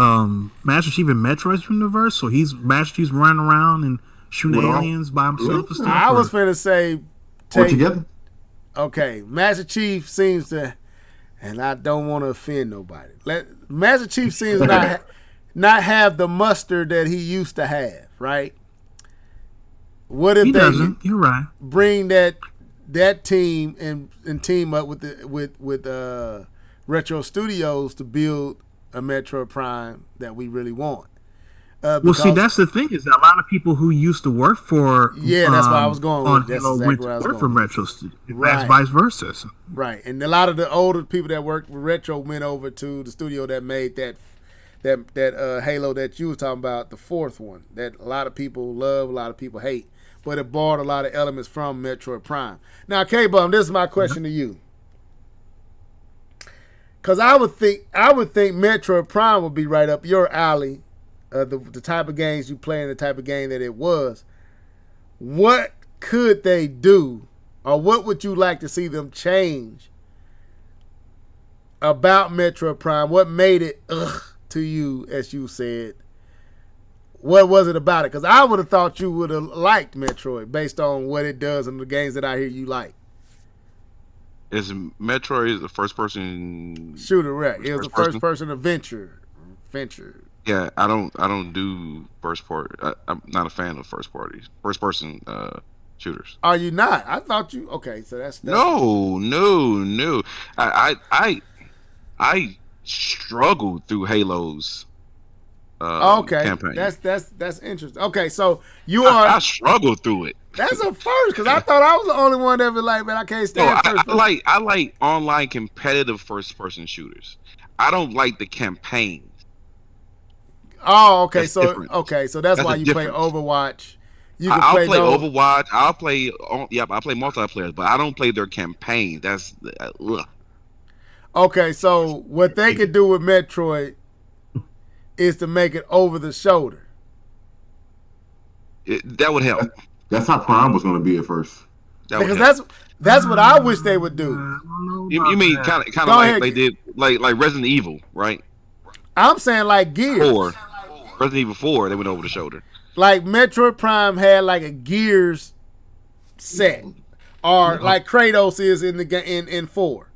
Speaker 4: Master Chief in Metroid's universe, so Master Chief's running around and shooting aliens by himself and stuff.
Speaker 1: I was finna say,
Speaker 2: together.
Speaker 1: Okay, Master Chief seems to, and I don't want to offend nobody. Master Chief seems not have the mustard that he used to have, right? What if
Speaker 4: he
Speaker 1: they
Speaker 4: doesn't? You're right.
Speaker 1: Bring that team and team up with Retro Studios to build a Metroid Prime that we really want.
Speaker 4: Well, see, that's the thing is that a lot of people who used to work for
Speaker 1: that's why I was going with. That's exactly where I was going.
Speaker 4: For Retro Studios, right. Vice versa.
Speaker 1: Right, and a lot of the older people that worked with Retro went over to the studio that made that Halo that you were talking about, the fourth one that a lot of people love, a lot of people hate, but it borrowed a lot of elements from Metroid Prime. Now, K-Bum, this is my question to you. Because I would think Metroid Prime would be right up your alley, the type of games you play and the type of game that it was. What could they do, or what would you like to see them change about Metroid Prime? What made it to you, as you said? What was it about it? Because I would have thought you would have liked Metroid based on what it does in the games that I hear you like.
Speaker 5: Is Metroid the first person
Speaker 1: shooter? Right, it was a first person adventure.
Speaker 5: Yeah, I don't do first party. I'm not a fan of first person shooters.
Speaker 1: Are you not? I thought you. Okay, so that's
Speaker 5: no. I struggled through Halo's campaign.
Speaker 1: That's interesting. Okay, so
Speaker 5: I struggled through it.
Speaker 1: That's a first, because I thought I was the only one that was like, man, I can't stand first person.
Speaker 5: I like online competitive first person shooters. I don't like the campaigns.
Speaker 1: Oh, okay.
Speaker 5: That's
Speaker 1: so
Speaker 5: different.
Speaker 1: Okay, so that's why you
Speaker 5: difference.
Speaker 1: play Overwatch.
Speaker 5: I'll play Overwatch. I play multiplayer, but I don't play their campaign. That's
Speaker 1: Okay, so what they could do with Metroid is to make it over the shoulder.
Speaker 5: That would help.
Speaker 2: That's how Prime was going to be at first.
Speaker 1: Because that's what I wish they would do.
Speaker 5: You mean kind of like they did like Resident Evil, right?
Speaker 1: I'm saying like Gears.
Speaker 5: Resident Evil 4, they went over the shoulder.
Speaker 1: Like Metroid Prime had like a Gears set, or like Kratos is in in 4.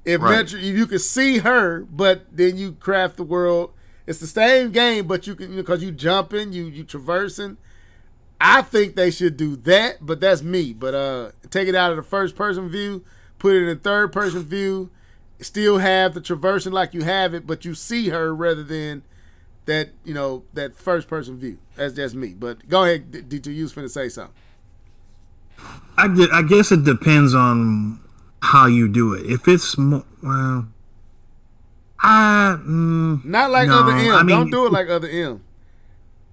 Speaker 1: If you can see her, but then you craft the world. It's the same game, but you can because you jumping, you traversing. I think they should do that, but that's me. But take it out of the first person view, put it in the third person view, still have the traversing like you have it, but you see her rather than that, that first person view. That's just me. But go ahead, D2, you was finna say something.
Speaker 4: I guess it depends on how you do it. If it's not like
Speaker 1: other M. Don't do it like other M.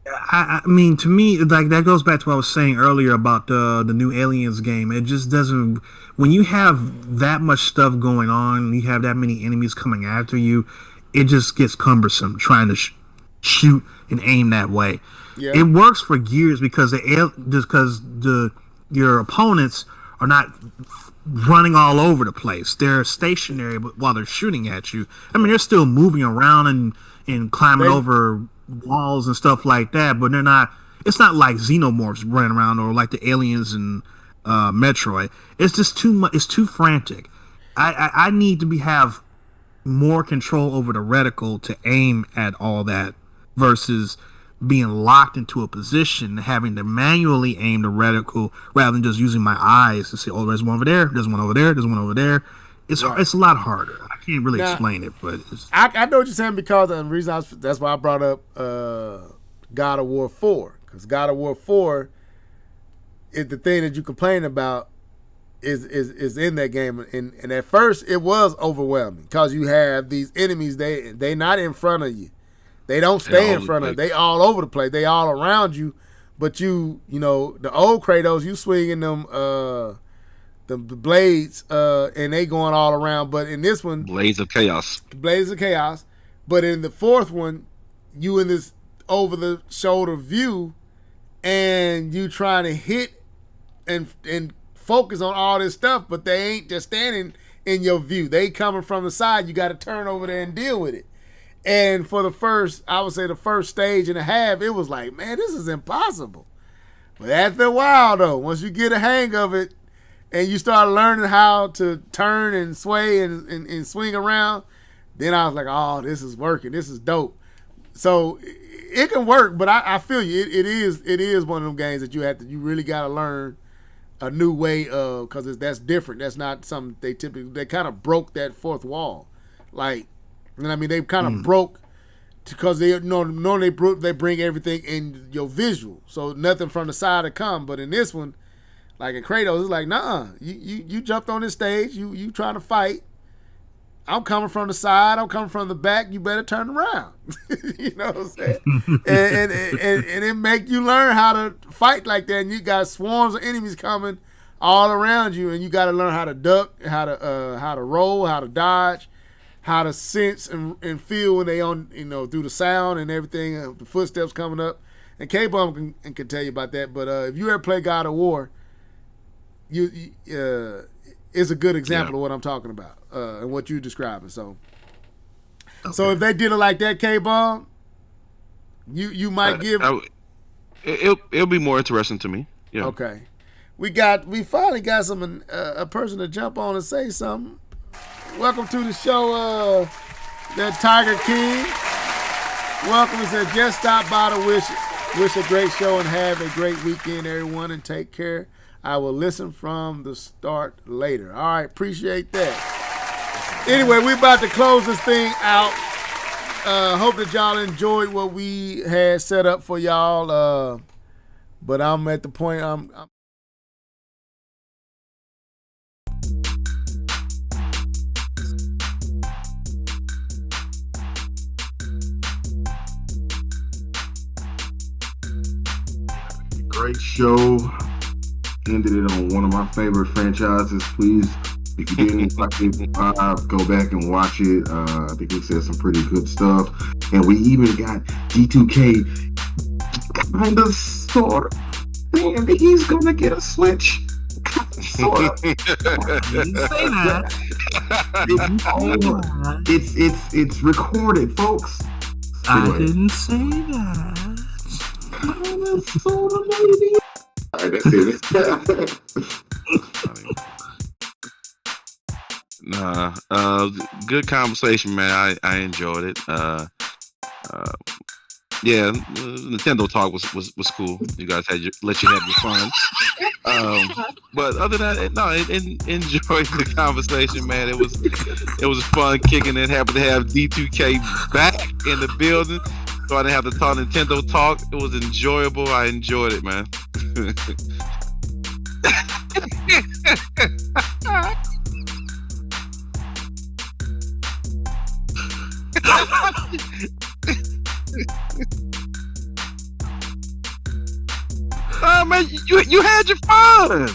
Speaker 4: I mean, to me, like that goes back to what I was saying earlier about the new Aliens game. It just doesn't. When you have that much stuff going on, you have that many enemies coming after you, it just gets cumbersome trying to shoot and aim that way. Yeah. It works for Gears because your opponents are not running all over the place. They're stationary, but while they're shooting at you, I mean, they're still moving around and climbing over walls and stuff like that, but they're not. It's not like xenomorphs running around or like the aliens in Metroid. It's just too much. It's too frantic. I need to have more control over the reticle to aim at all that versus being locked into a position, having to manually aim the reticle rather than just using my eyes to say, oh, there's one over there, there's one over there, there's one over there. It's a lot harder. I can't really explain it, but
Speaker 1: I know what you're saying because the reason that's why I brought up God of War 4, because God of War 4 is the thing that you complain about is in that game, and at first it was overwhelming because you have these enemies. They not in front of you. They don't stay in front of you. They all over the place. They all around you, but you know the old Kratos, you swinging them the blades, and they going all around. But in this one,
Speaker 5: Blades of Chaos.
Speaker 1: But in the fourth one, you in this over the shoulder view, and you trying to hit and focus on all this stuff, but they ain't just standing in your view. They coming from the side. You got to turn over there and deal with it. And for the first stage and a half, it was like, man, this is impossible. But after a while, though, once you get a hang of it and you start learning how to turn and sway and swing around, then I was like, oh, this is working. This is dope. So it can work, but I feel you. It is one of them games that you really got to learn a new way of, because that's different. That's not something they kind of broke that fourth wall. Like, you know what I mean? They kind of broke because they normally they bring everything in your visual, so nothing from the side to come. But in this one, like in Kratos, it's like, nah, you jumped on this stage, you trying to fight. I'm coming from the side, I'm coming from the back, you better turn around. You know what I'm saying? and it make you learn how to fight like that, and you got swarms of enemies coming all around you, and you got to learn how to duck, how to roll, how to dodge, how to sense and feel when they on, through the sound and everything, the footsteps coming up. And K-Bum can tell you about that. But if you ever play God of War, it's a good example of what I'm talking about and what you're describing. So, so if they did it like that, K-Bum, you might give.
Speaker 5: It'll be more interesting to me. Yeah.
Speaker 1: Okay. We finally got a person to jump on and say something. Welcome to the show, the Tiger King. Welcome. He said, just stop by to wish a great show and have a great weekend, everyone, and take care. I will listen from the start later. All right, appreciate that. Anyway, we're about to close this thing out. Hope that y'all enjoyed what we had set up for y'all. But I'm at the point I'm
Speaker 2: Great show. Ended it on one of my favorite franchises. Please, if you didn't like it, go back and watch it. I think we said some pretty good stuff. And we even got D2K kind of sort of saying that he's going to get a Switch. Sort of.
Speaker 4: I didn't say that.
Speaker 2: It's recorded, folks.
Speaker 4: I didn't say that.
Speaker 2: Sort of, maybe. All right, that's it.
Speaker 5: Good conversation, man. I enjoyed it. Yeah, Nintendo talk was cool. You guys let you have your fun. But other than that, no, enjoyed the conversation, man. It was fun kicking it. Happy to have D2K back in the building, so I didn't have to talk Nintendo talk. It was enjoyable. I enjoyed it, man. Oh man, you had your fun.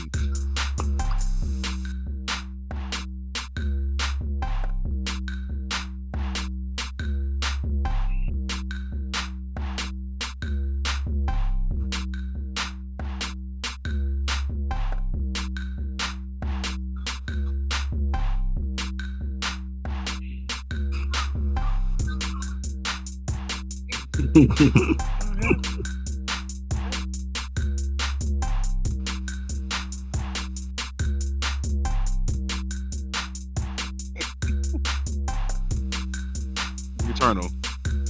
Speaker 5: Eternal.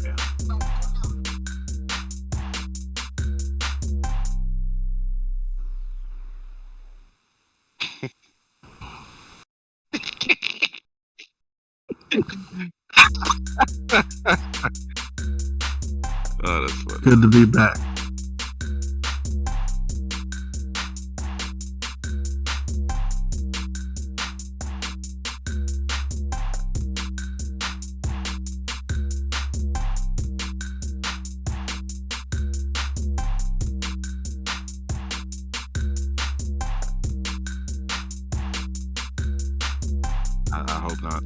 Speaker 5: Yeah. Oh, that's funny.
Speaker 4: Good to be back.
Speaker 5: I hope not.